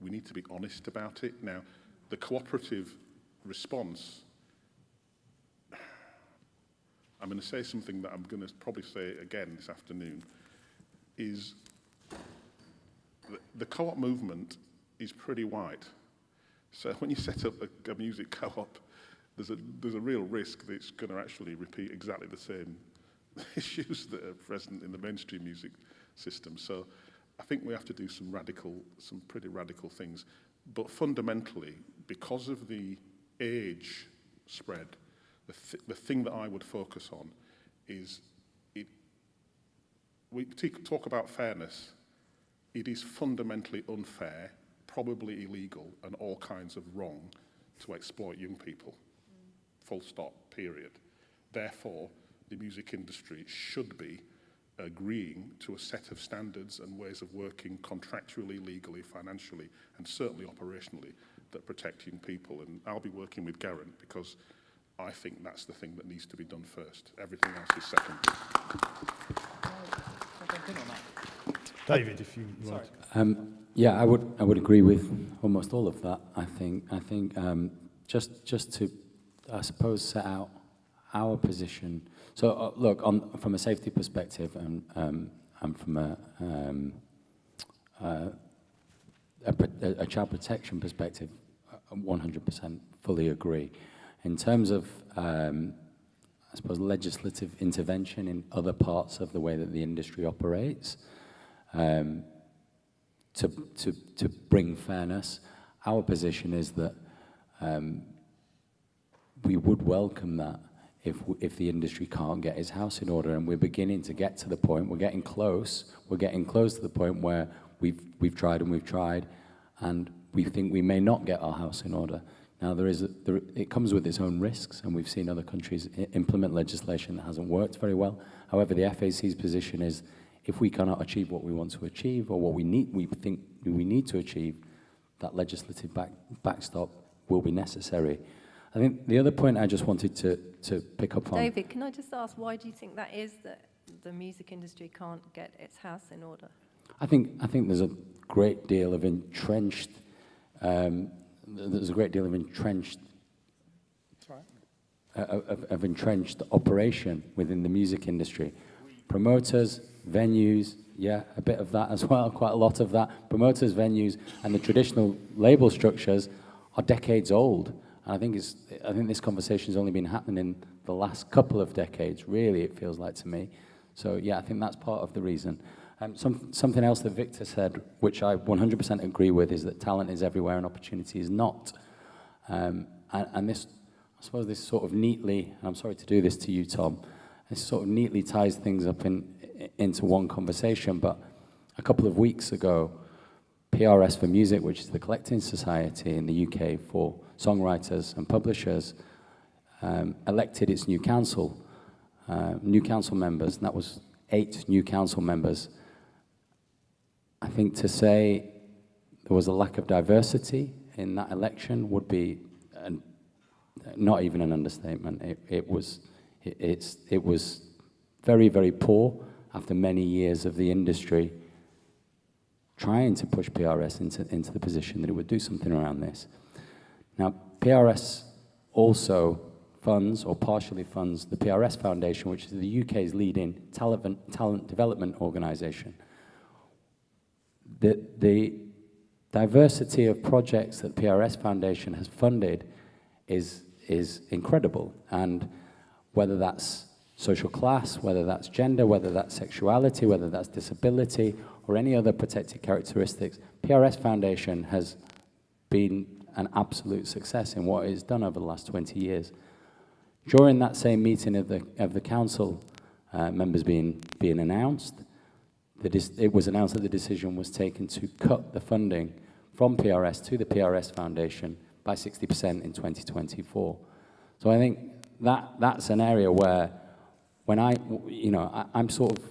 we need to be honest about it. Now, the cooperative response, I'm going to say something that I'm going to probably say again this afternoon, is the co-op movement is pretty white. So when you set up a music co-op, there's a real risk that it's going to actually repeat exactly the same issues that are present in the mainstream music system. So I think we have to do some pretty radical things. But fundamentally, because of the age spread, the thing that I would focus on is we talk about fairness. It is fundamentally unfair, probably illegal, and all kinds of wrong to exploit young people. Full stop, period. Therefore, the music industry should be agreeing to a set of standards and ways of working contractually, legally, financially, and certainly operationally that protect young people. And I'll be working with Geraint because I think that's the thing that needs to be done first. Everything else is second. David, if you want. Yeah, I would agree with almost all of that. I think just to, I suppose, set out our position. So look, from a safety perspective and from a child protection perspective, 100% fully agree. In terms of, I suppose, legislative intervention in other parts of the way that the industry operates, to bring fairness, our position is that we would welcome that if the industry can't get its house in order, and we're beginning to get to the point, we're getting close to the point where we've tried, and we think we may not get our house in order. Now, it comes with its own risks, and we've seen other countries implement legislation that hasn't worked very well. However, the FAC's position is, if we cannot achieve what we want to achieve, or what we think we need to achieve, that legislative backstop will be necessary. I think the other point I just wanted to pick up on... David, can I just ask, why do you think that is, that the music industry can't get its house in order? I think there's a great deal of entrenched entrenched operation within the music industry. Promoters, venues, yeah, a bit of that as well, quite a lot of that. Promoters, venues, and the traditional label structures are decades old. And I think this conversation has only been happening in the last couple of decades, really, it feels like to me. So yeah, I think that's part of the reason. Something else that Victor said, which I 100% agree with, is that talent is everywhere and opportunity is not. And this, I suppose this sort of neatly, and I'm sorry to do this to you, Tom, this sort of neatly ties things up into one conversation. But a couple of weeks ago, PRS for Music, which is the collecting society in the UK for songwriters and publishers, elected its new council members, and that was 8 new council members. I think to say there was a lack of diversity in that election would be not even an understatement. It was very, very poor after many years of the industry trying to push PRS into the position that it would do something around this. Now, PRS also funds, or partially funds, the PRS Foundation, which is the UK's leading talent development organisation. The diversity of projects that PRS Foundation has funded is incredible, and whether that's social class, whether that's gender, whether that's sexuality, whether that's disability, or any other protected characteristics, PRS Foundation has been an absolute success in what it's done over the last 20 years. During that same meeting of the council members being announced, it was announced that the decision was taken to cut the funding from PRS to the PRS Foundation by 60% in 2024. So I think that's an area where, when I'm sort of,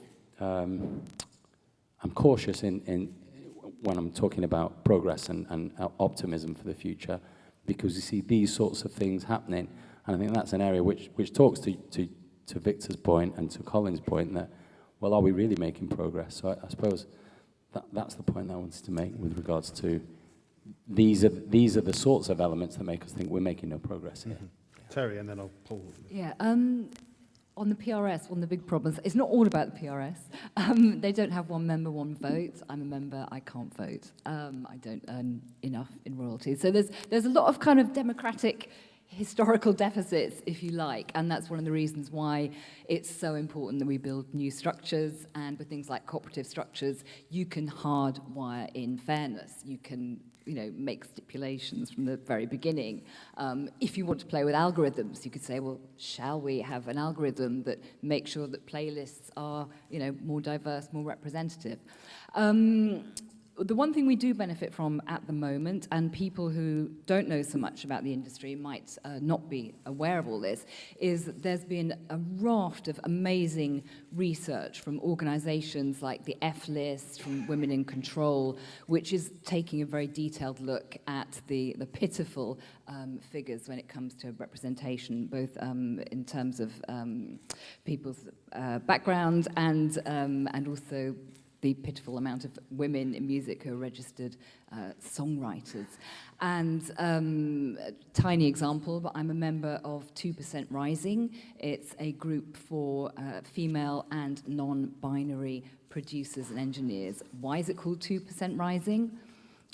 I'm cautious when I'm talking about progress and optimism for the future, because you see these sorts of things happening, and I think that's an area which talks to Victor's point and to Colin's point that, well, are we really making progress? So I suppose that's the point that I wanted to make with regards to these are the sorts of elements that make us think we're making no progress here. Mm-hmm. Terry, and then I'll pull. Yeah. On the PRS, one of the big problems, it's not all about the PRS. They don't have one member, one vote. I'm a member, I can't vote. I don't earn enough in royalties. So there's a lot of kind of democratic historical deficits, if you like, and that's one of the reasons why it's so important that we build new structures, and with things like cooperative structures, you can hardwire in fairness. You can make stipulations from the very beginning. If you want to play with algorithms, you could say, well, shall we have an algorithm that makes sure that playlists are, more diverse, more representative? The one thing we do benefit from at the moment, and people who don't know so much about the industry might not be aware of all this, is that there's been a raft of amazing research from organisations like the F-List, from Women in Control, which is taking a very detailed look at the pitiful figures when it comes to representation, both in terms of people's background and also the pitiful amount of women in music who are registered songwriters. And a tiny example, but I'm a member of 2% Rising. It's a group for female and non-binary producers and engineers. Why is it called 2% Rising?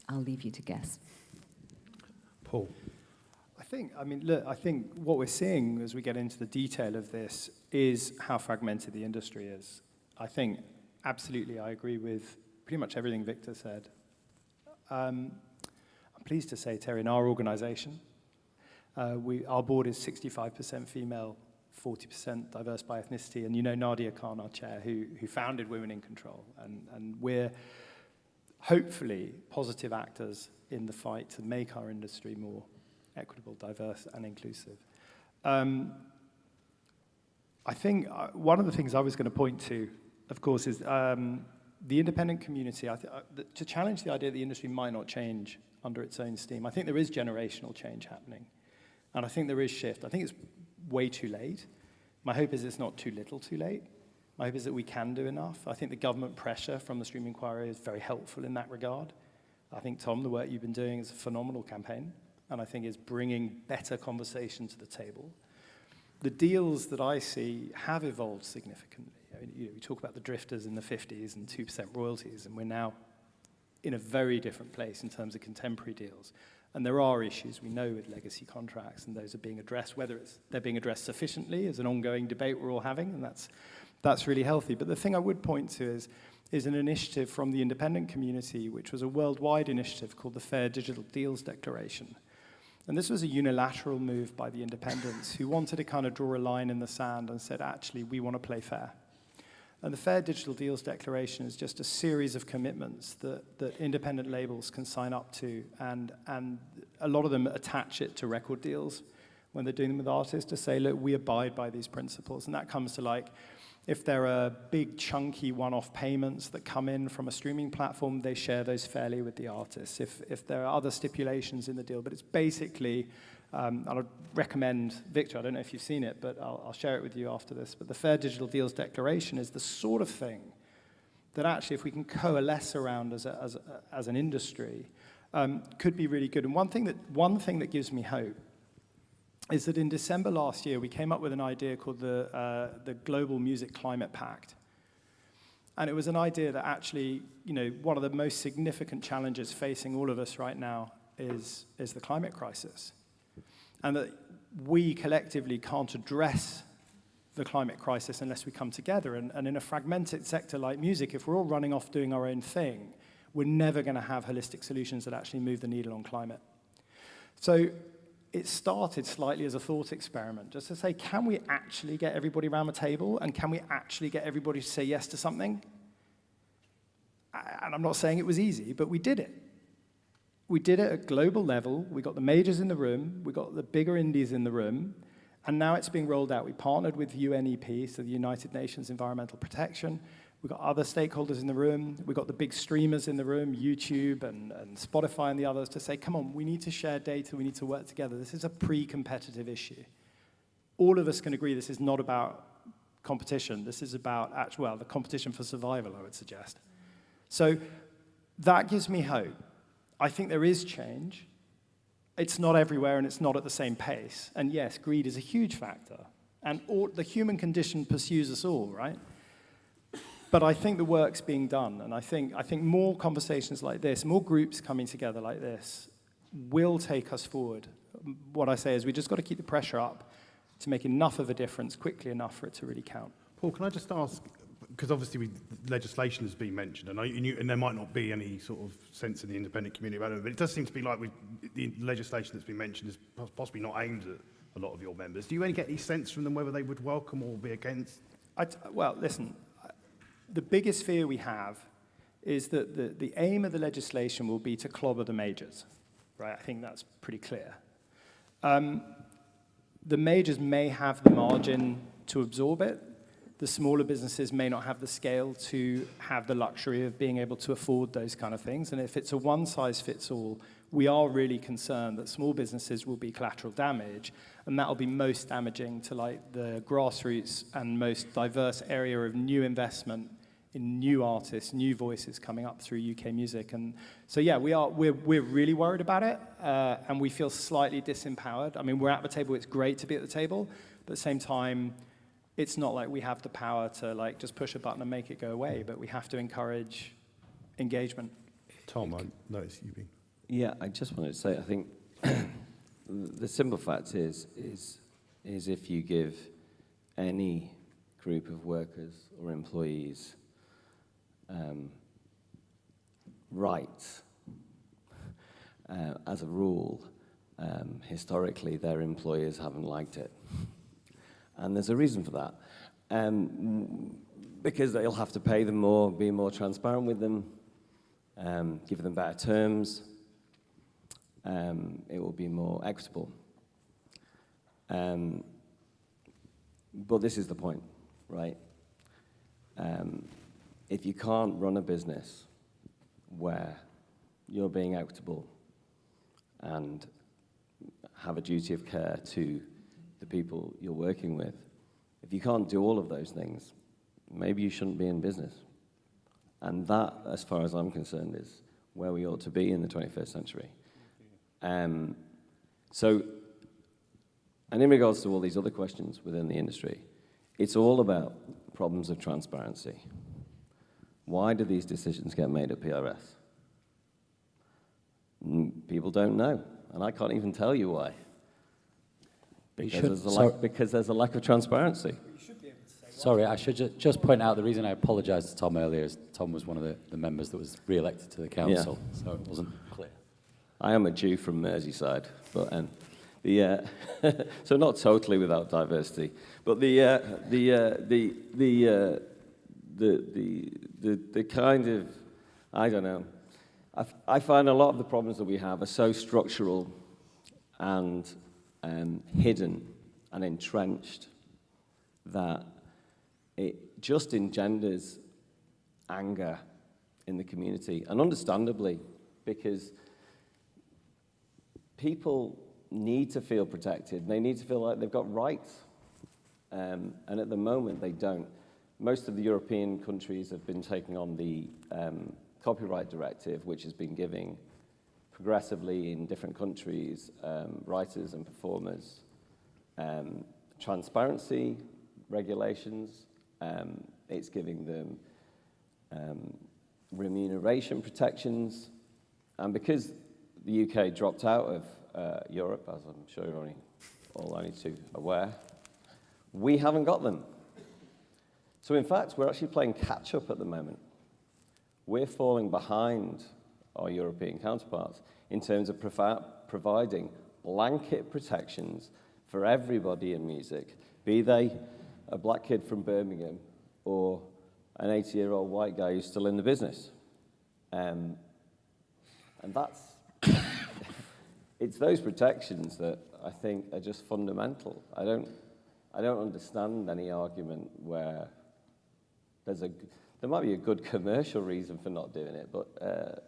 I'll leave you to guess. Paul. I think what we're seeing as we get into the detail of this is how fragmented the industry is. I think absolutely, I agree with pretty much everything Victor said. I'm pleased to say, Terry, in our organisation, our board is 65% female, 40% diverse by ethnicity, and Nadia Khan, our chair, who founded Women in Control, and we're hopefully positive actors in the fight to make our industry more equitable, diverse, and inclusive. I think one of the things I was going to point to, of course, is the independent community. To challenge the idea that the industry might not change under its own steam, I think there is generational change happening. And I think there is shift. I think it's way too late. My hope is it's not too little too late. My hope is that we can do enough. I think the government pressure from the Stream Inquiry is very helpful in that regard. I think, Tom, the work you've been doing is a phenomenal campaign, and I think is bringing better conversation to the table. The deals that I see have evolved significantly. We talk about the drifters in the 50s and 2% royalties, and we're now in a very different place in terms of contemporary deals. And there are issues, we know, with legacy contracts, and those are being addressed, whether they're being addressed sufficiently is an ongoing debate we're all having, and that's really healthy. But the thing I would point to is an initiative from the independent community, which was a worldwide initiative called the Fair Digital Deals Declaration. And this was a unilateral move by the independents who wanted to kind of draw a line in the sand and said, actually, we want to play fair. And the Fair Digital Deals Declaration is just a series of commitments that independent labels can sign up to, and a lot of them attach it to record deals, when they're doing them with artists to say, look, we abide by these principles. And that comes to like, if there are big chunky one-off payments that come in from a streaming platform, they share those fairly with the artists. If there are other stipulations in the deal, but it's basically, and I'd recommend, Victor, I don't know if you've seen it, but I'll share it with you after this, but the Fair Digital Deals Declaration is the sort of thing that actually, if we can coalesce around as an industry, could be really good. And one thing that gives me hope is that in December last year, we came up with an idea called the Global Music Climate Pact. And it was an idea that actually, one of the most significant challenges facing all of us right now is the climate crisis. And that we collectively can't address the climate crisis unless we come together. And in a fragmented sector like music, if we're all running off doing our own thing, we're never going to have holistic solutions that actually move the needle on climate. So it started slightly as a thought experiment, just to say, can we actually get everybody around the table, and can we actually get everybody to say yes to something? And I'm not saying it was easy, but we did it. We did it at global level. We got the majors in the room. We got the bigger indies in the room. And now it's being rolled out. We partnered with UNEP, so the United Nations Environmental Protection. We've got other stakeholders in the room. We've got the big streamers in the room, YouTube and Spotify and the others, to say, come on, we need to share data. We need to work together. This is a pre-competitive issue. All of us can agree this is not about competition. This is about, the competition for survival, I would suggest. So that gives me hope. I think there is change. It's not everywhere, and it's not at the same pace. And yes, greed is a huge factor. And the human condition pursues us all, right? But I think the work's being done. And I think more conversations like this, more groups coming together like this, will take us forward. What I say is we just got to keep the pressure up to make enough of a difference quickly enough for it to really count. Paul, can I just ask, because obviously legislation has been mentioned, and there might not be any sort of sense in the independent community about it, but it does seem to be like the legislation that's been mentioned is possibly not aimed at a lot of your members. Do you get any sense from them whether they would welcome or be against? Well, listen, the biggest fear we have is that the aim of the legislation will be to clobber the majors, right? I think that's pretty clear. The majors may have the margin to absorb it. The smaller businesses may not have the scale to have the luxury of being able to afford those kind of things. And if it's a one-size-fits-all, we are really concerned that small businesses will be collateral damage, and that will be most damaging to the grassroots and most diverse area of new investment in new artists, new voices coming up through UK music. And so, yeah, we're really worried about it, and we feel slightly disempowered. I mean, we're at the table. It's great to be at the table, but at the same time, it's not like we have the power to just push a button and make it go away, but we have to encourage engagement. Tom, I noticed you've been. Yeah, I just wanted to say, I think the simple fact is if you give any group of workers or employees rights, as a rule, historically their employers haven't liked it. And there's a reason for that. Because they'll have to pay them more, be more transparent with them, give them better terms. It will be more equitable. But this is the point, right? If you can't run a business where you're being equitable and have a duty of care to the people you're working with, if you can't do all of those things, maybe you shouldn't be in business. And that, as far as I'm concerned, is where we ought to be in the 21st century. And in regards to all these other questions within the industry, it's all about problems of transparency. Why do these decisions get made at PRS? People don't know, and I can't even tell you why. Because there's a lack of transparency. Sorry, I should just point out the reason I apologised to Tom earlier is Tom was one of the members that was re-elected to the council, so it wasn't clear. I am a Jew from Merseyside, but so not totally without diversity, but the kind of, I don't know, I find a lot of the problems that we have are so structural and hidden and entrenched, that it just engenders anger in the community, and understandably, because people need to feel protected. They need to feel like they've got rights, and at the moment they don't. Most of the European countries have been taking on the copyright directive, which has been giving progressively in different countries writers and performers transparency regulations. It's giving them remuneration protections, and because the UK dropped out of Europe, as I'm sure you're all only too aware, we haven't got them. So in fact, we're actually playing catch-up at the moment. We're falling behind our European counterparts in terms of providing blanket protections for everybody in music, be they a black kid from Birmingham or an 80-year-old white guy who's still in the business. And that's, it's those protections that I think are just fundamental. I don't understand any argument where there might be a good commercial reason for not doing it, but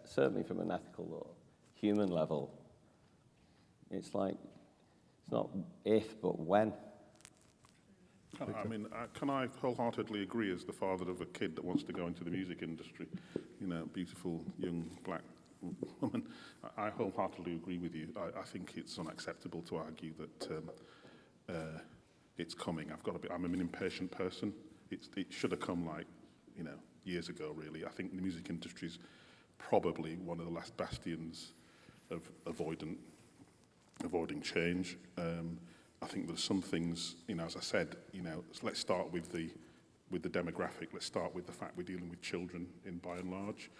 certainly from an ethical or human level, it's like, it's not if, but when. I mean, can I wholeheartedly agree as the father of a kid that wants to go into the music industry, you know, beautiful young black woman. I wholeheartedly agree with you. I think it's unacceptable to argue that it's coming. I'm an impatient person. It should have come like, you know, years ago, really. I think the music industry is probably one of the last bastions of avoiding change. I think there's some things, you know, as I said, you know, let's start with the demographic. Let's start with the fact we're dealing with children by and large.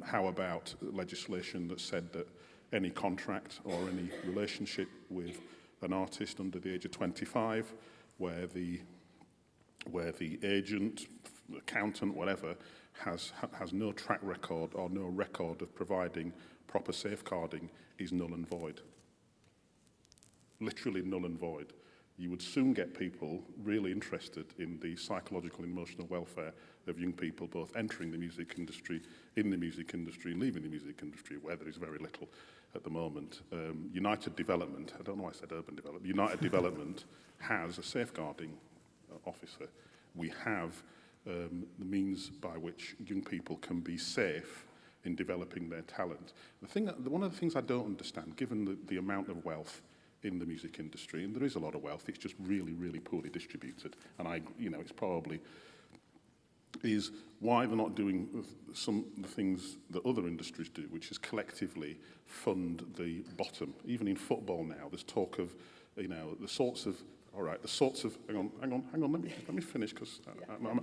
How about legislation that said that any contract or any relationship with an artist under the age of 25, where the agent, accountant, whatever, has no track record or no record of providing proper safeguarding, is null and void. Literally null and void. You would soon get people really interested in the psychological and emotional welfare of young people, both entering the music industry, in the music industry, leaving the music industry, where there is very little at the moment. United Development, I don't know why I said urban development, United Development has a safeguarding officer. We have the means by which young people can be safe in developing their talent. One of the things I don't understand, given the amount of wealth in the music industry, and there is a lot of wealth, it's just really, really poorly distributed, and it's probably, is why they're not doing some of the things that other industries do, which is collectively fund the bottom. Even in football now, there's talk of, you know, hang on, let me finish, because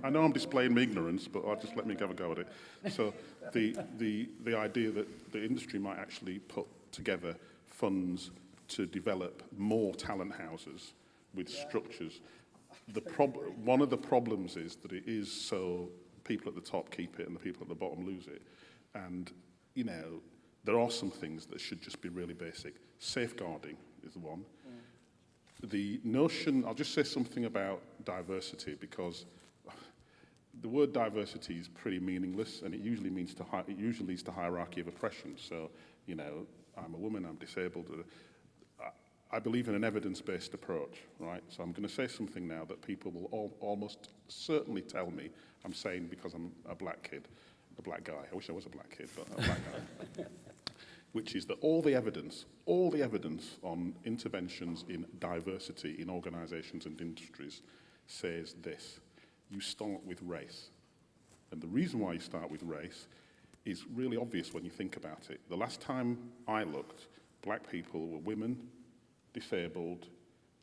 I know I'm displaying my ignorance, but just let me have a go at it. So the idea that the industry might actually put together funds to develop more talent houses with structures. One of the problems is that it is so people at the top keep it and the people at the bottom lose it. And, you know, there are some things that should just be really basic. Safeguarding is the one. The notion, I'll just say something about diversity, because the word diversity is pretty meaningless, and it usually leads to hierarchy of oppression. So, you know, I'm a woman, I'm disabled. I believe in an evidence-based approach, right? So I'm going to say something now that people will almost certainly tell me I'm saying because I'm a black kid, a black guy. I wish I was a black kid, but a black guy. Which is that all the evidence on interventions in diversity in organisations and industries says this: you start with race. And the reason why you start with race is really obvious when you think about it. The last time I looked, black people were women, disabled,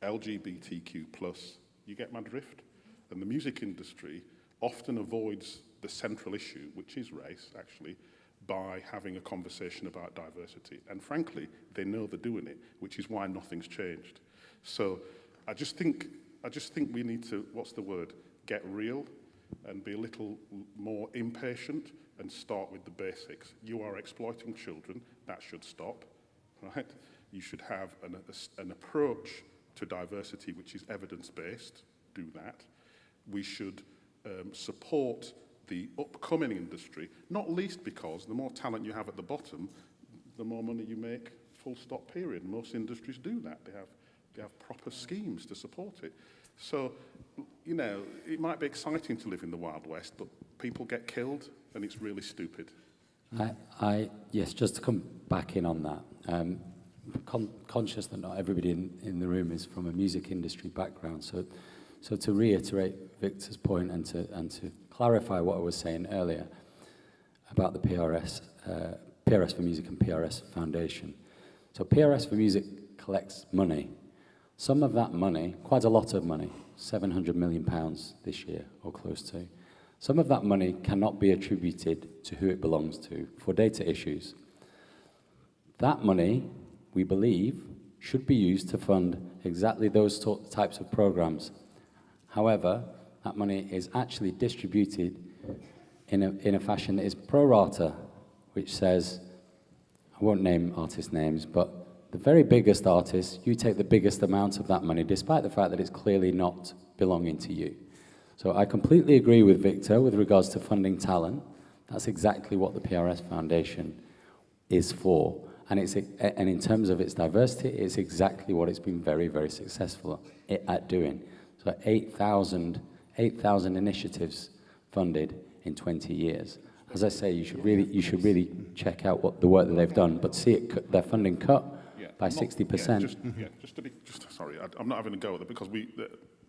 LGBTQ+, you get my drift? And the music industry often avoids the central issue, which is race, actually, by having a conversation about diversity. And frankly, they know they're doing it, which is why nothing's changed. So I just think we need to, get real and be a little more impatient and start with the basics. You are exploiting children, that should stop, right? You should have an approach to diversity which is evidence-based. Do that. We should support the upcoming industry, not least because the more talent you have at the bottom, the more money you make, full stop, period. Most industries do that. They have proper schemes to support it. So, you know, it might be exciting to live in the Wild West, but people get killed and it's really stupid. Yes, just to come back in on that, conscious that not everybody in the room is from a music industry background, so to reiterate Victor's point and to clarify what I was saying earlier about the PRS for Music and PRS Foundation. So PRS for Music collects money. Some of that money, quite a lot of money, £700 million this year or close to, some of that money cannot be attributed to who it belongs to for data issues. That money, we believe, should be used to fund exactly those types of programs. However, that money is actually distributed in a fashion that is pro rata, which says, I won't name artist names, but the very biggest artists, you take the biggest amount of that money, despite the fact that it's clearly not belonging to you. So I completely agree with Victor with regards to funding talent. That's exactly what the PRS Foundation is for. And in terms of its diversity, it's exactly what it's been very, very successful at doing. So 8,000 initiatives funded in 20 years. As I say, you should really check out what the work that they've done, but see it, their funding cut by 60%. Sorry, I'm not having a go at it because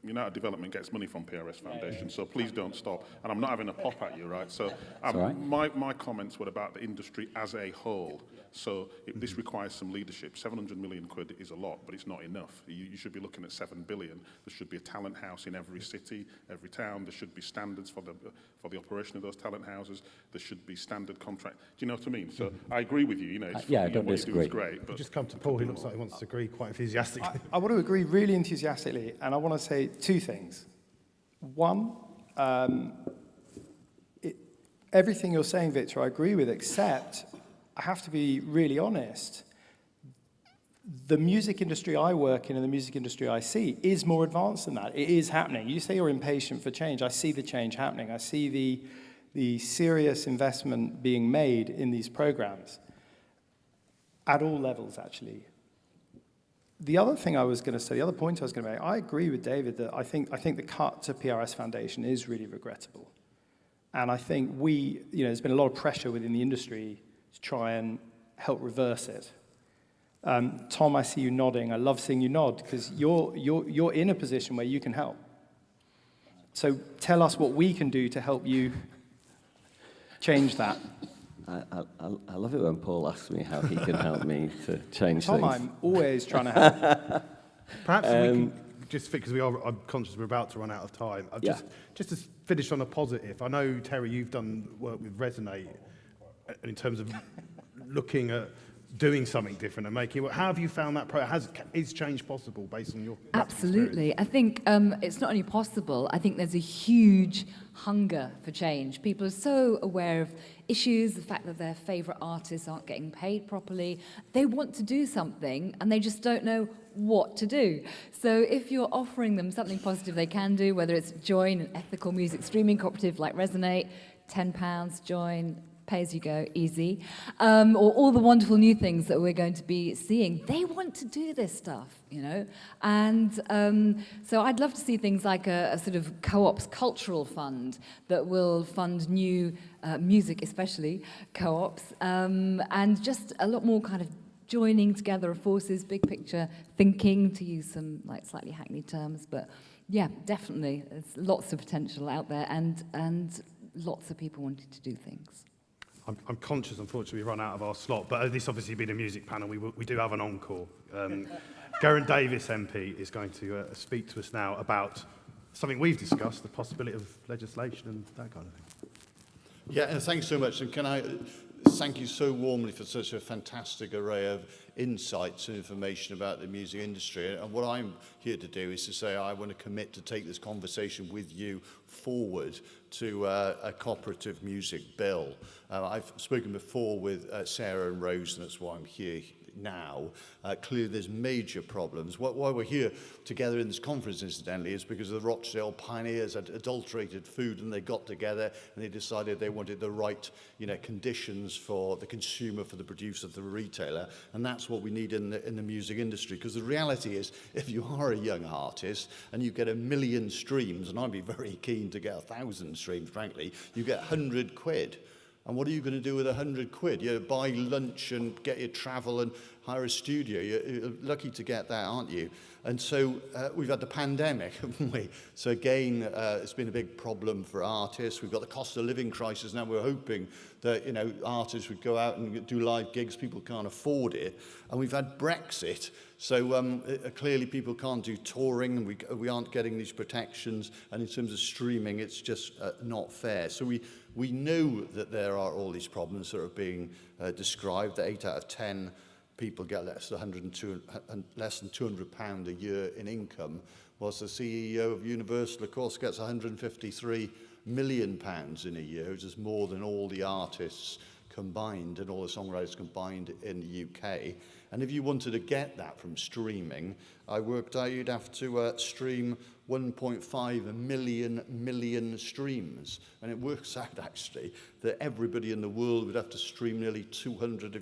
United Development gets money from PRS Foundation, so please don't stop. And I'm not having a pop at you, right? So my comments were about the industry as a whole. So this requires some leadership. 700 million quid is a lot, but it's not enough. You should be looking at 7 billion. There should be a talent house in every city, every town. There should be standards for the operation of those talent houses. There should be standard contract. Do you know what I mean? So I agree with you. You know, I don't disagree. It's great. But just come to Paul, who looks like he wants to agree quite enthusiastically. I want to agree really enthusiastically, and I want to say two things. One, everything you're saying, Victor, I agree with, except I have to be really honest. The music industry I work in and the music industry I see is more advanced than that. It is happening. You say you're impatient for change. I see the change happening. I see the serious investment being made in these programs at all levels, actually. The other thing I was going to say, the other point I was going to make, I agree with David that I think the cut to PRS Foundation is really regrettable. And I think there's been a lot of pressure within the industry to try and help reverse it. Tom, I see you nodding. I love seeing you nod because you're in a position where you can help. So tell us what we can do to help you change that. I love it when Paul asks me how he can help me to change Tom, things. I'm always trying to help. Perhaps we can just, because I'm conscious we're about to run out of time. Just to finish on a positive, I know, Terry, you've done work with Resonate in terms of looking at doing something different and making it. How have you found that is change possible based on your Absolutely. I think it's not only possible, I think there's a huge hunger for change. People are so aware of issues, the fact that their favourite artists aren't getting paid properly. They want to do something and they just don't know what to do. So if you're offering them something positive they can do, whether it's join an ethical music streaming cooperative like Resonate, £10, join, pay as you go, easy, or all the wonderful new things that we're going to be seeing. They want to do this stuff, you know, and so I'd love to see things like a sort of co-ops cultural fund that will fund new music, especially co-ops, and just a lot more kind of joining together of forces, big picture thinking, to use some like slightly hackneyed terms, but yeah, definitely, there's lots of potential out there and lots of people wanting to do things. I'm conscious, unfortunately, we run out of our slot, but this obviously being a music panel, we do have an encore. Geraint Davis MP is going to speak to us now about something we've discussed, the possibility of legislation and that kind of thing. Yeah, and thanks so much. And can I thank you so warmly for such a fantastic array of insights and information about the music industry. And what I'm here to do is to say I want to commit to take this conversation with you forward to a cooperative music bill. I've spoken before with Sarah and Rose, and that's why I'm here now. Clearly there's major problems. Why we're here together in this conference, incidentally, is because the Rochdale pioneers had adulterated food, and they got together and they decided they wanted the right, conditions for the consumer, for the producer, for the retailer, and that's what we need in the music industry. Because the reality is, if you are a young artist and you get 1 million streams, and I'd be very keen to get 1,000 streams, frankly, you get 100 quid. And what are you going to do with 100 quid? You buy lunch and get your travel and hire a studio. You're lucky to get that, aren't you? And so we've had the pandemic, haven't we? So again, it's been a big problem for artists. We've got the cost of living crisis now. We're hoping that, artists would go out and do live gigs. People can't afford it. And we've had Brexit. So clearly people can't do touring, and we aren't getting these protections. And in terms of streaming, it's just not fair. So we know that there are all these problems that are being described, that 8 out of 10 people get less than £200 a year in income, whilst the CEO of Universal, of course, gets £153 million in a year, which is more than all the artists combined and all the songwriters combined in the UK. And if you wanted to get that from streaming, I worked out you'd have to stream 1.5 million streams. And it works out, actually, that everybody in the world would have to stream nearly 200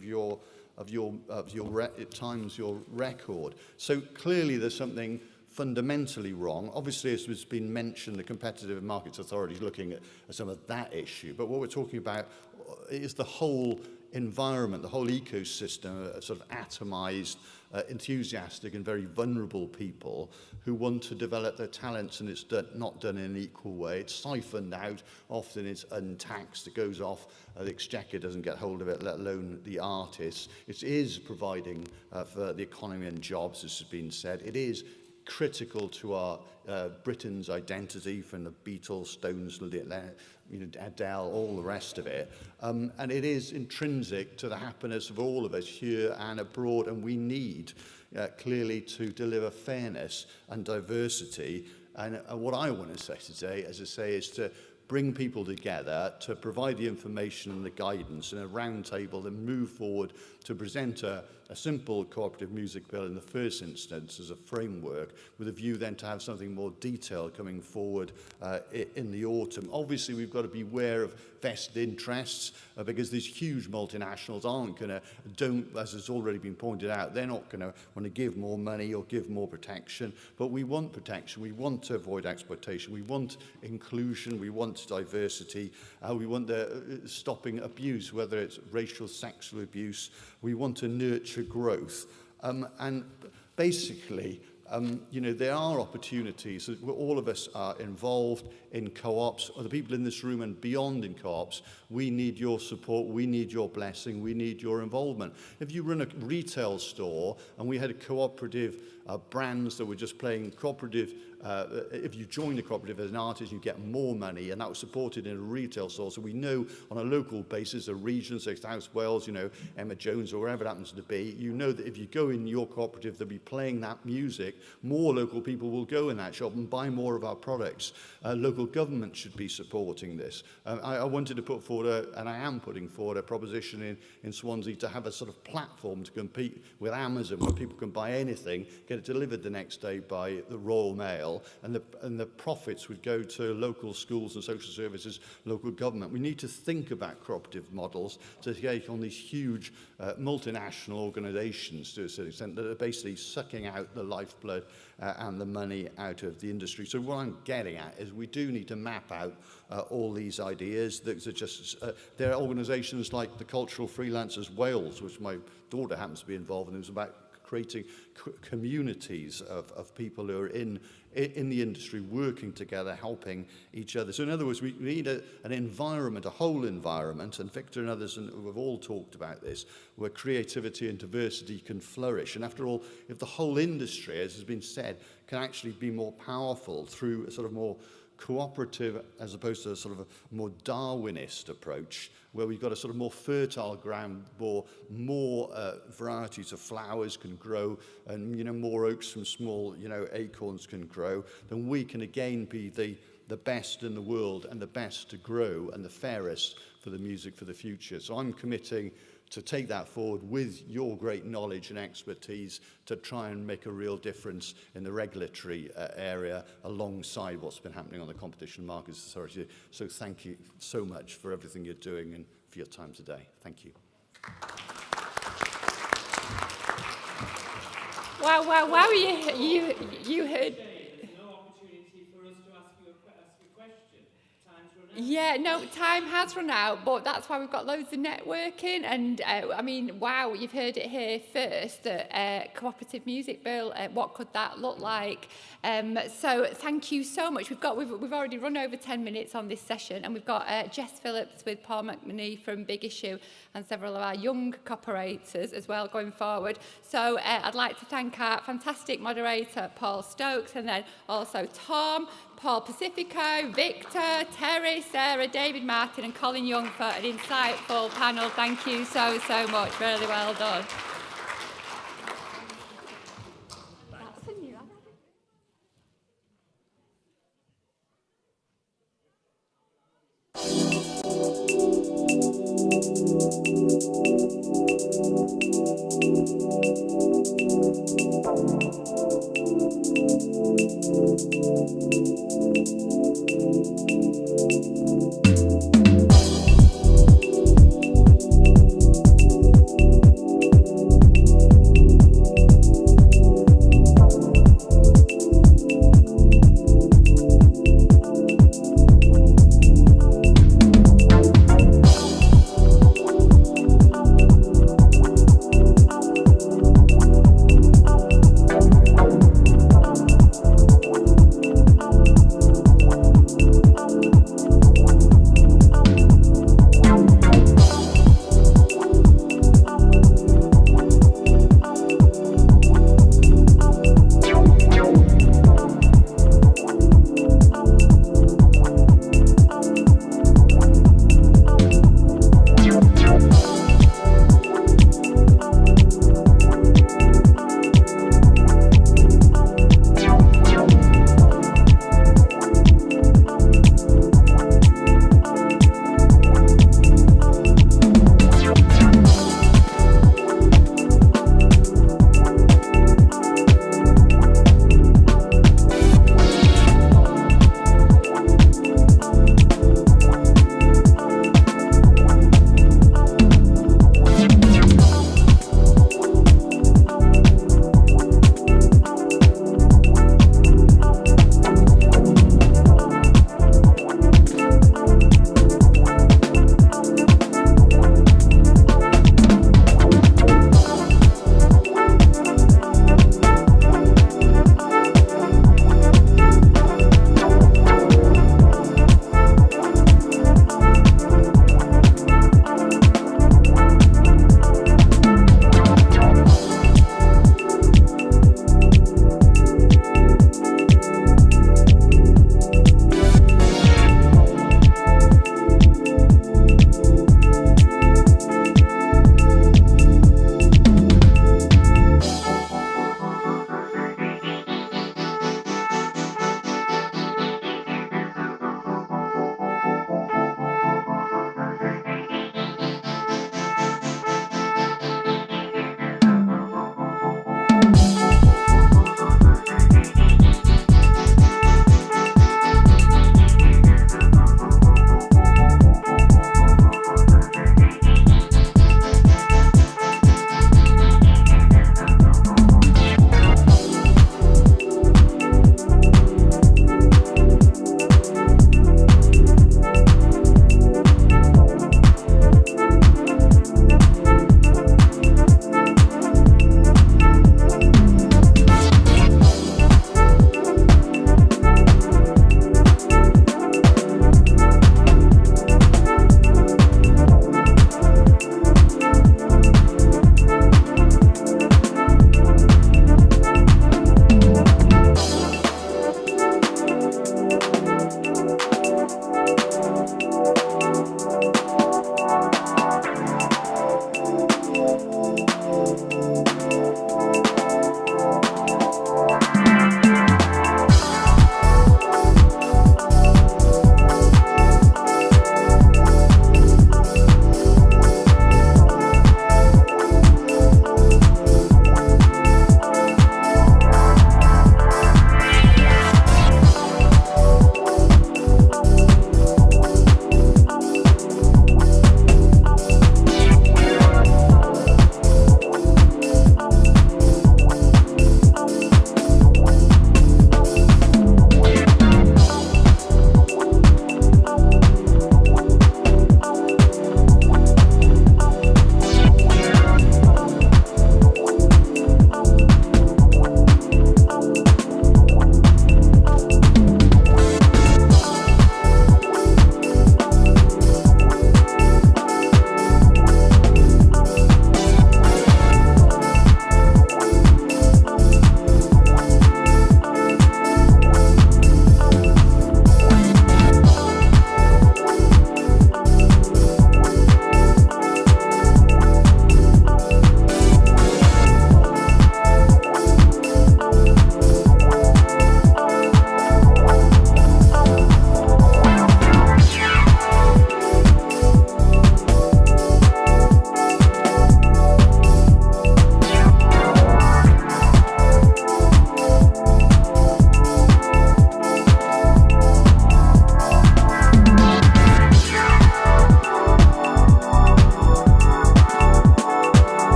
times your record. So clearly there's something fundamentally wrong. Obviously, as has been mentioned, the Competitive Markets Authority is looking at some of that issue. But what we're talking about is the whole environment, the whole ecosystem of sort of atomized, enthusiastic and very vulnerable people who want to develop their talents, and it's not done in an equal way. It's siphoned out. Often it's untaxed. It goes off. The Exchequer doesn't get hold of it, let alone the artists. It is providing for the economy and jobs, as has been said. It is critical to our Britain's identity, from the Beatles, Stones, Adele, all the rest of it. And it is intrinsic to the happiness of all of us here and abroad, and we need clearly to deliver fairness and diversity. And what I want to say today, as I say, is to bring people together to provide the information and the guidance in a round table and move forward to present a simple cooperative music bill in the first instance as a framework, with a view then to have something more detailed coming forward in the autumn. Obviously, we've got to be aware of vested interests because these huge multinationals aren't going to, as has already been pointed out, they're not going to want to give more money or give more protection. But we want protection. We want to avoid exploitation. We want inclusion. We want diversity. We want stopping abuse, whether it's racial, sexual abuse. We want to nurture growth. And basically, there are opportunities. All of us are involved in co-ops, or the people in this room and beyond in co-ops. We need your support. We need your blessing. We need your involvement. If you run a retail store and we had a cooperative brands that were just playing cooperative, if you join the cooperative as an artist, you get more money, and that was supported in a retail store. So we know on a local basis, a region, say South Wales, Emma Jones or wherever it happens to be, you know that if you go in your cooperative, they'll be playing that music. More local people will go in that shop and buy more of our products. Local government should be supporting this. I wanted to put forward, and I am putting forward, a proposition in Swansea to have a sort of platform to compete with Amazon, where people can buy anything, get it delivered the next day by the Royal Mail, and the profits would go to local schools and social services, local government. We need to think about cooperative models to take on these huge multinational organisations, to a certain extent, that are basically sucking out the lifeblood and the money out of the industry. So what I'm getting at is we do need to map out all these ideas. There are organisations like the Cultural Freelancers Wales, which my daughter happens to be involved in. It was about creating communities of people who are in the industry, working together, helping each other. So in other words, we need an environment, a whole environment, and Victor and others have all talked about this, where creativity and diversity can flourish. And after all, if the whole industry, as has been said, can actually be more powerful through a sort of more cooperative, as opposed to a sort of a more Darwinist approach, where we've got a sort of more fertile ground, more varieties of flowers can grow, and more oaks from small acorns can grow, then we can again be the best in the world and the best to grow and the fairest for the music for the future. So I'm committing to take that forward with your great knowledge and expertise to try and make a real difference in the regulatory area alongside what's been happening on the Competition Markets Authority. So thank you so much for everything you're doing and for your time today. Thank you. Wow, you heard... Yeah, no, time has run out, but that's why we've got loads of networking. And I mean, wow, you've heard it here first, cooperative music bill. What could that look like? So thank you so much. We've already run over 10 minutes on this session, and we've got Jess Phillips with Paul McMonee from Big Issue and several of our young co-operators as well going forward. So I'd like to thank our fantastic moderator, Paul Stokes, and then also Tom, Paul Pacifico, Victor, Terry, Sarah, David Martin and Colin Young for an insightful panel. Thank you so much. Really well done.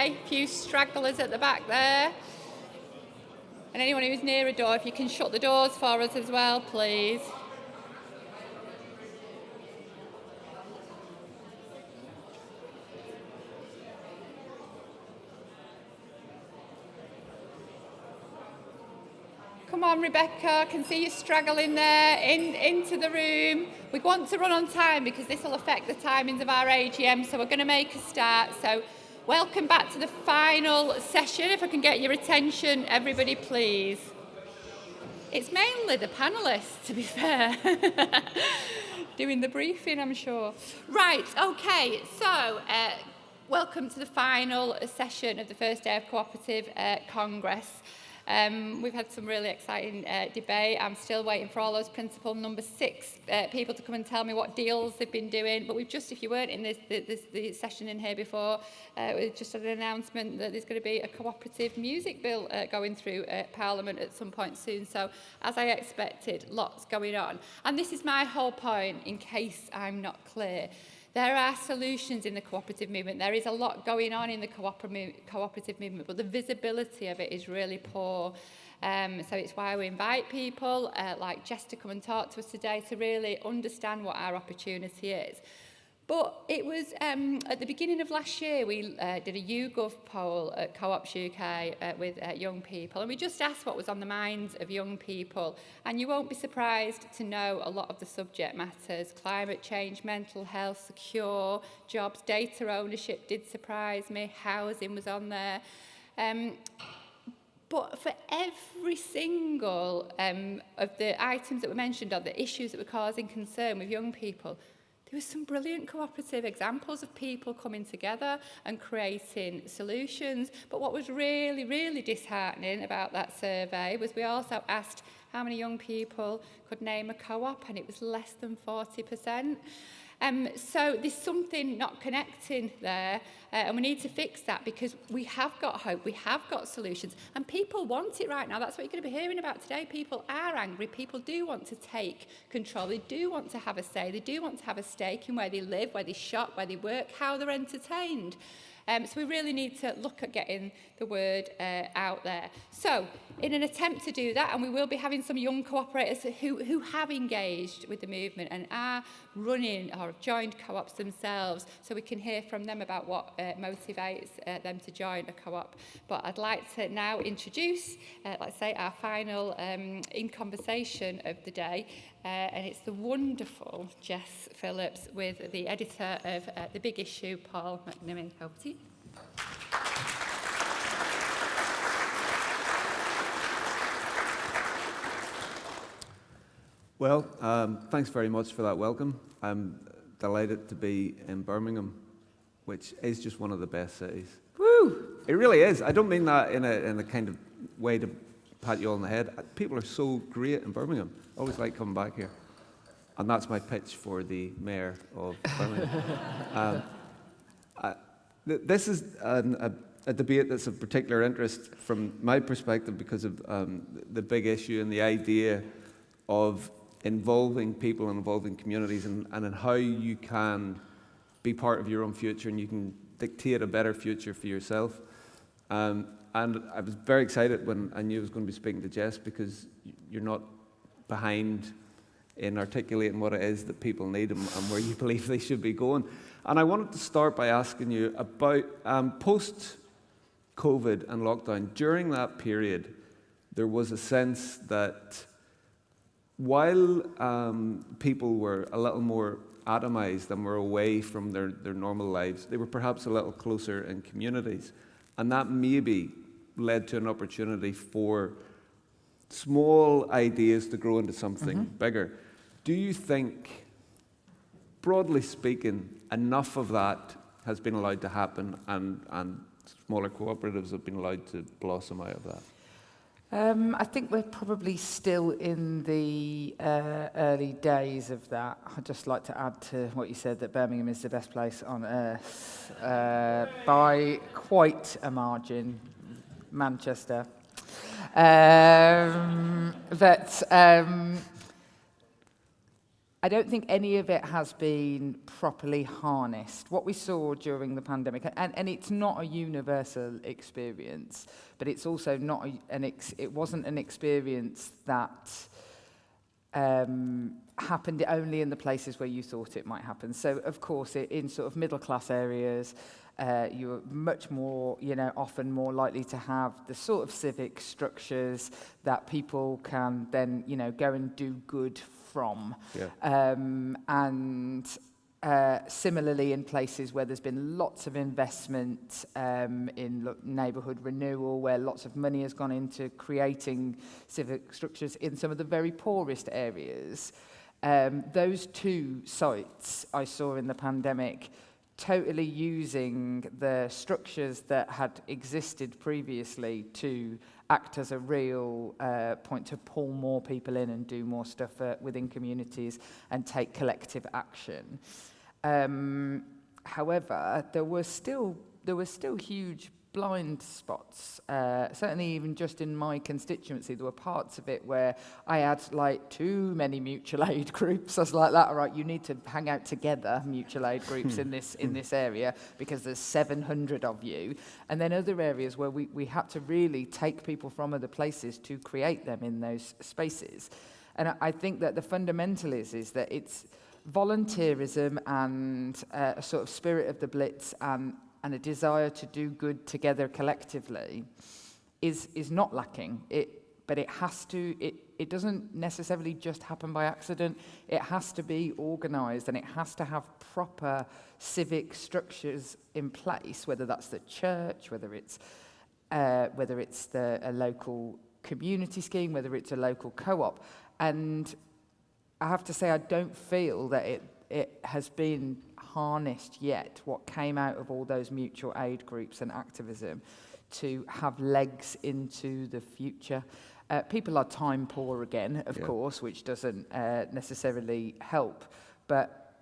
today. A few stragglers at the back there. And anyone who's near a door, if you can shut the doors for us as well, please. Come on, Rebecca, I can see you straggling there, into the room. We want to run on time because this will affect the timings of our AGM, so we're going to make a start. So welcome back to the final session. If I can get your attention, everybody, please. It's mainly the panellists, to be fair, doing the briefing, I'm sure. Right, okay, so welcome to the final session of the first day of Cooperative Congress. We've had some really exciting debate. I'm still waiting for all those principal number 6 people to come and tell me what deals they've been doing. But we've just, if you weren't in the session in here before, we just had an announcement that there's going to be a cooperative music bill going through Parliament at some point soon. So, as I expected, lots going on. And this is my whole point, in case I'm not clear. There are solutions in the cooperative movement. There is a lot going on in the cooperative movement, but the visibility of it is really poor. So it's why we invite people like Jess to come and talk to us today to really understand what our opportunity is. But it was at the beginning of last year, we did a YouGov poll at Co-ops UK with young people, and we just asked what was on the minds of young people. And you won't be surprised to know a lot of the subject matters: climate change, mental health, secure jobs, data ownership did surprise me, housing was on there. But for every single of the items that were mentioned, or the issues that were causing concern with young people, there were some brilliant cooperative examples of people coming together and creating solutions. But what was really, really disheartening about that survey was we also asked how many young people could name a co-op, and it was less than 40%. So there's something not connecting there, and we need to fix that, because we have got hope, we have got solutions, and people want it right now. That's what you're going to be hearing about today. People are angry, people do want to take control, they do want to have a say, they do want to have a stake in where they live, where they shop, where they work, how they're entertained. So we really need to look at getting the word out there. So in an attempt to do that, and we will be having some young cooperators who have engaged with the movement and are running or have joined co-ops themselves, so we can hear from them about what motivates them to join a co-op. But I'd like to now introduce, let's say, our final in conversation of the day, and it's the wonderful Jess Phillips with the editor of The Big Issue, Paul McNamee. Over to you. Well, thanks very much for that welcome. I'm delighted to be in Birmingham, which is just one of the best cities. Woo! It really is. I don't mean that in a kind of way to pat you all on the head. People are so great in Birmingham. I always like coming back here. And that's my pitch for the mayor of Birmingham. This is a debate that's of particular interest from my perspective because of the big issue and the idea of involving people and involving communities, and in how you can be part of your own future and you can dictate a better future for yourself. And I was very excited when I knew I was going to be speaking to Jess, because you're not behind in articulating what it is that people need and where you believe they should be going. And I wanted to start by asking you about post-COVID and lockdown. During that period, there was a sense that while people were a little more atomized and were away from their normal lives, they were perhaps a little closer in communities. And that maybe led to an opportunity for small ideas to grow into something bigger. Do you think, broadly speaking, enough of that has been allowed to happen, and smaller cooperatives have been allowed to blossom out of that? I think we're probably still in the early days of that. I'd just like to add to what you said, that Birmingham is the best place on earth by quite a margin. Manchester. I don't think any of it has been properly harnessed. What we saw during the pandemic, and it's not a universal experience, but it's also not it wasn't an experience that happened only in the places where you thought it might happen. So, of course, in sort of middle-class areas, you're much more, often more likely to have the sort of civic structures that people can then, go and do good from. Yeah. And similarly, in places where there's been lots of investment in neighbourhood renewal, where lots of money has gone into creating civic structures in some of the very poorest areas, those two sites I saw in the pandemic totally using the structures that had existed previously to act as a real point to pull more people in and do more stuff within communities and take collective action. However, there were still huge blind spots. Certainly, even just in my constituency, there were parts of it where I had like too many mutual aid groups. I was like, "That all right? You need to hang out together, mutual aid groups in this area, because there's 700 of you." And then other areas where we had to really take people from other places to create them in those spaces. And I think that the fundamental is that it's volunteerism and a sort of spirit of the Blitz and a desire to do good together collectively is not lacking. But it has to, it doesn't necessarily just happen by accident. It has to be organised, and it has to have proper civic structures in place, whether that's the church, whether it's a local community scheme, whether it's a local co-op. And I have to say, I don't feel that it has been harnessed yet, what came out of all those mutual aid groups and activism, to have legs into the future. People are time poor again, of course, which doesn't necessarily help, but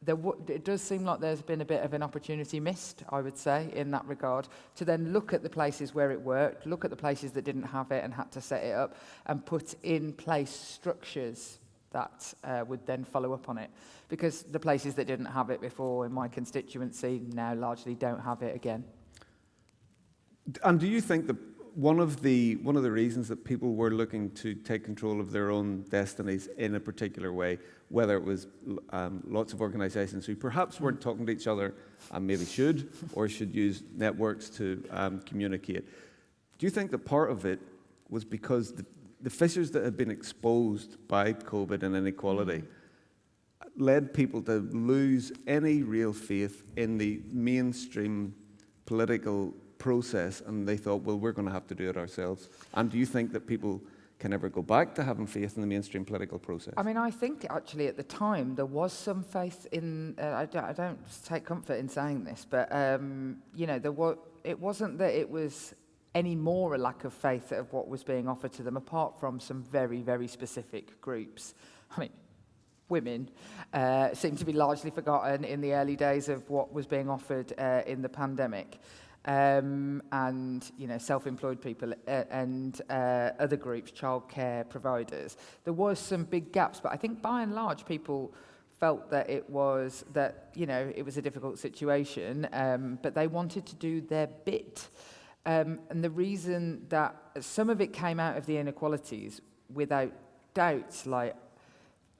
it does seem like there's been a bit of an opportunity missed, I would say, in that regard, to then look at the places where it worked, look at the places that didn't have it and had to set it up, and put in place structures that would then follow up on it. Because the places that didn't have it before in my constituency now largely don't have it again. And do you think that one of the reasons that people were looking to take control of their own destinies in a particular way, whether it was lots of organisations who perhaps weren't talking to each other and maybe should, or should use networks to communicate, do you think that part of it was because the fissures that had been exposed by COVID and inequality led people to lose any real faith in the mainstream political process, and they thought, well, we're going to have to do it ourselves? And do you think that people can ever go back to having faith in the mainstream political process? I mean, I think actually at the time there was some faith in, I don't take comfort in saying this, but, it wasn't that it was any more a lack of faith of what was being offered to them, apart from some very, very specific groups. I mean, women seem to be largely forgotten in the early days of what was being offered in the pandemic. And, self-employed people and other groups, childcare providers. There was some big gaps, but I think by and large people felt that it was a difficult situation, but they wanted to do their bit. And the reason that some of it came out of the inequalities, without doubt, like,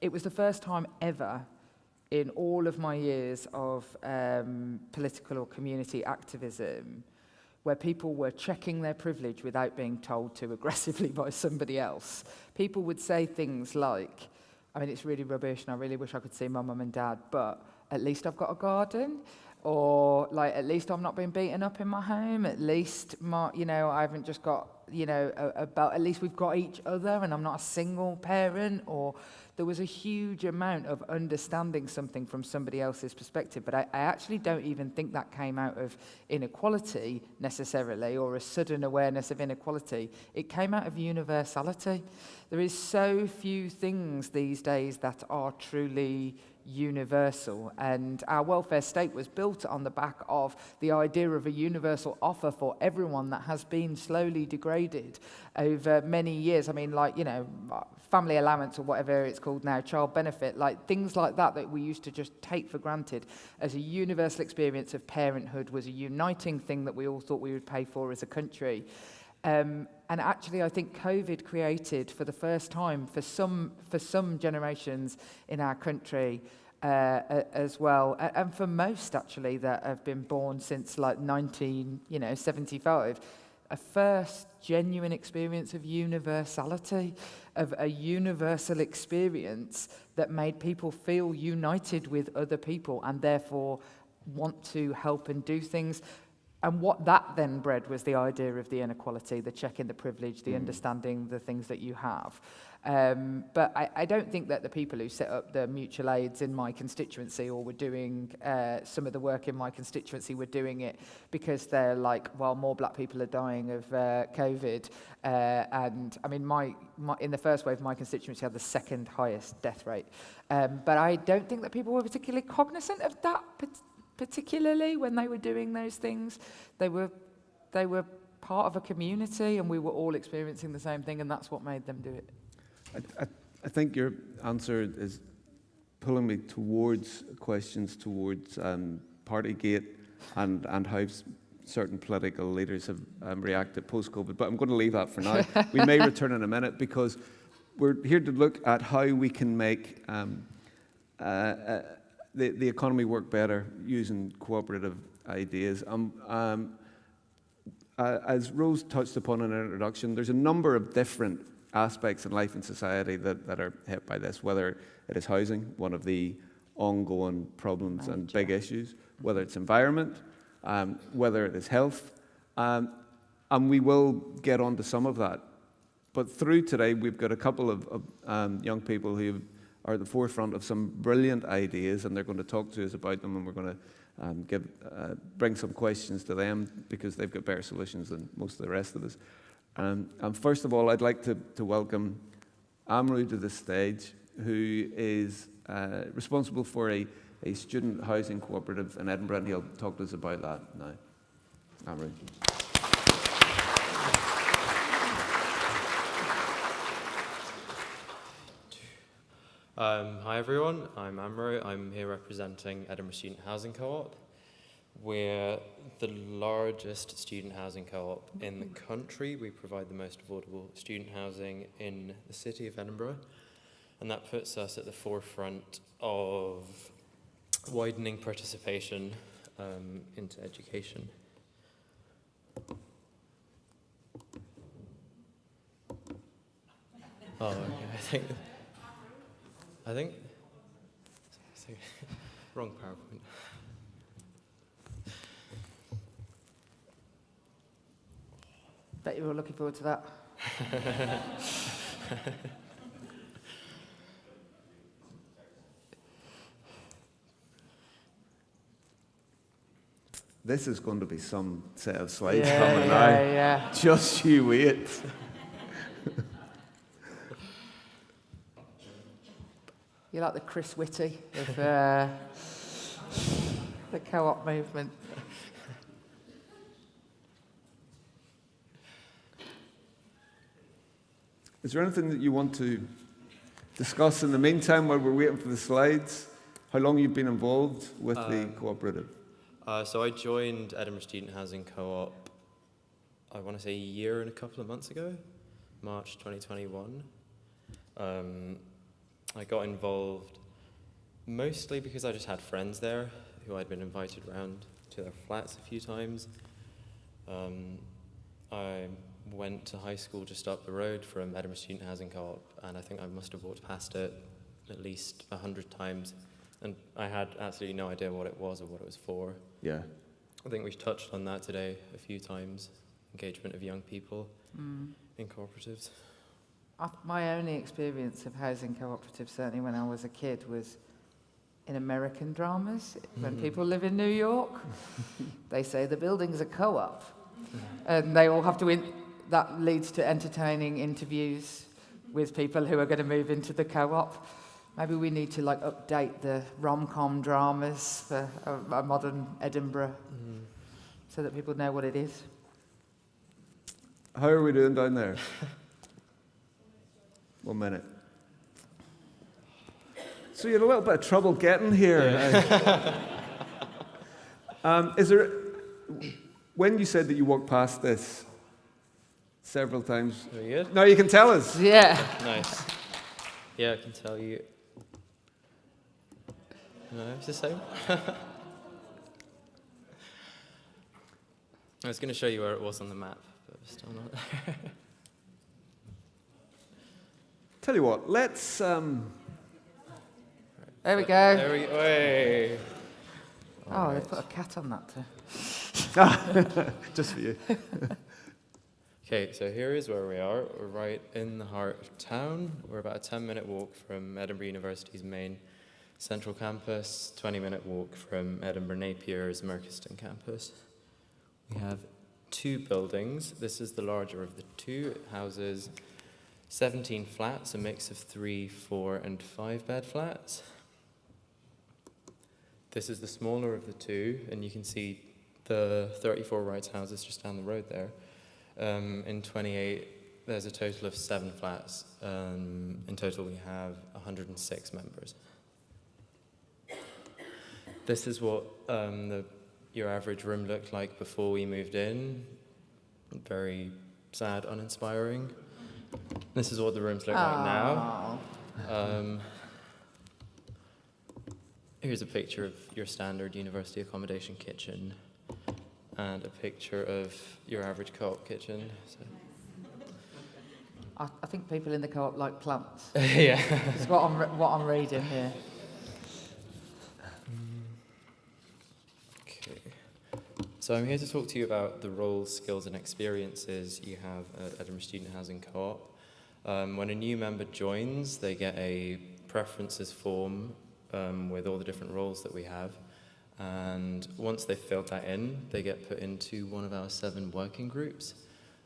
it was the first time ever in all of my years of political or community activism where people were checking their privilege without being told to aggressively by somebody else. People would say things like, I mean, it's really rubbish and I really wish I could see my mum and dad, but at least I've got a garden. Or, like, at least I'm not being beaten up in my home. At least, I haven't just got, at least we've got each other and I'm not a single parent. Or there was a huge amount of understanding something from somebody else's perspective. But I actually don't even think that came out of inequality necessarily, or a sudden awareness of inequality. It came out of universality. There is so few things these days that are truly universal. And our welfare state was built on the back of the idea of a universal offer for everyone that has been slowly degraded over many years. I mean, like, you know, family allowance or whatever it's called now, child benefit, like things like that that we used to just take for granted as a universal experience of parenthood was a uniting thing that we all thought we would pay for as a country. And actually, I think COVID created, for the first time, for some generations in our country as well, and for most actually that have been born since like 1975, a first genuine experience of universality, of a universal experience that made people feel united with other people and therefore want to help and do things. And what that then bred was the idea of the inequality, the checking the privilege, the understanding the things that you have. But I don't think that the people who set up the mutual aids in my constituency or were doing some of the work in my constituency were doing it because they're like, well, more black people are dying of COVID. And I mean, in the first wave, my constituency had the second highest death rate. But I don't think that people were particularly cognizant of that, particularly when they were doing those things. They were part of a community and we were all experiencing the same thing, and that's what made them do it. I think your answer is pulling me towards questions towards Partygate and how certain political leaders have reacted post-COVID, but I'm going to leave that for now. We may return in a minute because we're here to look at how we can make the economy work better using cooperative ideas. As Rose touched upon in her introduction, there's a number of different aspects in life and society that are hit by this, whether it is housing, one of the ongoing problems and big issues, whether it's environment, whether it is health, and we will get onto some of that. But through today, we've got a couple of young people who are at the forefront of some brilliant ideas, and they're going to talk to us about them, and we're going to bring some questions to them because they've got better solutions than most of the rest of us. And first of all, I'd like to welcome Amru to the stage, who is responsible for a student housing cooperative in Edinburgh, and he'll talk to us about that now. Amru. Hi everyone, I'm Amro. I'm here representing Edinburgh Student Housing Co-op. We're the largest student housing co-op in the country. We provide the most affordable student housing in the city of Edinburgh, and that puts us at the forefront of widening participation into education. Oh, okay. I think wrong PowerPoint. Bet you were looking forward to that. This is going to be some set of slides coming now. Yeah. Just you wait. You're like the Chris Whitty of the co-op movement. Is there anything that you want to discuss in the meantime while we're waiting for the slides? How long you've been involved with the cooperative? So I joined Edinburgh Student Housing Co-op, I want to say a year and a couple of months ago, March 2021. I got involved mostly because I just had friends there who I'd been invited around to their flats a few times. I went to high school just up the road from Edinburgh Student Housing Co-op, and I think I must have walked past it at least 100 times, and I had absolutely no idea what it was or what it was for. Yeah. I think we've touched on that today a few times, engagement of young people in cooperatives. My only experience of housing cooperatives, certainly when I was a kid, was in American dramas. When people live in New York, they say the building's a co-op. And they all have to, that leads to entertaining interviews with people who are going to move into the co-op. Maybe we need to like update the rom-com dramas for a modern Edinburgh so that people know what it is. How are we doing down there? 1 minute. So you had a little bit of trouble getting here. Is there, when you said that you walked past this several times, Are you good? now you can tell us. Yeah. Nice. Yeah, I can tell you. No, it's the same. I was going to show you where it was on the map, but it's still not there. Tell you what, let's... There we go. There we go. Hey. Oh, they put a cat on that too. Just for you. Okay, so here is where we are. We're right in the heart of town. We're about a 10-minute walk from Edinburgh University's main central campus, 20-minute walk from Edinburgh Napier's Merchiston campus. We have 2 buildings. This is the larger of the 2. It houses 17 flats, a mix of 3, 4, and 5-bed flats. This is the smaller of the 2, and you can see the 34 rights houses just down the road there. In 28, there's a total of 7 flats. In total, we have 106 members. This is what your average room looked like before we moved in. Very sad, uninspiring. This is what the rooms look like now. Here's a picture of your standard university accommodation kitchen and a picture of your average co-op kitchen. So. I think people in the co-op like plants. Yeah. It's what I'm reading here. Okay. So I'm here to talk to you about the roles, skills and experiences you have at Edinburgh Student Housing Co-op. When a new member joins, they get a preferences form with all the different roles that we have. And once they've filled that in, they get put into one of our 7 working groups.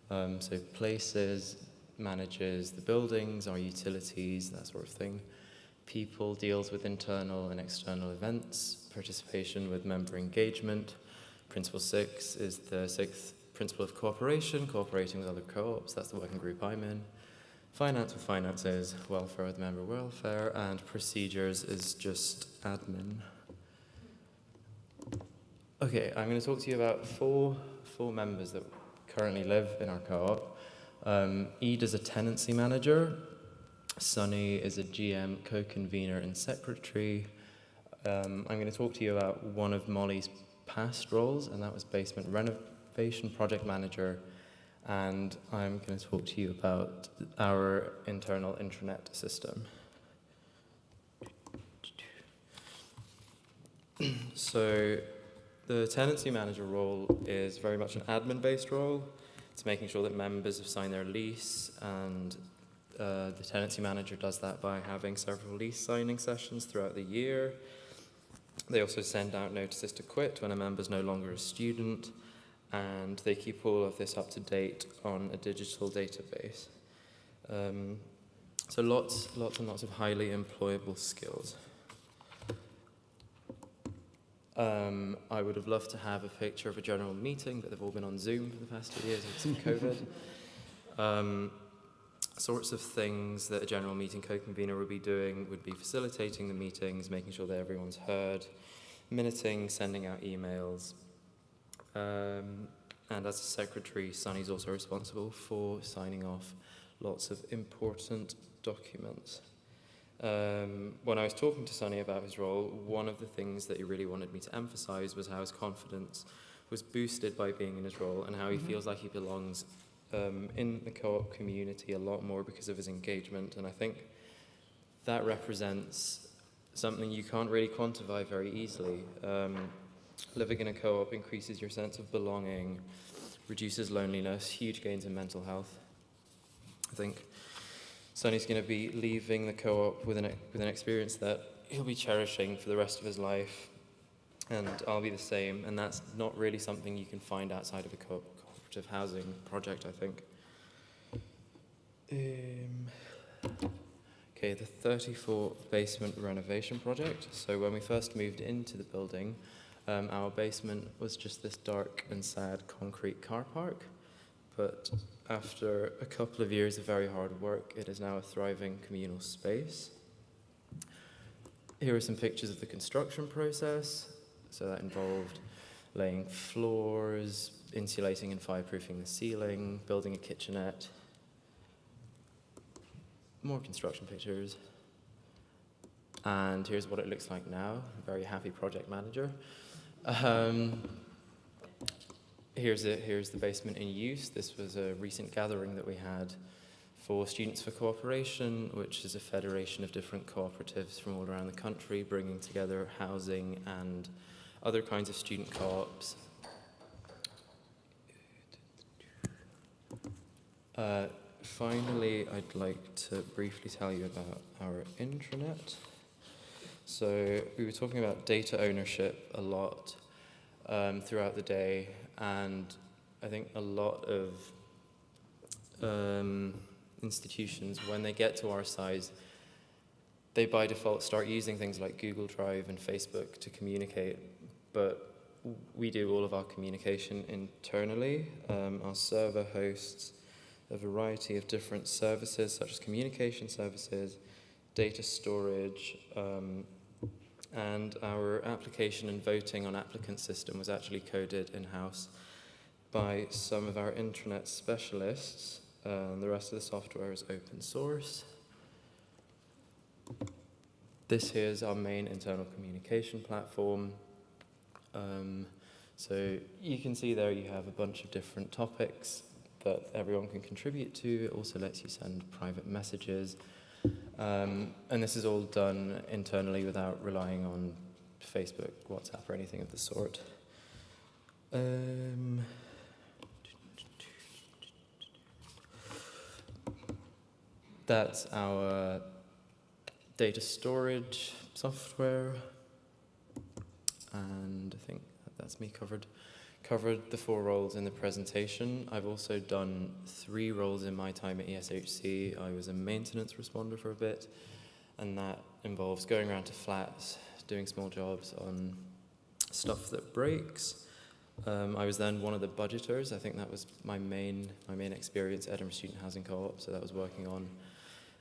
So places manages the buildings, our utilities, that sort of thing. People deals with internal and external events, participation with member engagement. Principle 6 is the 6th principle of cooperation, cooperating with other co-ops. That's the working group I'm in. Finance with finances, welfare with member welfare, and procedures is just admin. Okay, I'm going to talk to you about four members that currently live in our co-op. Ede is a tenancy manager. Sunny is a GM, co-convener and secretary. I'm going to talk to you about one of Molly's past roles, and that was basement renovation project manager. And I'm going to talk to you about our internal intranet system. So the tenancy manager role is very much an admin-based role. It's making sure that members have signed their lease, and the tenancy manager does that by having several lease signing sessions throughout the year. They also send out notices to quit when a member's no longer a student, and they keep all of this up to date on a digital database. So lots and lots of highly employable skills. I would have loved to have a picture of a general meeting, but they've all been on Zoom for the past 2 years since COVID. Sorts of things that a general meeting co-convener would be doing would be facilitating the meetings, making sure that everyone's heard, minuting, sending out emails. And as a secretary, Sunny's also responsible for signing off lots of important documents. When I was talking to Sunny about his role, one of the things that he really wanted me to emphasize was how his confidence was boosted by being in his role, and how he feels like he belongs in the co-op community a lot more because of his engagement. And I think that represents something you can't really quantify very easily. Living in a co-op increases your sense of belonging, reduces loneliness, huge gains in mental health. I think Sunny's going to be leaving the co-op with an experience that he'll be cherishing for the rest of his life, and I'll be the same, and that's not really something you can find outside of a cooperative housing project, I think. Okay, the 34 basement renovation project. So when we first moved into the building, our basement was just this dark and sad concrete car park. But after a couple of years of very hard work, it is now a thriving communal space. Here are some pictures of the construction process. So that involved laying floors, insulating and fireproofing the ceiling, building a kitchenette. More construction pictures. And here's what it looks like now. A very happy project manager. Here's the basement in use. This was a recent gathering that we had for Students for Cooperation, which is a federation of different cooperatives from all around the country, bringing together housing and other kinds of student co-ops. Finally, I'd like to briefly tell you about our intranet. So we were talking about data ownership a lot throughout the day, and I think a lot of institutions, when they get to our size, they by default start using things like Google Drive and Facebook to communicate, but we do all of our communication internally. Our server hosts a variety of different services, such as communication services, data storage, and our application and voting on applicant system was actually coded in-house by some of our intranet specialists. The rest of the software is open source. This here is our main internal communication platform. So you can see there you have a bunch of different topics that everyone can contribute to. It also lets you send private messages. And this is all done internally without relying on Facebook, WhatsApp, or anything of the sort. That's our data storage software. And I think that's me covered the 4 roles in the presentation. I've also done 3 roles in my time at ESHC. I was a maintenance responder for a bit, and that involves going around to flats, doing small jobs on stuff that breaks. I was then one of the budgeters. I think that was my main experience at Edinburgh Student Housing Co-op, so that was working on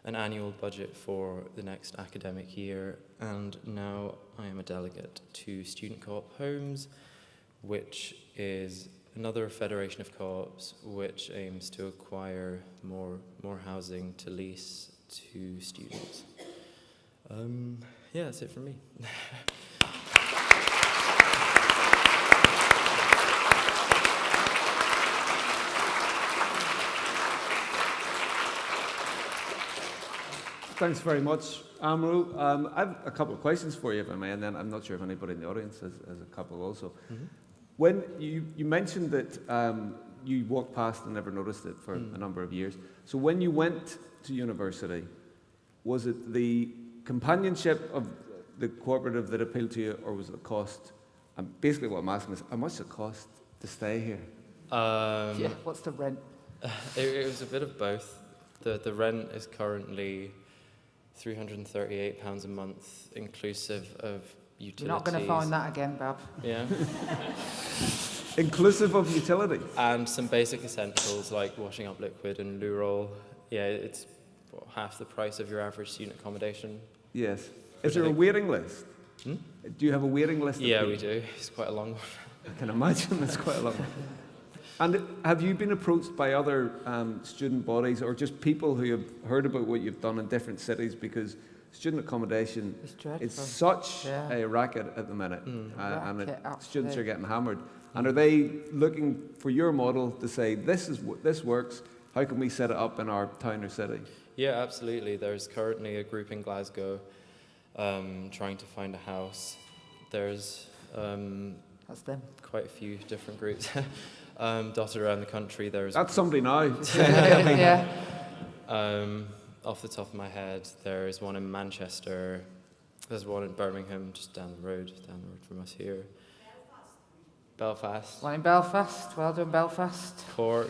an annual budget for the next academic year. And now I am a delegate to Student Co-op Homes, which is another federation of co-ops which aims to acquire more housing to lease to students. Yeah, that's it from me. Thanks very much, Amro. I have a couple of questions for you, if I may, and then I'm not sure if anybody in the audience has a couple also. Mm-hmm. When you mentioned that you walked past and never noticed it for a number of years. So when you went to university, was it the companionship of the cooperative that appealed to you, or was it the cost? And basically what I'm asking is, how much does it cost to stay here? Yeah, what's the rent? It was a bit of both. The rent is currently £338 a month, inclusive of utilities. You're not going to find that again, Bab. Yeah. Inclusive of utilities? And some basic essentials like washing up liquid and loo roll. Yeah, it's half the price of your average student accommodation. Yes. Is there a waiting list? Hmm? Do you have a waiting list? Yeah, we do. It's quite a long one. I can imagine it's quite a long one. And have you been approached by other student bodies or just people who have heard about what you've done in different cities? Because student accommodation is such a racket at the minute, and students are getting hammered. And are they looking for your model to say, this works, how can we set it up in our town or city? Yeah, absolutely. There's currently a group in Glasgow trying to find a house. There's that's them. Quite a few different groups. Dotted around the country. That's somebody now. Yeah. Off the top of my head, there's one in Manchester. There's one in Birmingham, just down the road from us here. Belfast. One in Belfast. Well done, Belfast. Cork,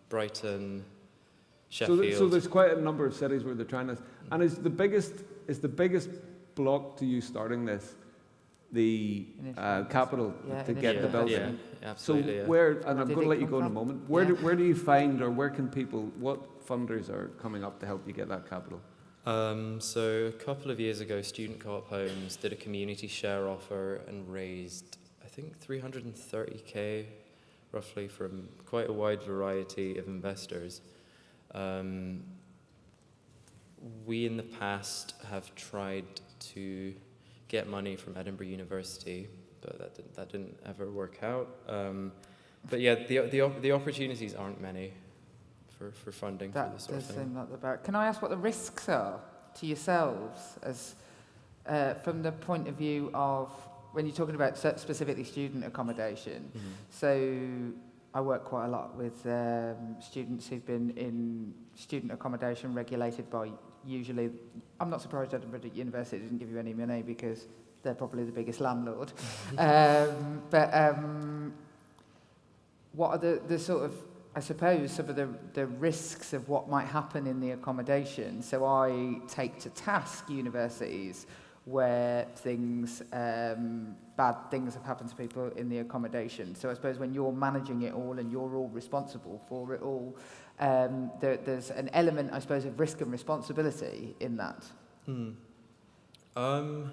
Brighton, Sheffield. So there's quite a number of cities where they're trying this. And is the biggest block to you starting this the capital to get the building? Yeah, absolutely. So yeah. where, and I'm going to let you go in a moment, where do you find, or where can people, what funders are coming up to help you get that capital? So a couple of years ago, Student Co-op Homes did a community share offer and raised, I think, 330k, roughly, from quite a wide variety of investors. We in the past have tried to get money from Edinburgh University, but that didn't ever work out. But yeah, the opportunities aren't many for funding for this sort of thing. That does seem like the barrier. Can I ask what the risks are to yourselves as from the point of view of when you're talking about specifically student accommodation? Mm-hmm. So I work quite a lot with students who've been in student accommodation regulated by usually, I'm not surprised Edinburgh University didn't give you any money because they're probably the biggest landlord. What are the sort of, I suppose, some of the risks of what might happen in the accommodation? So I take to task universities where things, bad things have happened to people in the accommodation. So I suppose when you're managing it all and you're all responsible for it all, there's an element, I suppose, of risk and responsibility in that. I'm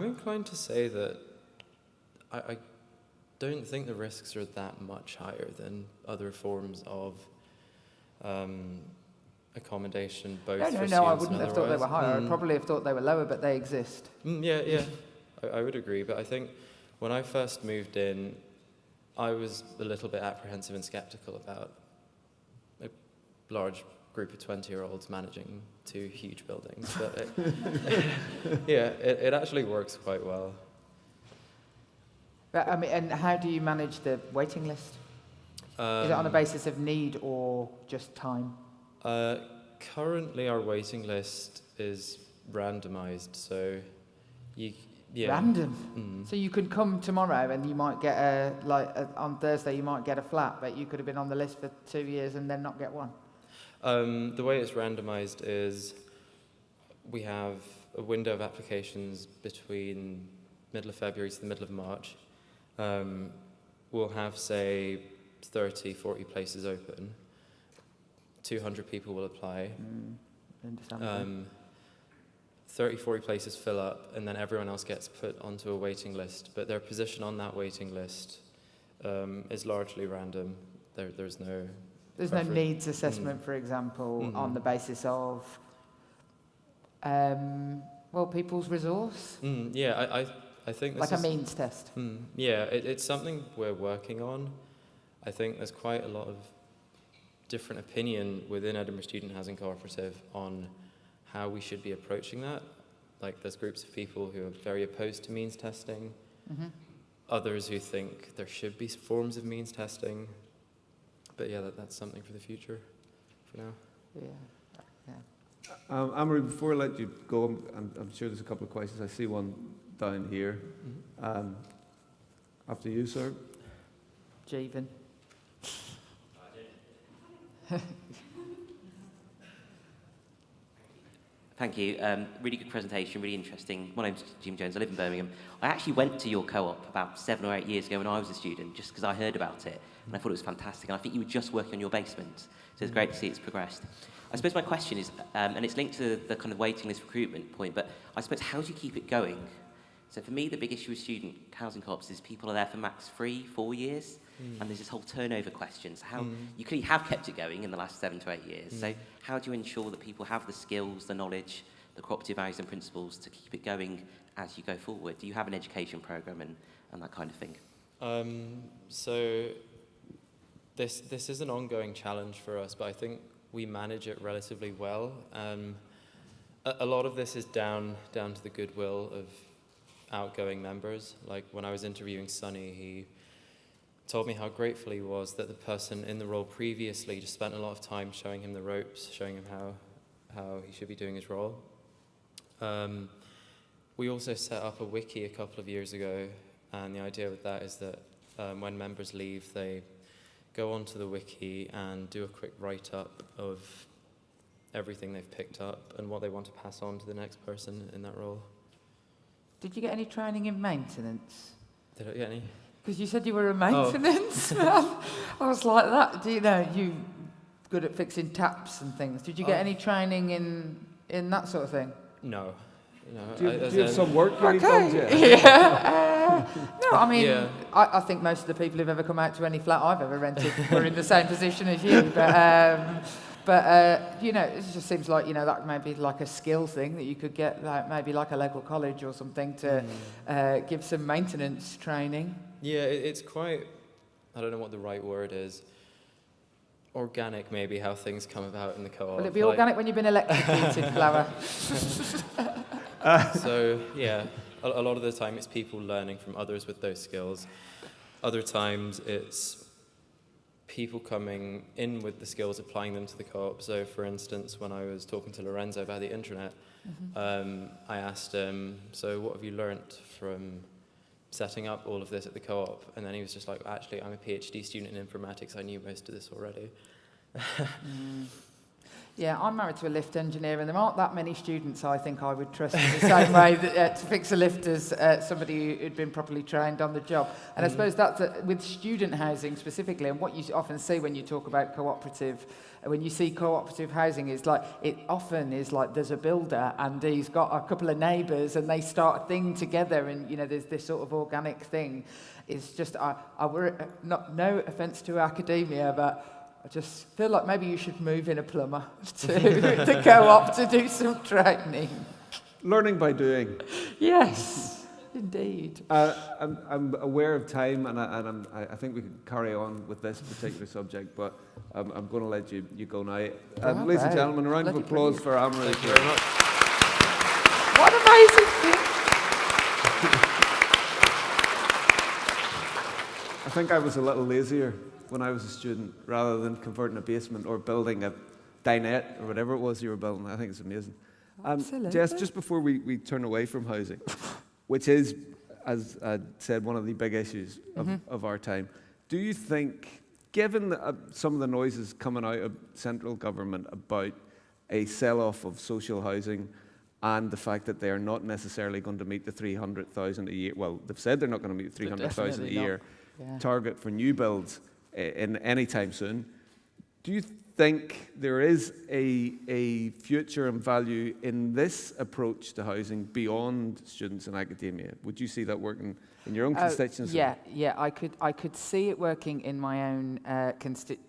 inclined to say that I don't think the risks are that much higher than other forms of accommodation, both for students I wouldn't have thought they were otherwise. higher. I'd probably have thought they were lower, but they exist. Yeah, I would agree. But I think when I first moved in, I was a little bit apprehensive and skeptical about a large group of 20-year-olds managing 2 huge buildings. But it actually works quite well. But I mean, and how do you manage the waiting list? Is it on a basis of need or just time? Currently, our waiting list is randomised, so Random. So you could come tomorrow and you might get on Thursday you might get a flat, but you could have been on the list for 2 years and then not get one. The way it's randomised is we have a window of applications between middle of February to the middle of March. We'll have, say, 30, 40 places open. 200 people will apply. Understandable. 30, 40 places fill up, and then everyone else gets put onto a waiting list. But their position on that waiting list is largely random. There's no Needs assessment, for example, on the basis of people's resource. I think this like is a means test. It's something we're working on. I think there's quite a lot of different opinion within Edinburgh Student Housing Cooperative on how we should be approaching that. Like, there's groups of people who are very opposed to means testing, others who think there should be forms of means testing. But yeah, that's something for the future for now. Amory, before I let you go, I'm sure there's a couple of questions. I see one down here. After you, sir. Jeevan. Thank you. Really good presentation, really interesting. My name's Jim Jones. I live in Birmingham. I actually went to your co-op about 7 or 8 years ago when I was a student, just because I heard about it, and I thought it was fantastic. And I think you were just working on your basement, so it's great to see it's progressed. I suppose my question is, and it's linked to the kind of waiting list recruitment point, but I suppose how do you keep it going? So for me, the big issue with student housing co-ops is people are there for max 3-4 years, and there's this whole turnover question. So how you clearly have kept it going in the last 7 to 8 years. So how do you ensure that people have the skills, the knowledge, the cooperative values and principles to keep it going as you go forward? Do you have an education program and that kind of thing? So this is an ongoing challenge for us, but I think we manage it relatively well. A lot of this is down to the goodwill of outgoing members. Like, when I was interviewing Sonny, he told me how grateful he was that the person in the role previously just spent a lot of time showing him the ropes, showing him how he should be doing his role. We also set up a wiki a couple of years ago, and the idea with that is that when members leave, they go onto the wiki and do a quick write-up of everything they've picked up and what they want to pass on to the next person in that role. Did you get any training in maintenance? Did I get any? Because you said you were a maintenance man. I was like that. Do you know, you good at fixing taps and things. Did you get any training in that sort of thing? No. No. Do you have some work you've done yet? Yeah. No, I mean, Yeah. I think most of the people who've ever come out to any flat I've ever rented were in the same position as you. But you know, it just seems like, you know, that may be like a skill thing that you could get, like maybe like a local college or something to give some maintenance training. Yeah, it's quite, I don't know what the right word is, organic maybe, how things come about in the co-op. Will it be organic when you've been electrocuted, Flower? So, yeah, a lot of the time it's people learning from others with those skills. Other times it's people coming in with the skills, applying them to the co-op. So, for instance, when I was talking to Lorenzo about the intranet, I asked him, so what have you learnt from setting up all of this at the co-op? And then he was just like, actually, I'm a PhD student in informatics. I knew most of this already. Yeah, I'm married to a lift engineer, and there aren't that many students I think I would trust in the same way that, to fix a lift as somebody who'd been properly trained on the job. And I suppose that's with student housing specifically, and what you often see when you talk about cooperative, when you see cooperative housing, is like, it often is like there's a builder and he's got a couple of neighbours and they start a thing together, and you know, there's this sort of organic thing. It's just, no offence to academia, but I just feel like maybe you should move in a plumber to the co-op to do some training. Learning by doing. Yes, indeed. I'm aware of time, and I think we could carry on with this particular subject, but I'm going to let you go now. Ladies and gentlemen, a round of applause for Amory. Thank you very much. What amazing thing! I think I was a little lazier when I was a student, rather than converting a basement or building a dinette or whatever it was you were building. I think it's amazing. Jess, just before we turn away from housing, which is, as I said, one of the big issues of our time, do you think, given some of the noises coming out of central government about a sell-off of social housing and the fact that they are not necessarily going to meet the 300,000 a year, well, they've said they're not going to meet the 300,000 a year target for new builds in any time soon, do you think there is a future and value in this approach to housing beyond students and academia? Would you see that working in your own constituency? Yeah, I could see it working in my own I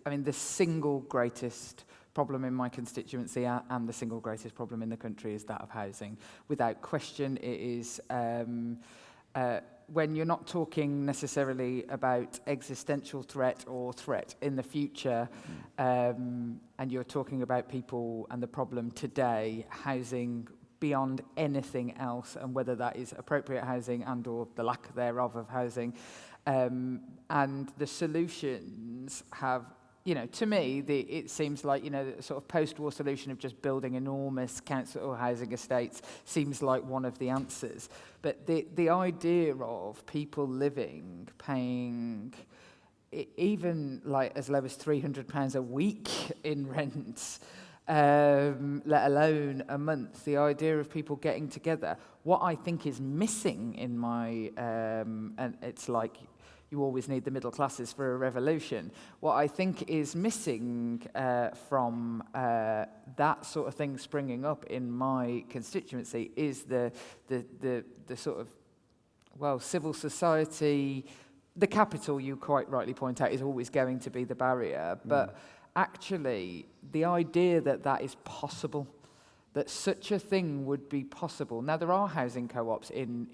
mean, the single greatest problem in my constituency and the single greatest problem in the country is that of housing. Without question, it is when you're not talking necessarily about existential threat or threat in the future, and you're talking about people and the problem today, housing beyond anything else, and whether that is appropriate housing and or the lack thereof of housing, and the solutions have, you know, to me, it seems like, you know, the sort of post-war solution of just building enormous council housing estates seems like one of the answers. But the idea of people living, paying even like as low as £300 a week in rent, let alone a month, the idea of people getting together, what I think is missing in my, and it's like, you always need the middle classes for a revolution. What I think is missing from that sort of thing springing up in my constituency is the sort of, well, civil society. The capital, you quite rightly point out, is always going to be the barrier. But actually, the idea that that is possible, that such a thing would be possible. Now, there are housing co-ops in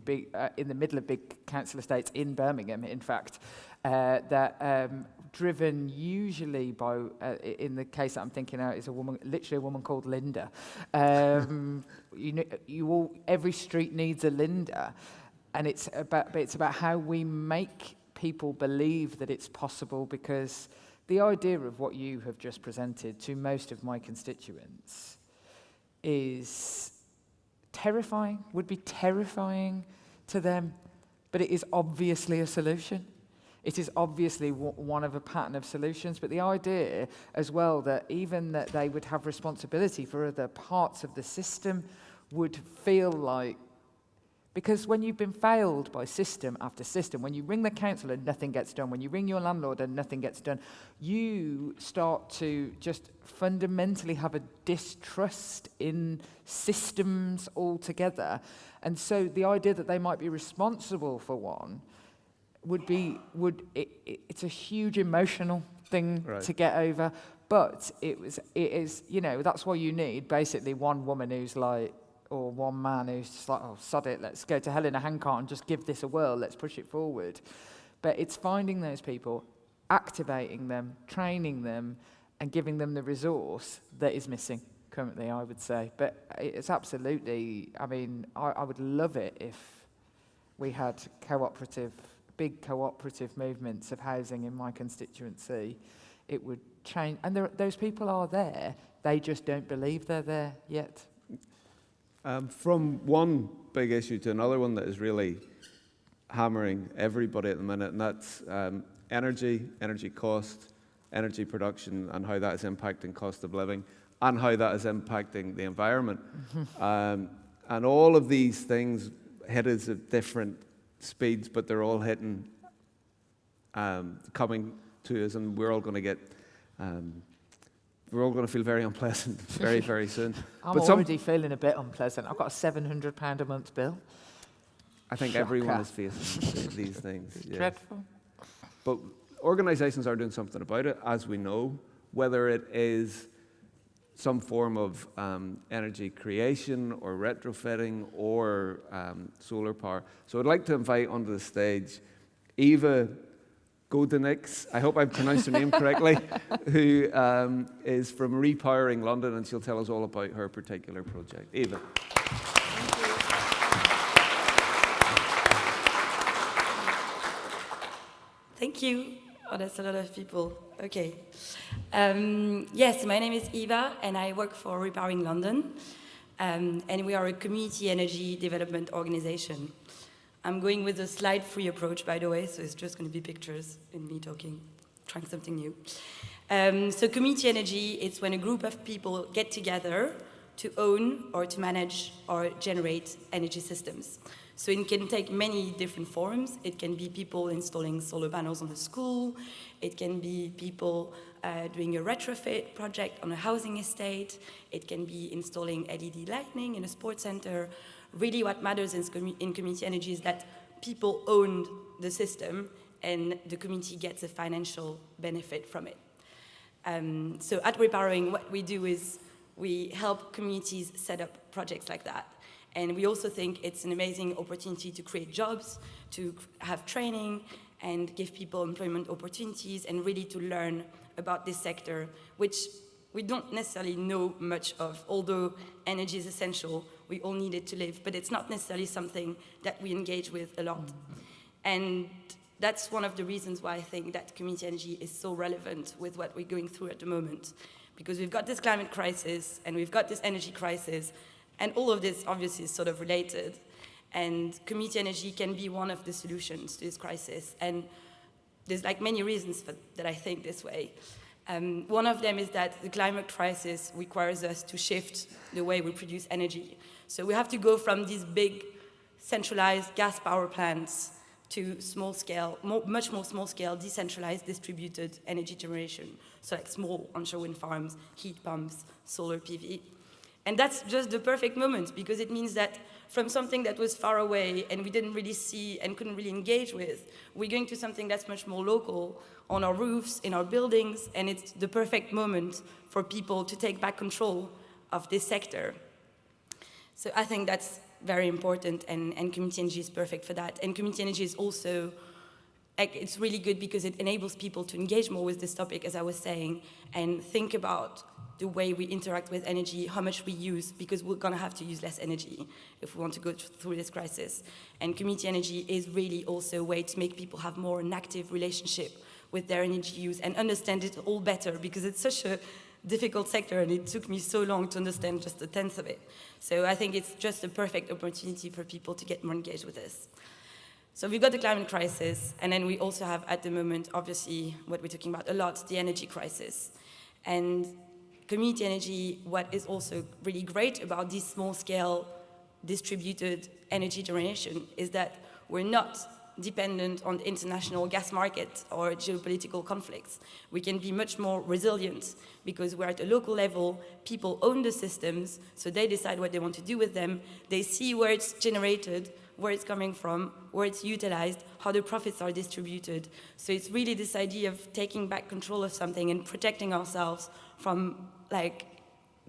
the middle of big council estates in Birmingham, in fact, that driven usually by, in the case that I'm thinking out, is literally a woman called Linda. Every street needs a Linda, and it's about how we make people believe that it's possible, because the idea of what you have just presented to most of my constituents is terrifying, would be terrifying to them, but it is obviously a solution. It is obviously one of a pattern of solutions, but the idea as well that even that they would have responsibility for other parts of the system would feel like, because when you've been failed by system after system, when you ring the council and nothing gets done, when you ring your landlord and nothing gets done, you start to just fundamentally have a distrust in systems altogether. And so the idea that they might be responsible for one it's a huge emotional thing to get over, but it is, you know, that's why you need basically one woman who's like, or one man who's just like, oh, sod it, let's go to hell in a handcart and just give this a whirl, let's push it forward. But it's finding those people, activating them, training them, and giving them the resource that is missing currently, I would say. But it's absolutely, I mean, I would love it if we had big cooperative movements of housing in my constituency. It would change, and those people are there, they just don't believe they're there yet. From one big issue to another one that is really hammering everybody at the minute, and that's energy cost, energy production, and how that is impacting cost of living, and how that is impacting the environment. And all of these things hit us at different speeds, but they're all hitting, coming to us, and we're all going to feel very unpleasant very, very soon. I'm already feeling a bit unpleasant. I've got a £700 a month bill. I think everyone is facing these things. Yeah. Dreadful. But organisations are doing something about it, as we know, whether it is some form of energy creation or retrofitting or solar power. So I'd like to invite onto the stage Eva Godenix, I hope I've pronounced her name correctly, who is from Repowering London, and she'll tell us all about her particular project. Eva. Thank you. Oh, that's a lot of people. Okay. Yes, my name is Eva, and I work for Repowering London, and we are a community energy development organization. I'm going with a slide-free approach, by the way, so it's just going to be pictures and me talking, trying something new. So community energy, it's when a group of people get together to own or to manage or generate energy systems. So it can take many different forms. It can be people installing solar panels on a school. It can be people doing a retrofit project on a housing estate. It can be installing LED lighting in a sports center. Really what matters in community energy is that people own the system and the community gets a financial benefit from it. So at Repowering, what we do is we help communities set up projects like that. And we also think it's an amazing opportunity to create jobs, to have training, and give people employment opportunities, and really to learn about this sector, which we don't necessarily know much of. Although energy is essential, we all need it to live, but it's not necessarily something that we engage with a lot. And that's one of the reasons why I think that community energy is so relevant with what we're going through at the moment. Because we've got this climate crisis, and we've got this energy crisis, and all of this obviously is sort of related. And community energy can be one of the solutions to this crisis. And there's like many reasons that I think this way. One of them is that the climate crisis requires us to shift the way we produce energy. So we have to go from these big centralized gas power plants to small scale, much more small scale, decentralized, distributed energy generation. So like small onshore wind farms, heat pumps, solar PV. And that's just the perfect moment, because it means that from something that was far away and we didn't really see and couldn't really engage with, we're going to something that's much more local, on our roofs, in our buildings, and it's the perfect moment for people to take back control of this sector. So I think that's very important, and community energy is perfect for that. And community energy is also, it's really good because it enables people to engage more with this topic, as I was saying, and think about the way we interact with energy, how much we use, because we're gonna have to use less energy if we want to go through this crisis. And community energy is really also a way to make people have more an active relationship with their energy use and understand it all better, because it's such a difficult sector and it took me so long to understand just a tenth of it. So I think it's just a perfect opportunity for people to get more engaged with this. So we've got the climate crisis, and then we also have at the moment, obviously, what we're talking about a lot, the energy crisis. And community energy, what is also really great about this small-scale distributed energy generation is that we're not dependent on the international gas market or geopolitical conflicts. We can be much more resilient because we're at a local level, people own the systems, so they decide what they want to do with them, they see where it's generated, where it's coming from, where it's utilized, how the profits are distributed. So it's really this idea of taking back control of something and protecting ourselves from like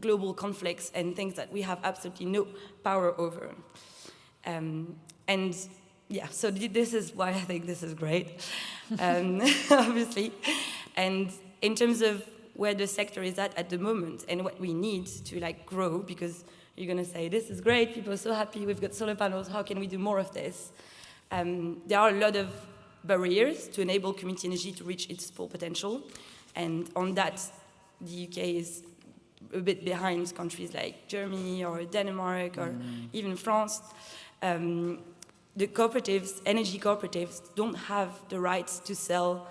global conflicts and things that we have absolutely no power over. And yeah, so this is why I think this is great, obviously. And in terms of where the sector is at the moment and what we need to like grow, because you're going to say, this is great, people are so happy, we've got solar panels, how can we do more of this? There are a lot of barriers to enable community energy to reach its full potential. And on that, the UK is a bit behind countries like Germany or Denmark or even France. The cooperatives, energy cooperatives, don't have the rights to sell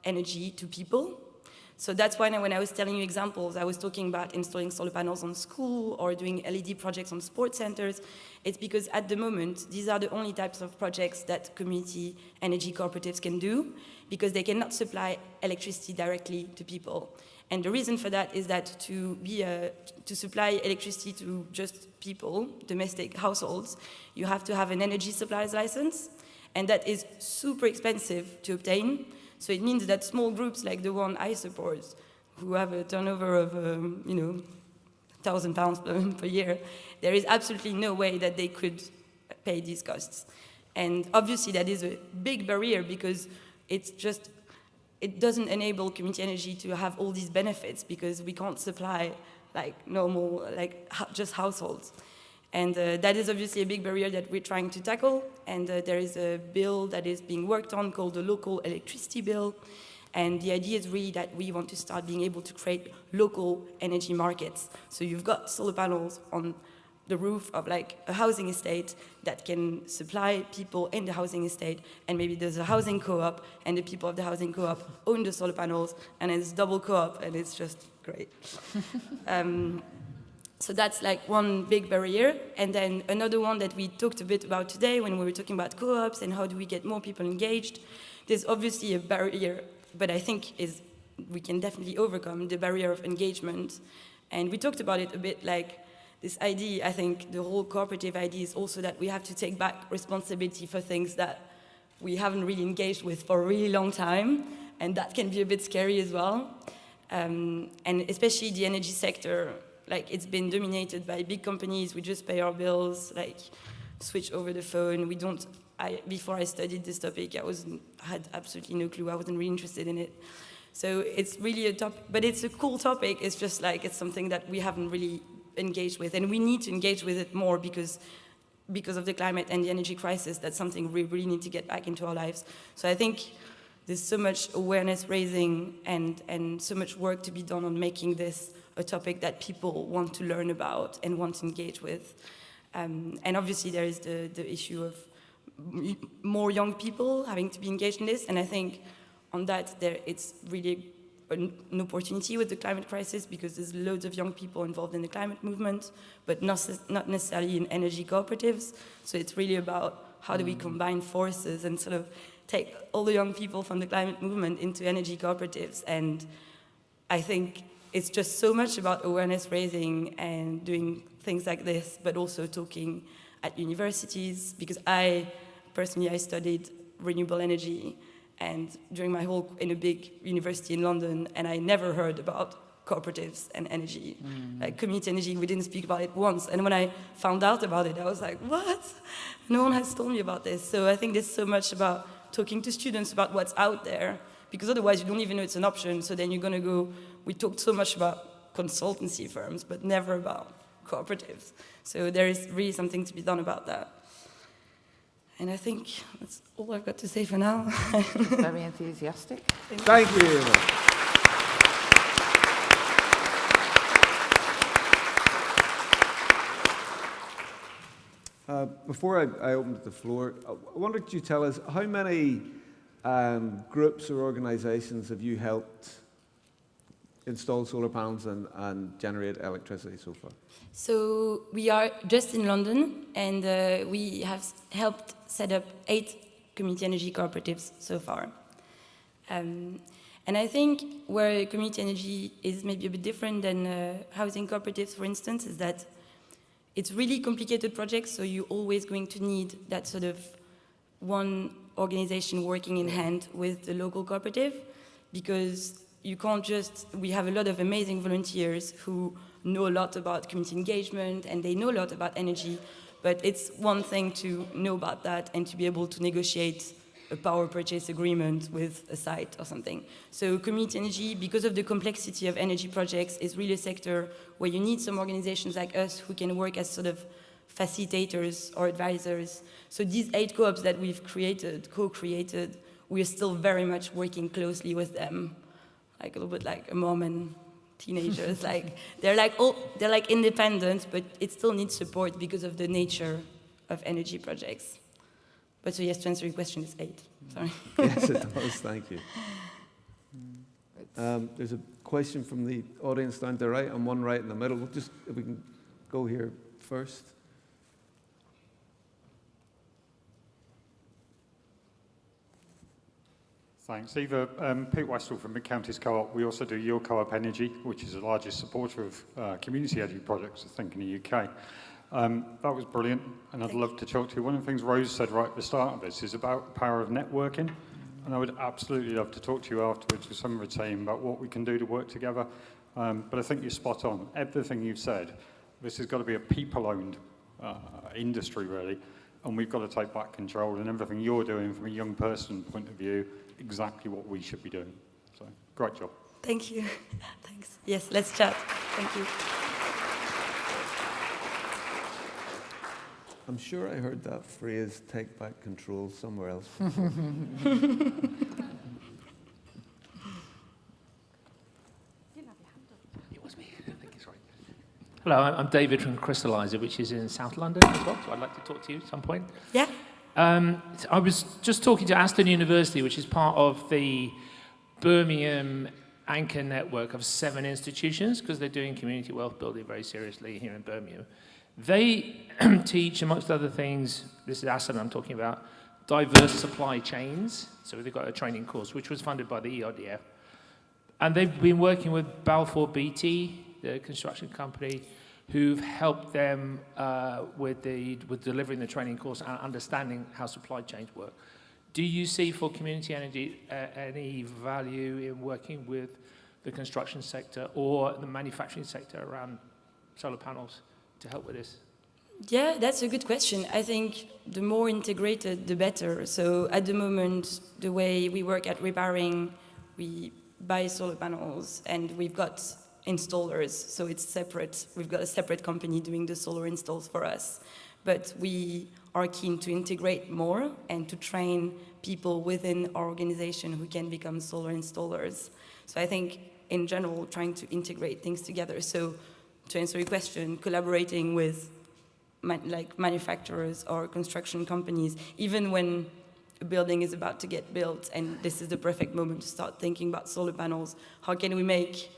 energy to people. So that's why when I was telling you examples, I was talking about installing solar panels on school or doing LED projects on sports centers. It's because at the moment, these are the only types of projects that community energy cooperatives can do because they cannot supply electricity directly to people. And the reason for that is that to supply electricity to just people, domestic households, you have to have an energy suppliers license, and that is super expensive to obtain. So it means that small groups like the one I support, who have a turnover of, £1,000 per year, there is absolutely no way that they could pay these costs. And obviously that is a big barrier because it doesn't enable community energy to have all these benefits because we can't supply like normal, just households. And that is obviously a big barrier that we're trying to tackle. And there is a bill that is being worked on called the Local Electricity Bill. And the idea is really that we want to start being able to create local energy markets. So you've got solar panels on the roof of like a housing estate that can supply people in the housing estate, and maybe there's a housing co-op, and the people of the housing co-op own the solar panels, and it's double co-op, and it's just great. So that's like one big barrier. And then another one that we talked a bit about today when we were talking about co-ops and how do we get more people engaged. There's obviously a barrier, but I think we can definitely overcome the barrier of engagement. And we talked about it a bit like this idea, I think the whole cooperative idea is also that we have to take back responsibility for things that we haven't really engaged with for a really long time, and that can be a bit scary as well. And especially the energy sector, like it's been dominated by big companies. We just pay our bills, like switch over the phone. Before I studied this topic, I had absolutely no clue. I wasn't really interested in it. So it's really a topic, but it's a cool topic. It's just like, it's something that we haven't really engaged with, and we need to engage with it more because of the climate and the energy crisis. That's something we really need to get back into our lives. So I think there's so much awareness raising and so much work to be done on making this a topic that people want to learn about and want to engage with. And obviously there is the issue of more young people having to be engaged in this, and I think on that it's really an opportunity with the climate crisis because there's loads of young people involved in the climate movement, but not necessarily in energy cooperatives. So it's really about how do we combine forces and sort of take all the young people from the climate movement into energy cooperatives. And I think it's just so much about awareness raising and doing things like this, but also talking at universities, because I studied renewable energy and during my in a big university in London, and I never heard about cooperatives and energy. Like community energy, we didn't speak about it once. And when I found out about it, I was like, what? No one has told me about this. So I think there's so much about talking to students about what's out there, because otherwise you don't even know it's an option. So then you're going to go, we talked so much about consultancy firms, but never about cooperatives. So there is really something to be done about that. And I think that's all I've got to say for now. Very enthusiastic. Thank you. Before I open the floor, I wonder, could you tell us how many groups or organisations have you helped install solar panels and generate electricity so far? So we are just in London, and we have helped set up 8 community energy cooperatives so far. And I think where community energy is maybe a bit different than housing cooperatives, for instance, is that it's really complicated projects, so you're always going to need that sort of one organization working in hand with the local cooperative, because you can't just, we have a lot of amazing volunteers who know a lot about community engagement and they know a lot about energy, but it's one thing to know about that and to be able to negotiate a power purchase agreement with a site or something. So community energy, because of the complexity of energy projects, is really a sector where you need some organizations like us who can work as sort of facilitators or advisors. So these 8 co-ops that we've co-created, we're still very much working closely with them, like a little bit like a mom and teenagers. Like they're like independent, but it still needs support because of the nature of energy projects. But so yes, to answer your question, it's 8. Sorry. Yes, it does. Thank you. There's a question from the audience down to the right and one right in the middle. We'll just, if we can go here first. Thanks. Eva, Pete Westall from Mid-Counties Co-op. We also do Your Co-op Energy, which is the largest supporter of community energy projects, I think, in the UK. That was brilliant, and I'd love to talk to you. One of the things Rose said right at the start of this is about the power of networking, and I would absolutely love to talk to you afterwards with some of the team about what we can do to work together. But I think you're spot on. Everything you've said, this has got to be a people-owned industry, really, and we've got to take back control, and everything you're doing from a young person point of view, exactly what we should be doing. So, great job. Thank you. Thanks. Yes, let's chat. Thank you. I'm sure I heard that phrase, take back control, somewhere else before. Hello, I'm David from Crystallizer, which is in South London as well, so I'd like to talk to you at some point. Yeah. I was just talking to Aston University, which is part of the Birmingham anchor network of 7 institutions, because they're doing community wealth building very seriously here in Birmingham. They teach, amongst other things, this is Aston I'm talking about, diverse supply chains. So they've got a training course, which was funded by the ERDF. And they've been working with Balfour Beatty, the construction company, who've helped them with delivering the training course and understanding how supply chains work. Do you see for community energy any value in working with the construction sector or the manufacturing sector around solar panels to help with this? Yeah, that's a good question. I think the more integrated, the better. So at the moment, the way we work at Repowering, we buy solar panels and we've got installers, so it's separate. We've got a separate company doing the solar installs for us. But we are keen to integrate more and to train people within our organization who can become solar installers. So I think, in general, trying to integrate things together. So to answer your question, collaborating with manufacturers or construction companies, even when a building is about to get built and this is the perfect moment to start thinking about solar panels, how can we make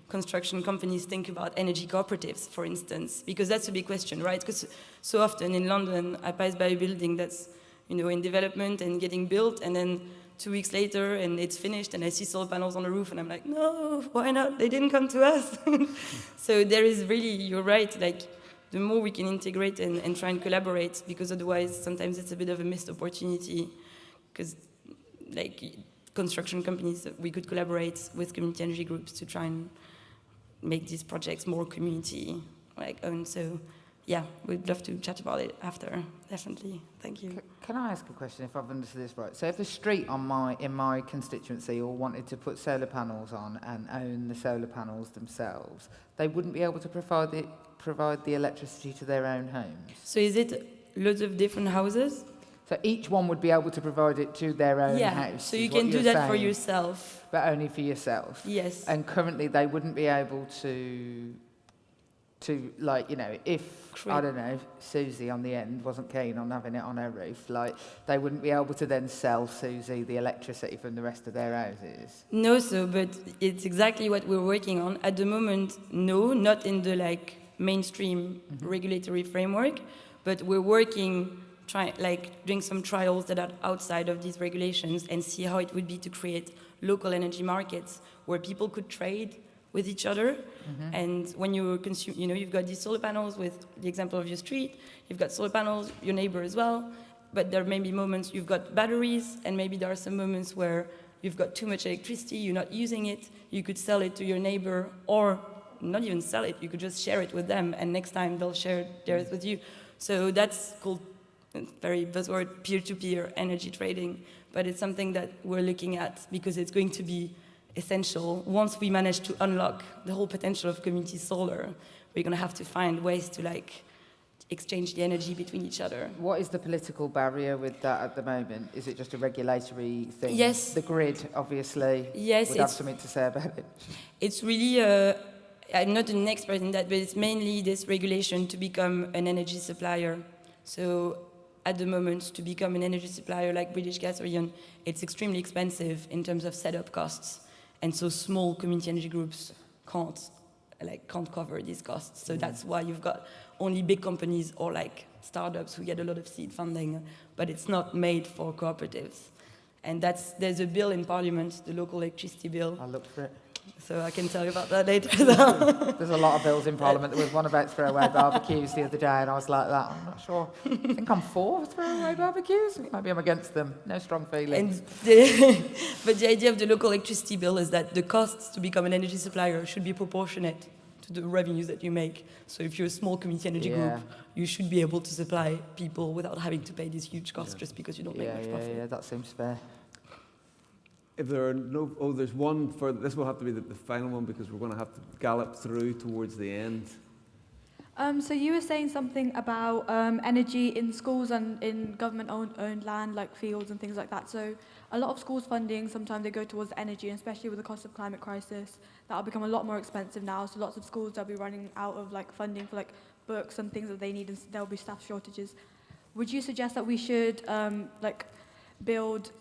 construction companies think about energy cooperatives, for instance? Because that's a big question, right? Because so often in London, I pass by a building that's, in development and getting built, and then 2 weeks later, and it's finished, and I see solar panels on the roof, and I'm like, no, why not? They didn't come to us. So there is really, you're right, like, the more we can integrate and try and collaborate, because otherwise sometimes it's a bit of a missed opportunity, because like construction companies, we could collaborate with community energy groups to try and make these projects more community owned. So yeah, we'd love to chat about it after, definitely. Thank you. Can I ask a question if I've understood this right? So if the street in my constituency all wanted to put solar panels on and own the solar panels themselves, they wouldn't be able to provide the electricity to their own homes? So is it loads of different houses? So each one would be able to provide it to their own Yeah, house. so you can do that for yourself. But only for yourself. Yes. And currently they wouldn't be able to to, like, you know, if, I don't know, Susie on the end wasn't keen on having it on her roof, like, they wouldn't be able to then sell Susie the electricity from the rest of their houses? No, but it's exactly what we're working on. At the moment, no, not in the, like, mainstream regulatory framework, but we're working, doing some trials that are outside of these regulations and see how it would be to create local energy markets where people could trade with each other. And when you consume, you know, you've got these solar panels with the example of your street, you've got solar panels, your neighbor as well, but there may be moments you've got batteries, and maybe there are some moments where you've got too much electricity, you're not using it, you could sell it to your neighbor, or not even sell it, you could just share it with them, and next time they'll share theirs with you. So that's called, very buzzword, peer-to-peer energy trading, but it's something that we're looking at because it's going to be essential. Once we manage to unlock the whole potential of community solar, we're going to have to find ways to, like, exchange the energy between each other. What is the political barrier with that at the moment? Is it just a regulatory thing? Yes. The grid, obviously, yes, would have something to say about it. It's really, I'm not an expert in that, but it's mainly this regulation to become an energy supplier. So at the moment, to become an energy supplier like British Gas or E.ON, it's extremely expensive in terms of setup costs. And so small community energy groups can't cover these costs. So that's why you've got only big companies or, like, startups who get a lot of seed funding, but it's not made for cooperatives. And there's a bill in Parliament, the local electricity bill. I'll look for it. So I can tell you about that later. There's a lot of bills in Parliament. There was one about throwaway barbecues the other day, and I was like that. I'm not sure. I think I'm for throwaway barbecues. Maybe I'm against them. No strong feelings. But the idea of the local electricity bill is that the costs to become an energy supplier should be proportionate to the revenues that you make. So if you're a small community energy group, you should be able to supply people without having to pay these huge costs just because you don't make much profit. Yeah, that seems fair. If there are no, there's one for, this will have to be the final one because we're going to have to gallop through towards the end. So you were saying something about energy in schools and in government-owned land, like fields and things like that. So a lot of schools' funding, sometimes they go towards energy, and especially with the cost of climate crisis, that will become a lot more expensive now. So lots of schools, they'll be running out of, like, funding for, like, books and things that they need, and there'll be staff shortages. Would you suggest that we should, build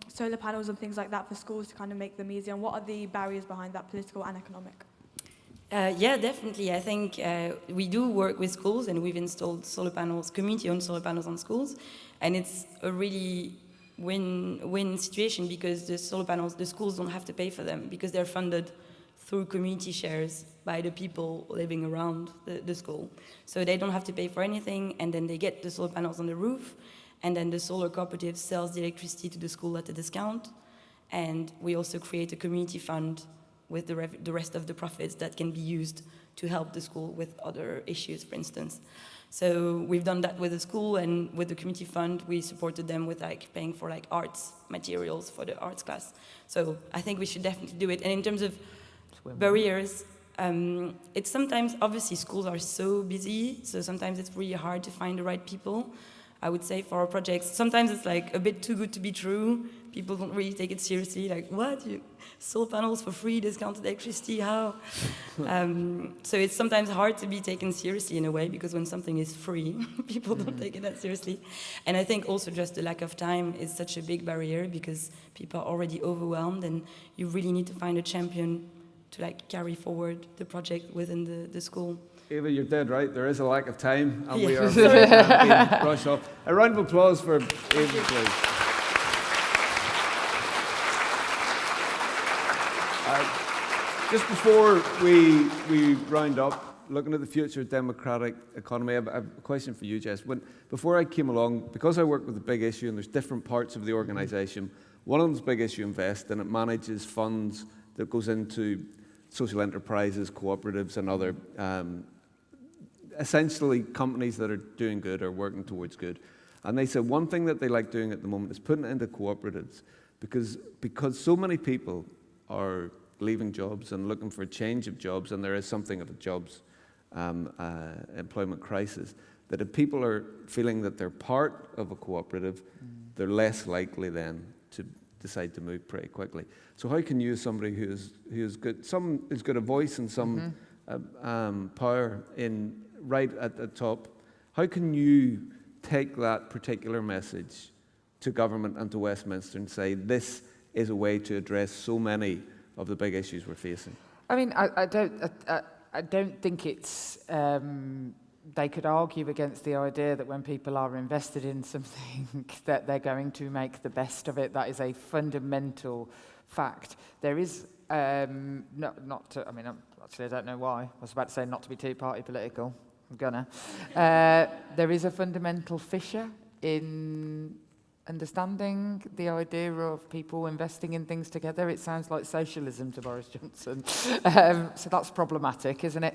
solar panels and things like that for schools to kind of make them easier? And what are the barriers behind that, political and economic? Yeah, definitely. I think we do work with schools, and we've installed solar panels, community-owned solar panels on schools, and it's a really win-win situation because the solar panels, the schools don't have to pay for them because they're funded through community shares by the people living around the school. So they don't have to pay for anything, and then they get the solar panels on the roof, and then the solar cooperative sells the electricity to the school at a discount, and we also create a community fund with the rest of the profits that can be used to help the school with other issues, for instance. So we've done that with the school, and with the community fund, we supported them with, like, paying for, like, arts materials for the arts class. So I think we should definitely do it. And in terms of barriers, it's sometimes, obviously, schools are so busy, so sometimes it's really hard to find the right people. I would say for our projects, sometimes it's, like, a bit too good to be true. People don't really take it seriously, like, what? Solar panels for free, discounted electricity, how? So it's sometimes hard to be taken seriously in a way, because when something is free, people don't take it that seriously. And I think also just the lack of time is such a big barrier, because people are already overwhelmed, and you really need to find a champion to, like, carry forward the project within the school. Eva, you're dead right. There is a lack of time, and we Yeah. are being rushed off. A round of applause for Eva, please. Just before we round up, looking at the future of democratic economy, I have a question for you, Jess. Before I came along, because I work with the Big Issue, and there's different parts of the organisation, one of them's Big Issue Invest, and it manages funds that goes into social enterprises, cooperatives, and other essentially companies that are doing good or working towards good. And they said one thing that they like doing at the moment is putting it into cooperatives, because so many people are leaving jobs and looking for a change of jobs, and there is something of a jobs employment crisis, that if people are feeling that they're part of a cooperative, they're less likely then to decide to move pretty quickly. So how can you, as somebody who's got a voice and some power in right at the top. How can you take that particular message to government and to Westminster and say this is a way to address so many of the big issues we're facing? I mean, I don't think it's. They could argue against the idea that when people are invested in something that they're going to make the best of it. That is a fundamental fact. There is not to. I mean, actually, I don't know why. I was about to say not to be too party political. I'm gonna. There is a fundamental fissure in understanding the idea of people investing in things together. It sounds like socialism to Boris Johnson. So that's problematic, isn't it?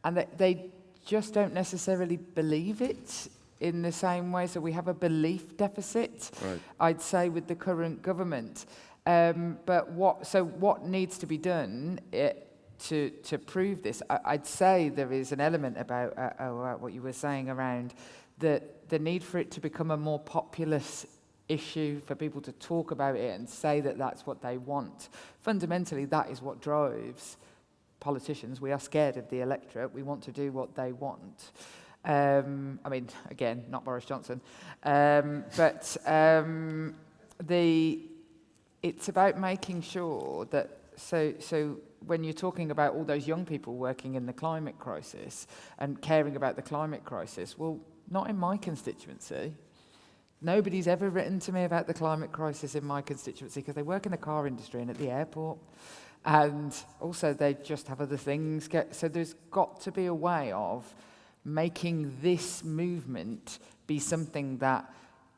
And they just don't necessarily believe it in the same way. So we have a belief deficit, right, I'd say, with the current government. But what needs to be done to prove this? I'd say there is an element about what you were saying around the need for it to become a more populous issue, for people to talk about it and say that that's what they want. Fundamentally, that is what drives politicians. We are scared of the electorate. We want to do what they want. I mean, again, not Boris Johnson. But it's about making sure that, so when you're talking about all those young people working in the climate crisis and caring about the climate crisis, well, not in my constituency. Nobody's ever written to me about the climate crisis in my constituency because they work in the car industry and at the airport. And also they just have other things. So there's got to be a way of making this movement be something that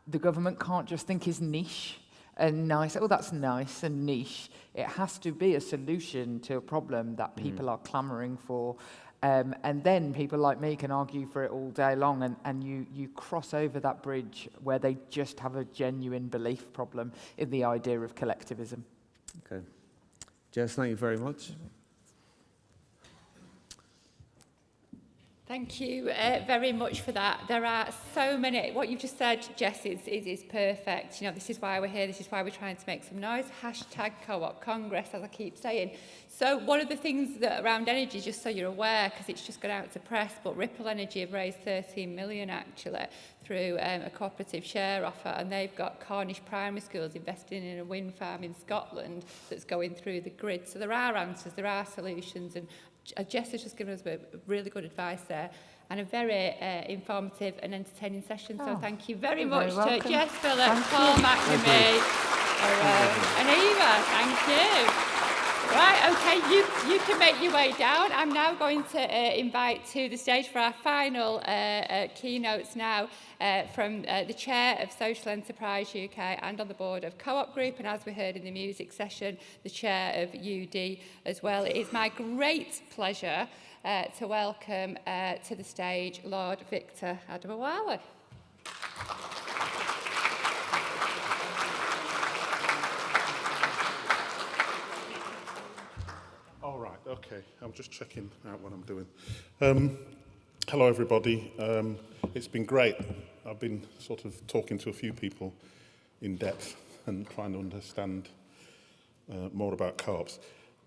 the government can't just think is niche and nice. Oh, that's nice and niche. It has to be a solution to a problem that people are clamouring for. And then people like me can argue for it all day long, and you cross over that bridge where they just have a genuine belief problem in the idea of collectivism. Okay. Jess, thank you very much. Thank you very much for that. There are so many, what you've just said, Jess, is perfect. You know, this is why we're here, this is why we're trying to make some noise. Hashtag Co-op Congress, as I keep saying. So one of the things that around energy, just so you're aware, because it's just gone out to press, but Ripple Energy have raised 13 million actually through a cooperative share offer, and they've got Cornish primary schools investing in a wind farm in Scotland that's going through the grid. So there are answers, there are solutions, and Jess has just given us really good advice there, and a very informative and entertaining session. So thank you very much to Jess Phillips, Paul McNamee, and Eva. Thank you. Right, okay, you can make your way down. I'm now going to invite to the stage for our final keynotes now from the Chair of Social Enterprise UK and on the board of Co-op Group, and as we heard in the music session, the Chair of UD as well. It is my great pleasure to welcome to the stage Lord Victor Adewale. All right, okay. I'm just checking out what I'm doing. Hello, everybody. It's been great. I've been sort of talking to a few people in depth and trying to understand more about co-ops.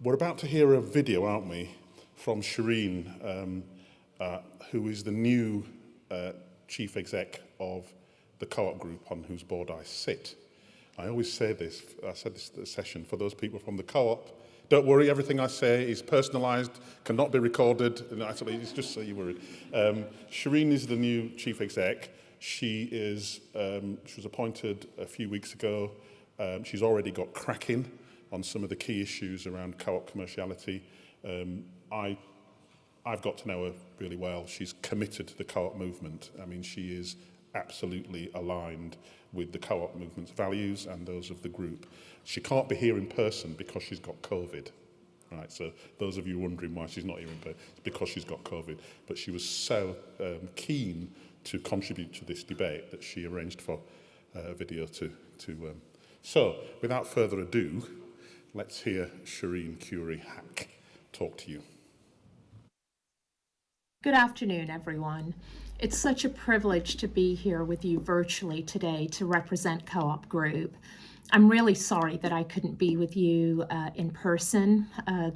We're about to hear a video, aren't we, from Shireen, who is the new chief exec of the Co-op Group on whose board I sit. I always say this, I said this at the session, for those people from the Co-op, don't worry, everything I say is personalised, cannot be recorded. It's just so you're worried. Shireen is the new chief exec. She was appointed a few weeks ago. She's already got cracking on some of the key issues around co-op commerciality. I've got to know her really well. She's committed to the co-op movement. I mean, she is absolutely aligned with the co-op movement's values and those of the group. She can't be here in person because she's got COVID. Right, so those of you wondering why she's not here in person, it's because she's got COVID. But she was so keen to contribute to this debate that she arranged for a video to. So, without further ado, let's hear Shireen Curie-Hack talk to you. Good afternoon, everyone. It's such a privilege to be here with you virtually today to represent Co-op Group. I'm really sorry that I couldn't be with you in person.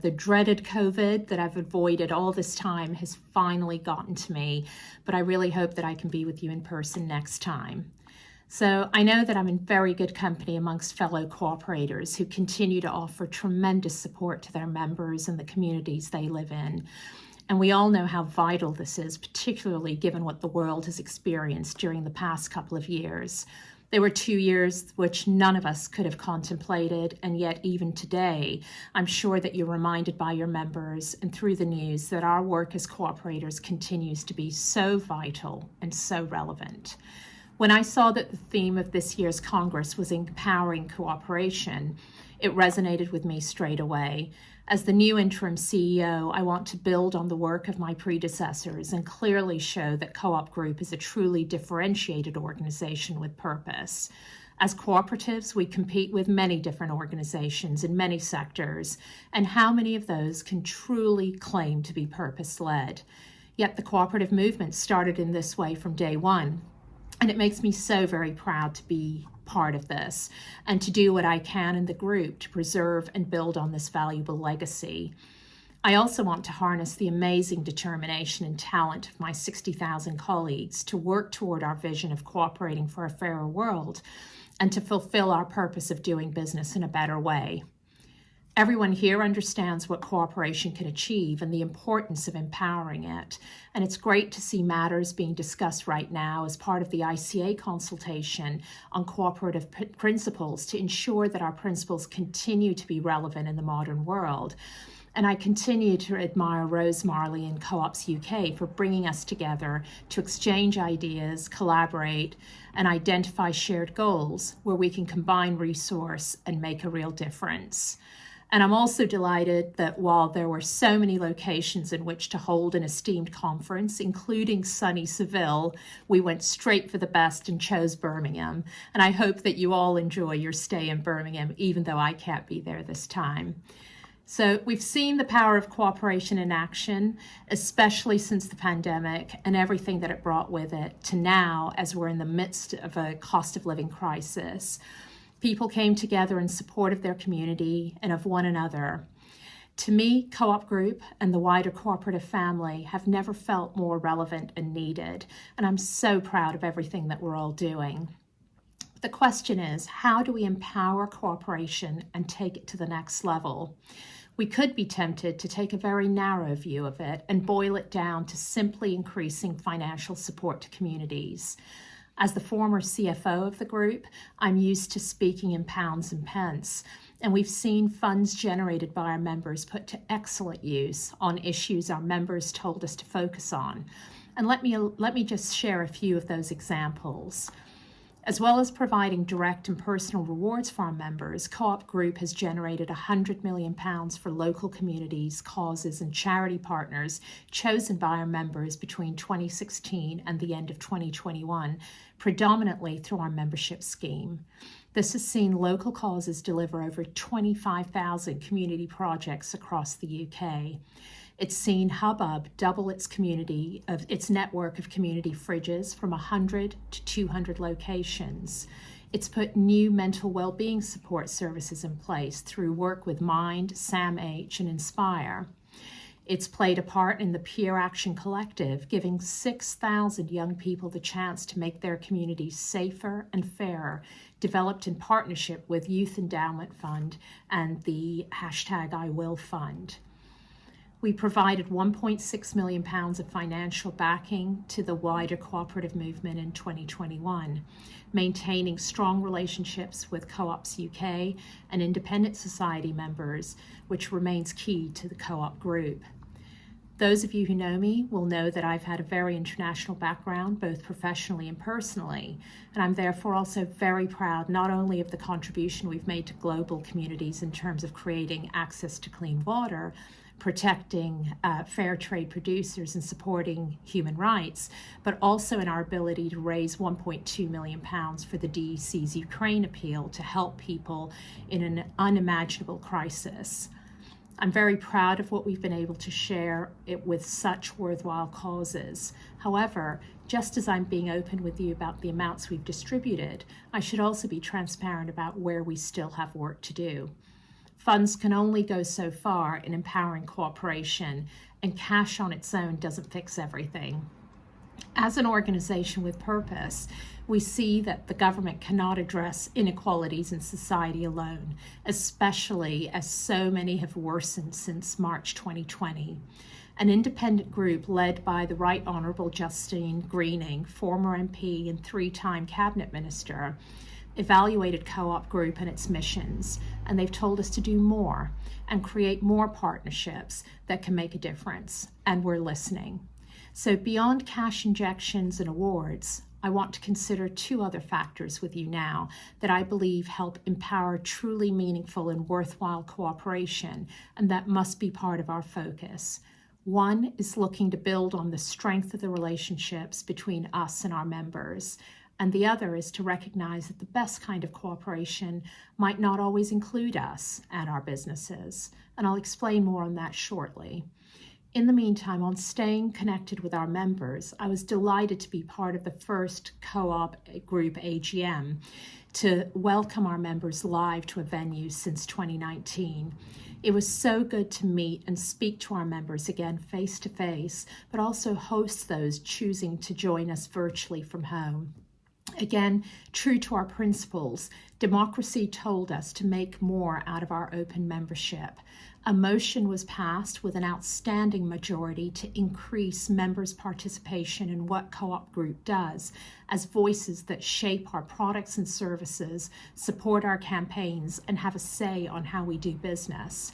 The dreaded COVID that I've avoided all this time has finally gotten to me, but I really hope that I can be with you in person next time. So I know that I'm in very good company amongst fellow cooperators who continue to offer tremendous support to their members and the communities they live in. And we all know how vital this is, particularly given what the world has experienced during the past couple of years. There were 2 years which none of us could have contemplated, and yet even today, I'm sure that you're reminded by your members and through the news that our work as cooperators continues to be so vital and so relevant. When I saw that the theme of this year's Congress was empowering cooperation, it resonated with me straight away. As the new interim CEO, I want to build on the work of my predecessors and clearly show that Co-op Group is a truly differentiated organization with purpose. As cooperatives, we compete with many different organizations in many sectors, and how many of those can truly claim to be purpose-led? Yet the cooperative movement started in this way from day one. And it makes me so very proud to be part of this and to do what I can in the group to preserve and build on this valuable legacy. I also want to harness the amazing determination and talent of my 60,000 colleagues to work toward our vision of cooperating for a fairer world and to fulfill our purpose of doing business in a better way. Everyone here understands what cooperation can achieve and the importance of empowering it. And it's great to see matters being discussed right now as part of the ICA consultation on cooperative principles to ensure that our principles continue to be relevant in the modern world. And I continue to admire Rose Marley and Co-ops UK for bringing us together to exchange ideas, collaborate, and identify shared goals where we can combine resource and make a real difference. And I'm also delighted that while there were so many locations in which to hold an esteemed conference, including sunny Seville, we went straight for the best and chose Birmingham. And I hope that you all enjoy your stay in Birmingham, even though I can't be there this time. So we've seen the power of cooperation in action, especially since the pandemic and everything that it brought with it, to now as we're in the midst of a cost of living crisis. People came together in support of their community and of one another. To me, Co-op Group and the wider cooperative family have never felt more relevant and needed, and I'm so proud of everything that we're all doing. The question is, how do we empower cooperation and take it to the next level? We could be tempted to take a very narrow view of it and boil it down to simply increasing financial support to communities. As the former CFO of the group, I'm used to speaking in pounds and pence, and we've seen funds generated by our members put to excellent use on issues our members told us to focus on. And let me just share a few of those examples. As well as providing direct and personal rewards for our members, Co-op Group has generated £100 million for local communities, causes and charity partners chosen by our members between 2016 and the end of 2021, predominantly through our membership scheme. This has seen local causes deliver over 25,000 community projects across the UK. It's seen Hubbub double its network of community fridges from 100 to 200 locations. It's put new mental well-being support services in place through work with Mind, SAMH, and Inspire. It's played a part in the Peer Action Collective, giving 6,000 young people the chance to make their communities safer and fairer, developed in partnership with Youth Endowment Fund and the #IWill Fund. We provided £1.6 million of financial backing to the wider cooperative movement in 2021, maintaining strong relationships with Co-ops UK and independent society members, which remains key to the Co-op Group. Those of you who know me will know that I've had a very international background, both professionally and personally, and I'm therefore also very proud not only of the contribution we've made to global communities in terms of creating access to clean water, protecting fair trade producers and supporting human rights, but also in our ability to raise £1.2 million for the DEC's Ukraine appeal to help people in an unimaginable crisis. I'm very proud of what we've been able to share it with such worthwhile causes. However, just as I'm being open with you about the amounts we've distributed, I should also be transparent about where we still have work to do. Funds can only go so far in empowering cooperation, and cash on its own doesn't fix everything. As an organization with purpose, we see that the government cannot address inequalities in society alone, especially as so many have worsened since March 2020. An independent group led by the Right Honourable Justine Greening, former MP and 3-time cabinet minister, evaluated Co-op Group and its missions, and they've told us to do more and create more partnerships that can make a difference, and we're listening. So beyond cash injections and awards, I want to consider 2 other factors with you now that I believe help empower truly meaningful and worthwhile cooperation, and that must be part of our focus. One is looking to build on the strength of the relationships between us and our members, and the other is to recognize that the best kind of cooperation might not always include us and our businesses, and I'll explain more on that shortly. In the meantime, on staying connected with our members, I was delighted to be part of the first Co-op Group AGM to welcome our members live to a venue since 2019. It was so good to meet and speak to our members again face to face, but also host those choosing to join us virtually from home. Again, true to our principles, democracy told us to make more out of our open membership. A motion was passed with an outstanding majority to increase members' participation in what Co-op Group does as voices that shape our products and services, support our campaigns, and have a say on how we do business.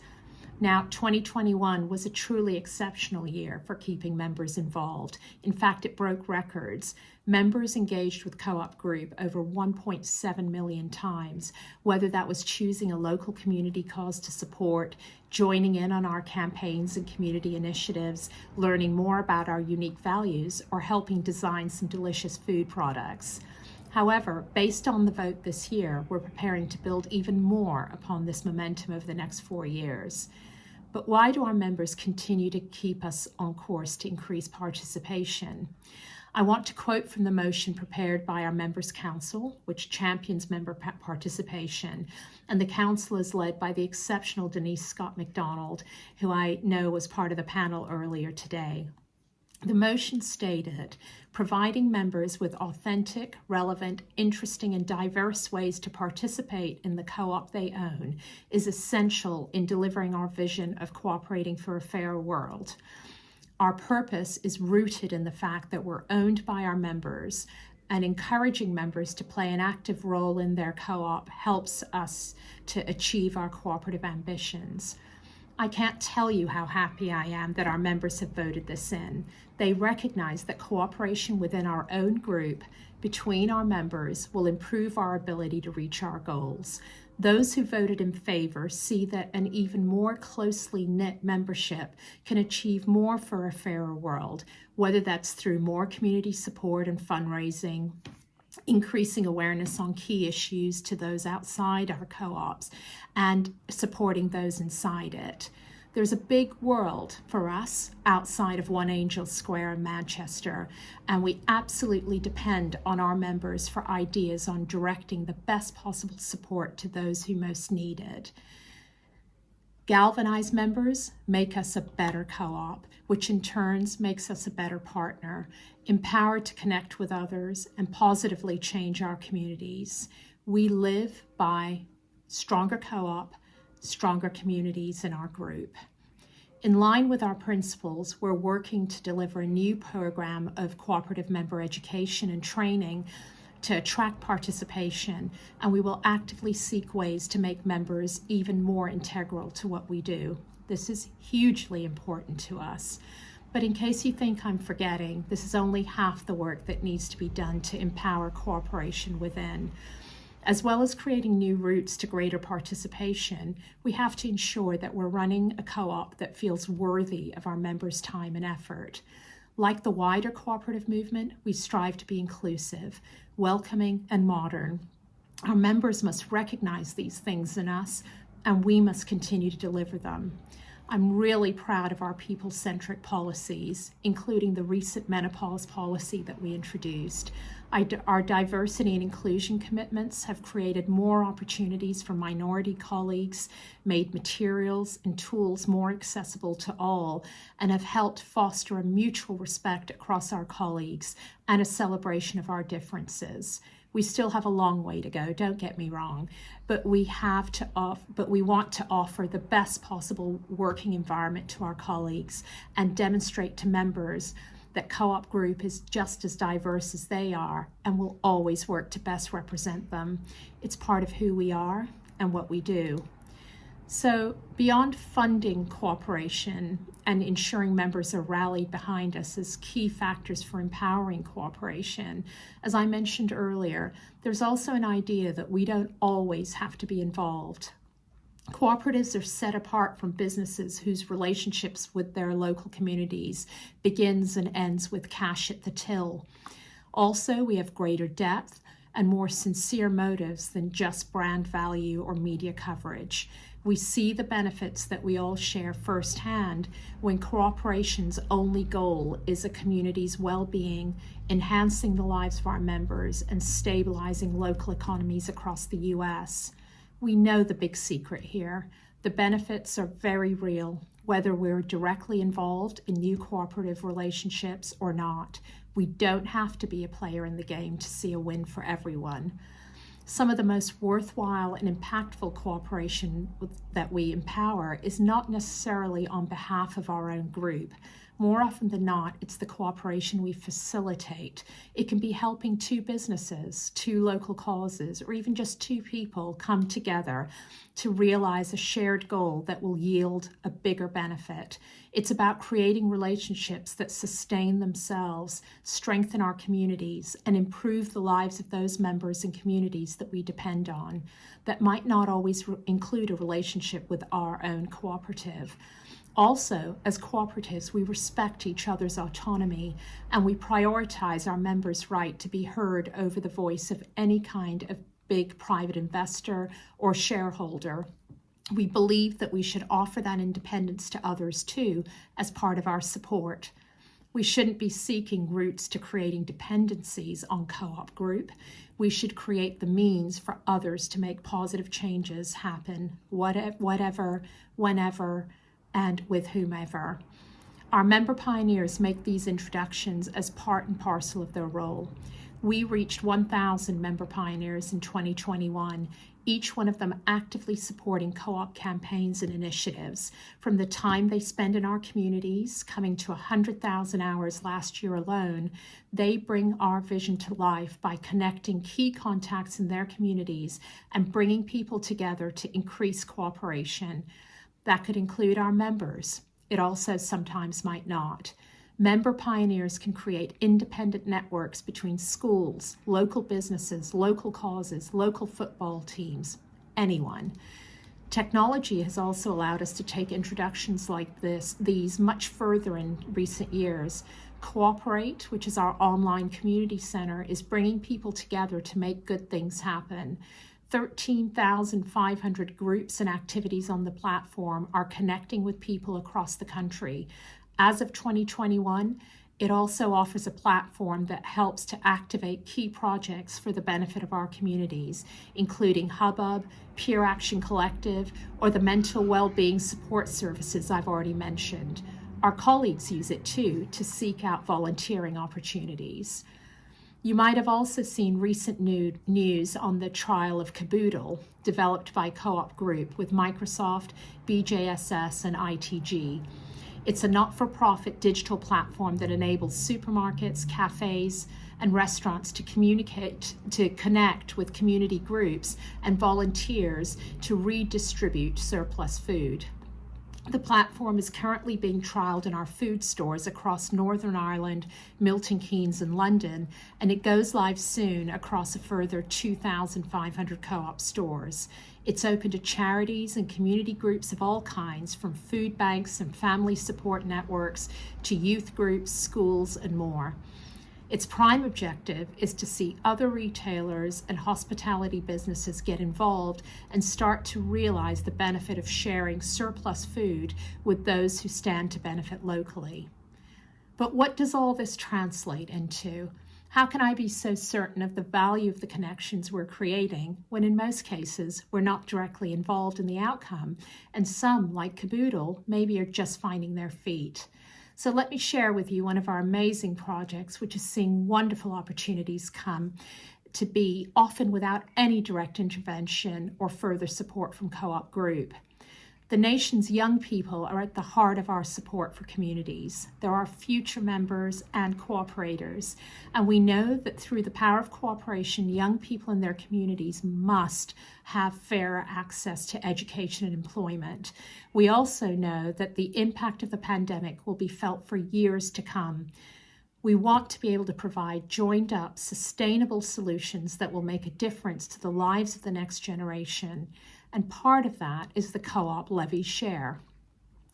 Now, 2021 was a truly exceptional year for keeping members involved. In fact, it broke records. Members engaged with Co-op Group over 1.7 million times, whether that was choosing a local community cause to support, joining in on our campaigns and community initiatives, learning more about our unique values, or helping design some delicious food products. However, based on the vote this year, we're preparing to build even more upon this momentum over the next 4 years. But why do our members continue to keep us on course to increase participation? I want to quote from the motion prepared by our Members' Council, which champions member participation, and the council is led by the exceptional Denise Scott MacDonald, who I know was part of the panel earlier today. The motion stated, providing members with authentic, relevant, interesting, and diverse ways to participate in the co-op they own is essential in delivering our vision of cooperating for a fairer world. Our purpose is rooted in the fact that we're owned by our members, and encouraging members to play an active role in their co-op helps us to achieve our cooperative ambitions. I can't tell you how happy I am that our members have voted this in. They recognize that cooperation within our own group, between our members, will improve our ability to reach our goals. Those who voted in favor see that an even more closely knit membership can achieve more for a fairer world, whether that's through more community support and fundraising, increasing awareness on key issues to those outside our co-ops, and supporting those inside it. There's a big world for us outside of One Angel Square in Manchester, and we absolutely depend on our members for ideas on directing the best possible support to those who most need it. Galvanized members make us a better co-op, which in turn makes us a better partner, empowered to connect with others and positively change our communities. We live by stronger co-op, stronger communities in our group. In line with our principles, we're working to deliver a new program of cooperative member education and training to attract participation, and we will actively seek ways to make members even more integral to what we do. This is hugely important to us. But in case you think I'm forgetting, this is only half the work that needs to be done to empower cooperation within. As well as creating new routes to greater participation, we have to ensure that we're running a co-op that feels worthy of our members' time and effort. Like the wider cooperative movement, we strive to be inclusive, welcoming, and modern. Our members must recognize these things in us, and we must continue to deliver them. I'm really proud of our people-centric policies, including the recent menopause policy that we introduced. Our diversity and inclusion commitments have created more opportunities for minority colleagues, made materials and tools more accessible to all, and have helped foster a mutual respect across our colleagues and a celebration of our differences. We still have a long way to go, don't get me wrong, but we want to offer the best possible working environment to our colleagues and demonstrate to members that Co-op Group is just as diverse as they are and will always work to best represent them. It's part of who we are and what we do. So beyond funding cooperation and ensuring members are rallied behind us as key factors for empowering cooperation, as I mentioned earlier, there's also an idea that we don't always have to be involved. Cooperatives are set apart from businesses whose relationships with their local communities begins and ends with cash at the till. Also, we have greater depth and more sincere motives than just brand value or media coverage. We see the benefits that we all share firsthand when cooperation's only goal is a community's well-being, enhancing the lives of our members, and stabilizing local economies across the US. We know the big secret here. The benefits are very real, whether we're directly involved in new cooperative relationships or not. We don't have to be a player in the game to see a win for everyone. Some of the most worthwhile and impactful cooperation that we empower is not necessarily on behalf of our own group. More often than not, it's the cooperation we facilitate. It can be helping two businesses, two local causes, or even just two people come together to realize a shared goal that will yield a bigger benefit. It's about creating relationships that sustain themselves, strengthen our communities, and improve the lives of those members and communities that we depend on. That might not always include a relationship with our own cooperative. Also, as cooperatives, we respect each other's autonomy and we prioritize our members' right to be heard over the voice of any kind of big private investor or shareholder. We believe that we should offer that independence to others too as part of our support. We shouldn't be seeking routes to creating dependencies on Co-op Group. We should create the means for others to make positive changes happen, whatever, whenever, and with whomever. Our member pioneers make these introductions as part and parcel of their role. We reached 1,000 member pioneers in 2021, each one of them actively supporting co-op campaigns and initiatives. From the time they spend in our communities, coming to 100,000 hours last year alone, they bring our vision to life by connecting key contacts in their communities and bringing people together to increase cooperation. That could include our members. It also sometimes might not. Member pioneers can create independent networks between schools, local businesses, local causes, local football teams, anyone. Technology has also allowed us to take introductions like these much further in recent years. Cooperate, which is our online community center, is bringing people together to make good things happen. 13,500 groups and activities on the platform are connecting with people across the country. As of 2021, it also offers a platform that helps to activate key projects for the benefit of our communities, including Hubbub, Peer Action Collective, or the mental well-being support services I've already mentioned. Our colleagues use it too to seek out volunteering opportunities. You might have also seen recent news on the trial of Caboodle, developed by Co-op Group with Microsoft, BJSS, and ITG. It's a not-for-profit digital platform that enables supermarkets, cafes, and restaurants to connect with community groups and volunteers to redistribute surplus food. The platform is currently being trialled in our food stores across Northern Ireland, Milton Keynes, and London, and it goes live soon across a further 2,500 co-op stores. It's open to charities and community groups of all kinds, from food banks and family support networks to youth groups, schools, and more. Its prime objective is to see other retailers and hospitality businesses get involved and start to realize the benefit of sharing surplus food with those who stand to benefit locally. But what does all this translate into? How can I be so certain of the value of the connections we're creating when in most cases we're not directly involved in the outcome, and some, like Caboodle, maybe are just finding their feet? So let me share with you one of our amazing projects, which is seeing wonderful opportunities come to be, often without any direct intervention or further support from Co-op Group. The nation's young people are at the heart of our support for communities. They're our future members and cooperators, and we know that through the power of cooperation, young people in their communities must have fairer access to education and employment. We also know that the impact of the pandemic will be felt for years to come. We want to be able to provide joined-up, sustainable solutions that will make a difference to the lives of the next generation. And part of that is the Co-op Levy Share.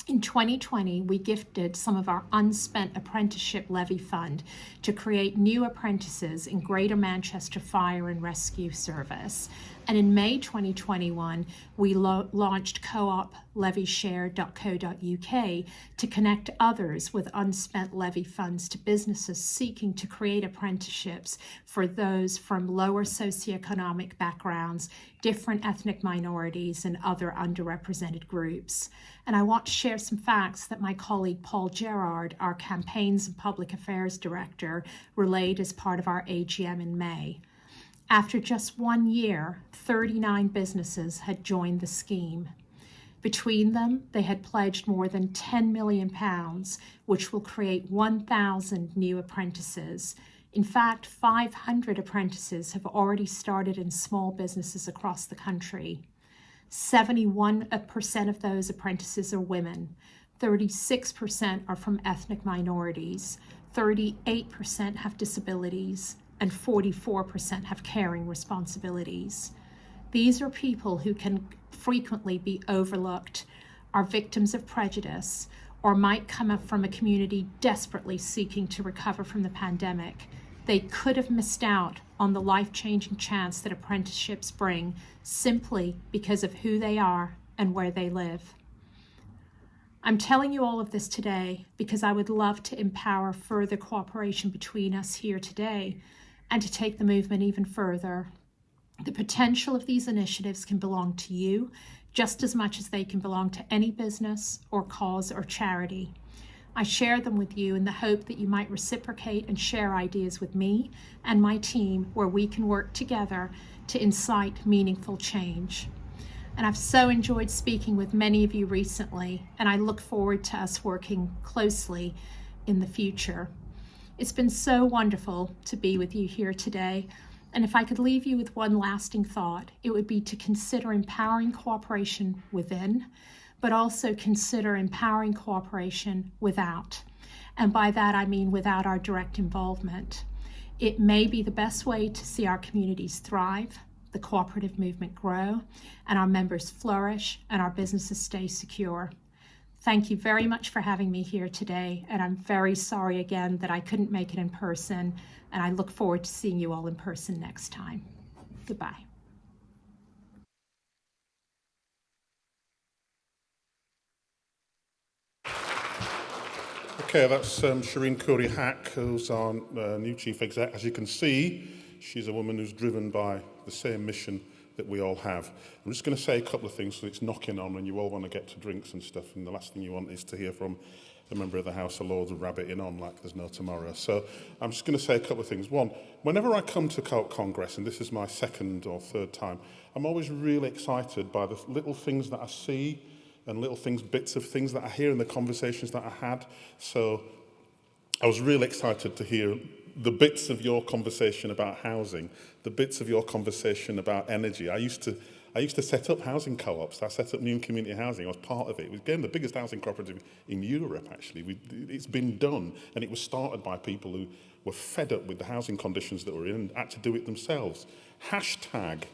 In 2020, we gifted some of our unspent apprenticeship levy fund to create new apprentices in Greater Manchester Fire and Rescue Service. And in May 2021, we launched co-oplevyshare.co.uk to connect others with unspent levy funds to businesses seeking to create apprenticeships for those from lower socioeconomic backgrounds, different ethnic minorities, and other underrepresented groups. And I want to share some facts that my colleague Paul Gerard, our Campaigns and Public Affairs Director, relayed as part of our AGM in May. After just 1 year, 39 businesses had joined the scheme. Between them, they had pledged more than £10 million, which will create 1,000 new apprentices. In fact, 500 apprentices have already started in small businesses across the country. 71% of those apprentices are women, 36% are from ethnic minorities, 38% have disabilities, and 44% have caring responsibilities. These are people who can frequently be overlooked, are victims of prejudice, or might come up from a community desperately seeking to recover from the pandemic. They could have missed out on the life-changing chance that apprenticeships bring simply because of who they are and where they live. I'm telling you all of this today because I would love to empower further cooperation between us here today and to take the movement even further. The potential of these initiatives can belong to you just as much as they can belong to any business or cause or charity. I share them with you in the hope that you might reciprocate and share ideas with me and my team where we can work together to incite meaningful change. And I've so enjoyed speaking with many of you recently, and I look forward to us working closely in the future. It's been so wonderful to be with you here today. And if I could leave you with one lasting thought, it would be to consider empowering cooperation within, but also consider empowering cooperation without. And by that, I mean without our direct involvement. It may be the best way to see our communities thrive, the cooperative movement grow, and our members flourish, and our businesses stay secure. Thank you very much for having me here today, and I'm very sorry again that I couldn't make it in person, and I look forward to seeing you all in person next time. Goodbye. Okay, that's Shireen Khoury-Haque, who's our new chief exec. As you can see, she's a woman who's driven by the same mission that we all have. I'm just going to say a couple of things so it's knocking on and you all want to get to drinks and stuff, and the last thing you want is to hear from a member of the House of Lords rabbiting on like there's no tomorrow. So I'm just going to say a couple of things. One, whenever I come to Co-op Congress, and this is my second or third time, I'm always really excited by the little things that I see and little things, bits of things that I hear in the conversations that I had. So I was really excited to hear the bits of your conversation about housing, the bits of your conversation about energy. I used to set up housing co-ops. I set up New Community Housing. I was part of it. It was again the biggest housing cooperative in Europe, actually. It's been done, and it was started by people who were fed up with the housing conditions that we're in and had to do it themselves. Hashtag,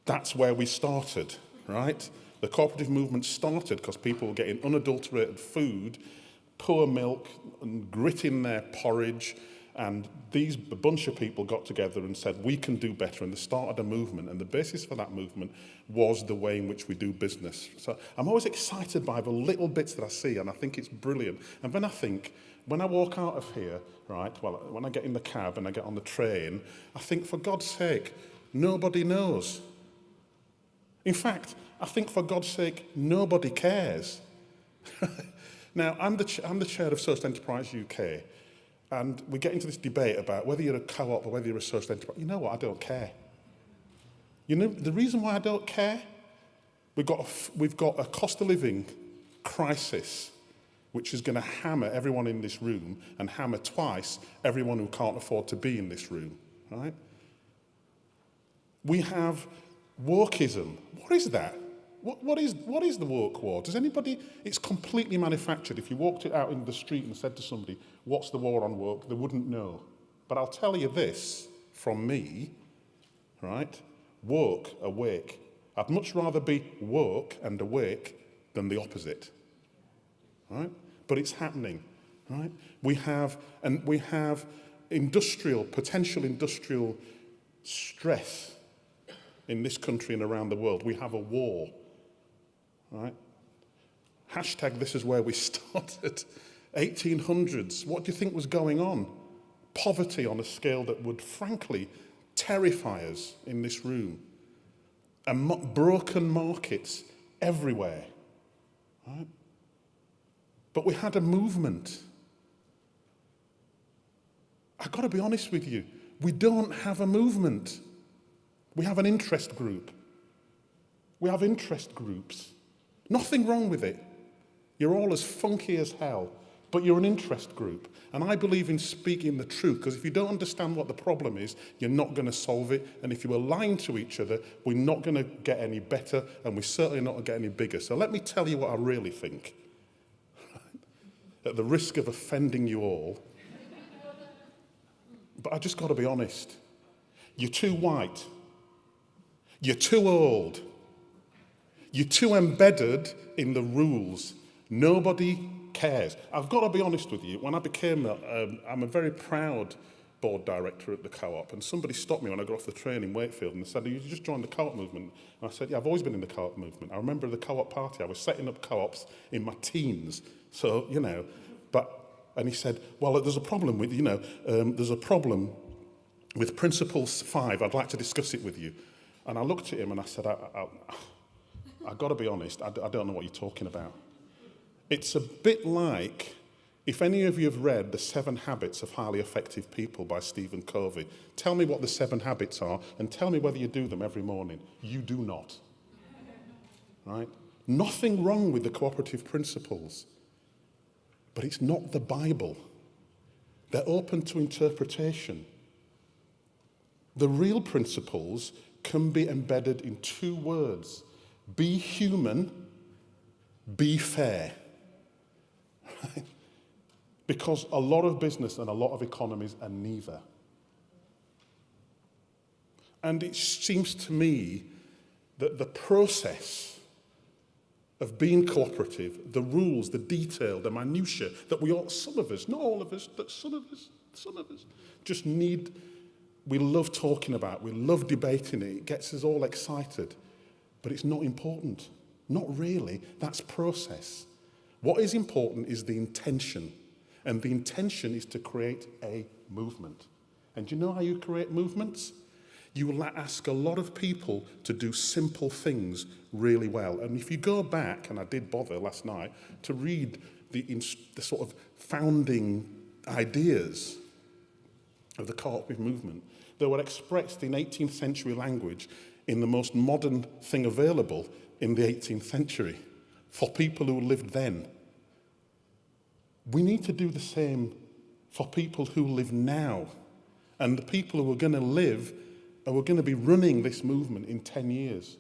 that's where we started, right? The cooperative movement started because people were getting unadulterated food, poor milk, and grit in their porridge, And a bunch of people got together and said, we can do better, and they started a movement, and the basis for that movement was the way in which we do business. So I'm always excited by the little bits that I see, and I think it's brilliant. And when I walk out of here, right, well, when I get in the cab and I get on the train, I think, for God's sake, nobody knows. In fact, I think, for God's sake, nobody cares. Now, I'm the chair of Social Enterprise UK, and we get into this debate about whether you're a co-op or whether you're a social enterprise. You know what? I don't care. You know, the reason why I don't care? We've got a cost of living crisis which is going to hammer everyone in this room and hammer twice everyone who can't afford to be in this room, right? We have wokeism. What is that? What is the woke war? Does anybody? It's completely manufactured. If you walked it out in the street and said to somebody, what's the war on woke? They wouldn't know. But I'll tell you this from me, right? Woke, awake. I'd much rather be woke and awake than the opposite, right? But it's happening, right? We have potential industrial stress in this country and around the world. We have a war, right? Hashtag this is where we started. 1800s, what do you think was going on? Poverty on a scale that would frankly terrify us in this room. And broken markets everywhere, right? But we had a movement. I've got to be honest with you, we don't have a movement. We have an interest group. We have interest groups. Nothing wrong with it. You're all as funky as hell, but you're an interest group. And I believe in speaking the truth, because if you don't understand what the problem is, you're not going to solve it. And if you are lying to each other, we're not going to get any better, and we're certainly not going to get any bigger. So let me tell you what I really think. At the risk of offending you all, but I just got to be honest. You're too white. You're too old. You're too embedded in the rules. Nobody cares. I've got to be honest with you. When I became I'm a very proud board director at the Co-op, and somebody stopped me when I got off the train in Wakefield and they said, you just joined the Co-op movement. And I said, yeah, I've always been in the Co-op movement. I remember the Co-op party. I was setting up co-ops in my teens. So, you know, and he said, well, there's a problem with, there's a problem with Principles 5. I'd like to discuss it with you. And I looked at him and I said, I've got to be honest, I don't know what you're talking about. It's a bit like, if any of you have read The 7 Habits of Highly Effective People by Stephen Covey, tell me what the 7 habits are and tell me whether you do them every morning. You do not. Right? Nothing wrong with the cooperative principles, but it's not the Bible. They're open to interpretation. The real principles can be embedded in 2 words. Be human, be fair. Right? Because a lot of business and a lot of economies are neither. And it seems to me that the process of being cooperative, the rules, the detail, the minutiae, that we all, some of us, not all of us, but some of us, just need, we love talking about, we love debating it, it gets us all excited, but it's not important. Not really, that's process. What is important is the intention, and the intention is to create a movement. And do you know how you create movements? You will ask a lot of people to do simple things really well. And if you go back, and I did bother last night, to read the sort of founding ideas of the cooperative movement, they were expressed in 18th century language in the most modern thing available in the 18th century for people who lived then. We need to do the same for people who live now, and the people who are going to live and we're going to be running this movement in 10 years.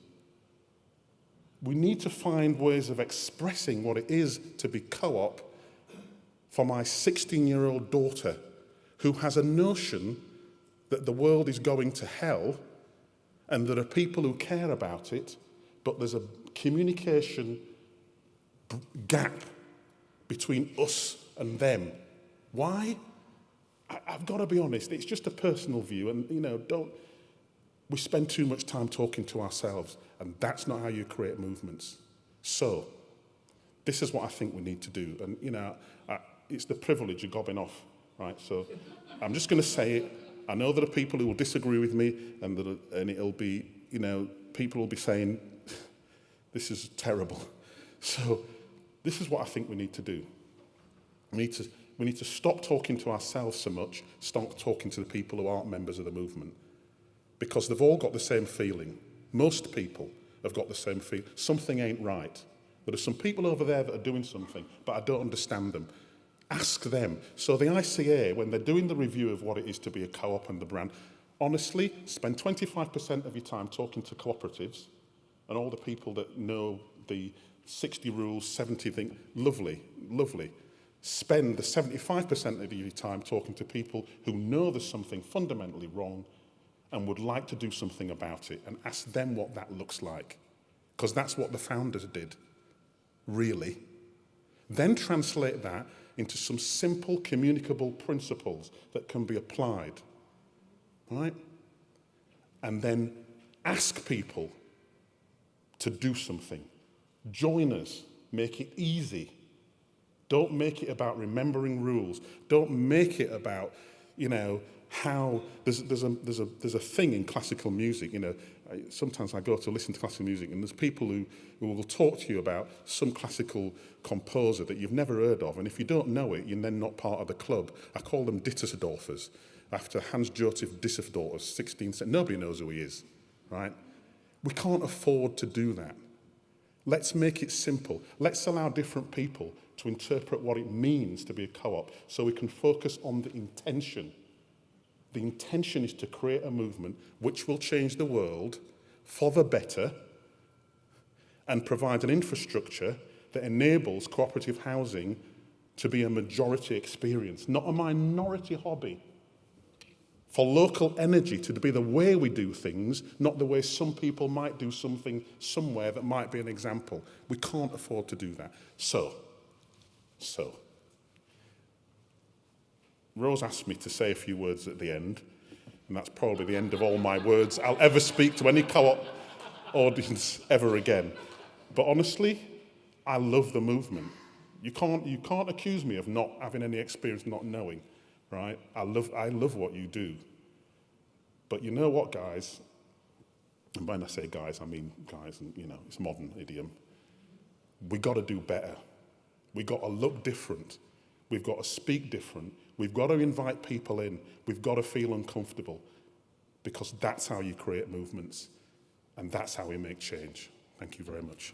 We need to find ways of expressing what it is to be co-op for my 16-year-old daughter who has a notion that the world is going to hell and there are people who care about it, but there's a communication gap between us and them. Why? I've got to be honest, it's just a personal view, and, we spend too much time talking to ourselves, and that's not how you create movements. So, this is what I think we need to do, and, it's the privilege of gobbing off, right? So, I'm just going to say it. I know there are people who will disagree with me, and it'll be, people will be saying, this is terrible. So, this is what I think we need to do. We need to stop talking to ourselves so much, stop talking to the people who aren't members of the movement. Because they've all got the same feeling. Most people have got the same feeling. Something ain't right. There are some people over there that are doing something, but I don't understand them. Ask them. So the ICA, when they're doing the review of what it is to be a co-op and the brand, honestly, spend 25% of your time talking to cooperatives and all the people that know the 60 rules, 70 things. Lovely, lovely. Spend the 75% of your time talking to people who know there's something fundamentally wrong and would like to do something about it, and ask them what that looks like. Because that's what the founders did, really. Then translate that into some simple communicable principles that can be applied, right? And then ask people to do something. Join us, make it easy. Don't make it about remembering rules. Don't make it about, how there's a thing in classical music. Sometimes I go to listen to classical music, and there's people who will talk to you about some classical composer that you've never heard of, and if you don't know it, you're then not part of the club. I call them Dittersdorfers, after Hans-Josef Dittersdorf, 16th century. Nobody knows who he is, right? We can't afford to do that. Let's make it simple. Let's allow different people to interpret what it means to be a co-op, so we can focus on the intention. The intention is to create a movement which will change the world for the better and provide an infrastructure that enables cooperative housing to be a majority experience, not a minority hobby. For local energy to be the way we do things, not the way some people might do something somewhere that might be an example. We can't afford to do that. So, Rose asked me to say a few words at the end, and that's probably the end of all my words I'll ever speak to any co-op audience ever again. But honestly, I love the movement. You can't accuse me of not having any experience, not knowing, right? I love what you do. But you know what, guys? And when I say guys, I mean guys, and it's modern idiom. We got to do better. We got to look different. We've got to speak different. We've got to invite people in. We've got to feel uncomfortable, because that's how you create movements, and that's how we make change. Thank you very much.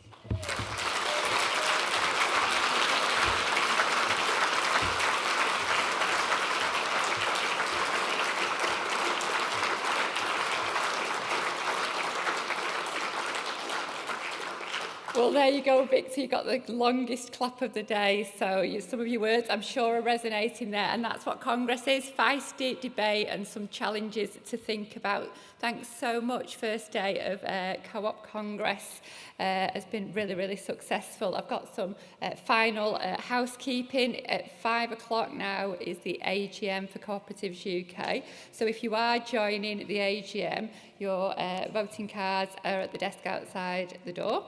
Well, there you go, Victor. You got the longest clap of the day. So some of your words, I'm sure, are resonating there. And that's what Congress is, feisty debate and some challenges to think about. Thanks so much. First day of Co-op Congress has been really, really successful. I've got some final housekeeping. At 5 o'clock now is the AGM for Cooperatives UK. So if you are joining the AGM, your voting cards are at the desk outside the door.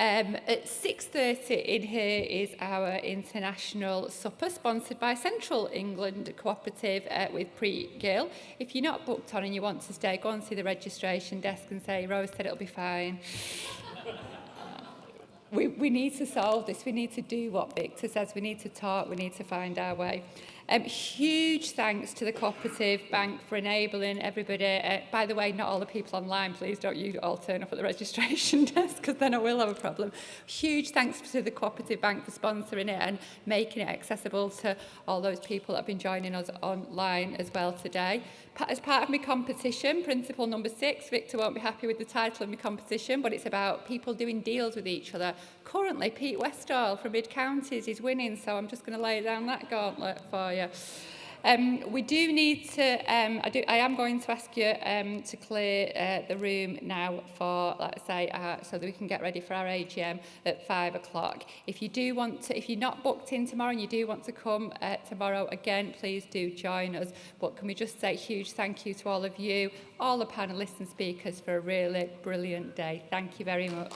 At 6:30 in here is our international supper sponsored by Central England Cooperative with Preet Gill. If you're not booked on and you want to stay, go and see the registration desk and say, Rose said it'll be fine. We need to solve this. We need to do what Victor says. We need to talk. We need to find our way. Huge thanks to the Cooperative Bank for enabling everybody. By the way, not all the people online, please don't you all turn up at the registration desk, because then I will have a problem. Huge thanks to the Cooperative Bank for sponsoring it and making it accessible to all those people that have been joining us online as well today. As part of my competition, principle number 6, Victor won't be happy with the title of my competition, but it's about people doing deals with each other. Currently, Pete Westall from Mid-Counties is winning, so I'm just going to lay down that gauntlet for you. We do need to, I am going to ask you to clear the room now for, let's say, so that we can get ready for our AGM at 5 o'clock. If you do want to, if you're not booked in tomorrow and you do want to come tomorrow, again, please do join us. But can we just say a huge thank you to all of you, all the panellists and speakers for a really brilliant day. Thank you very much.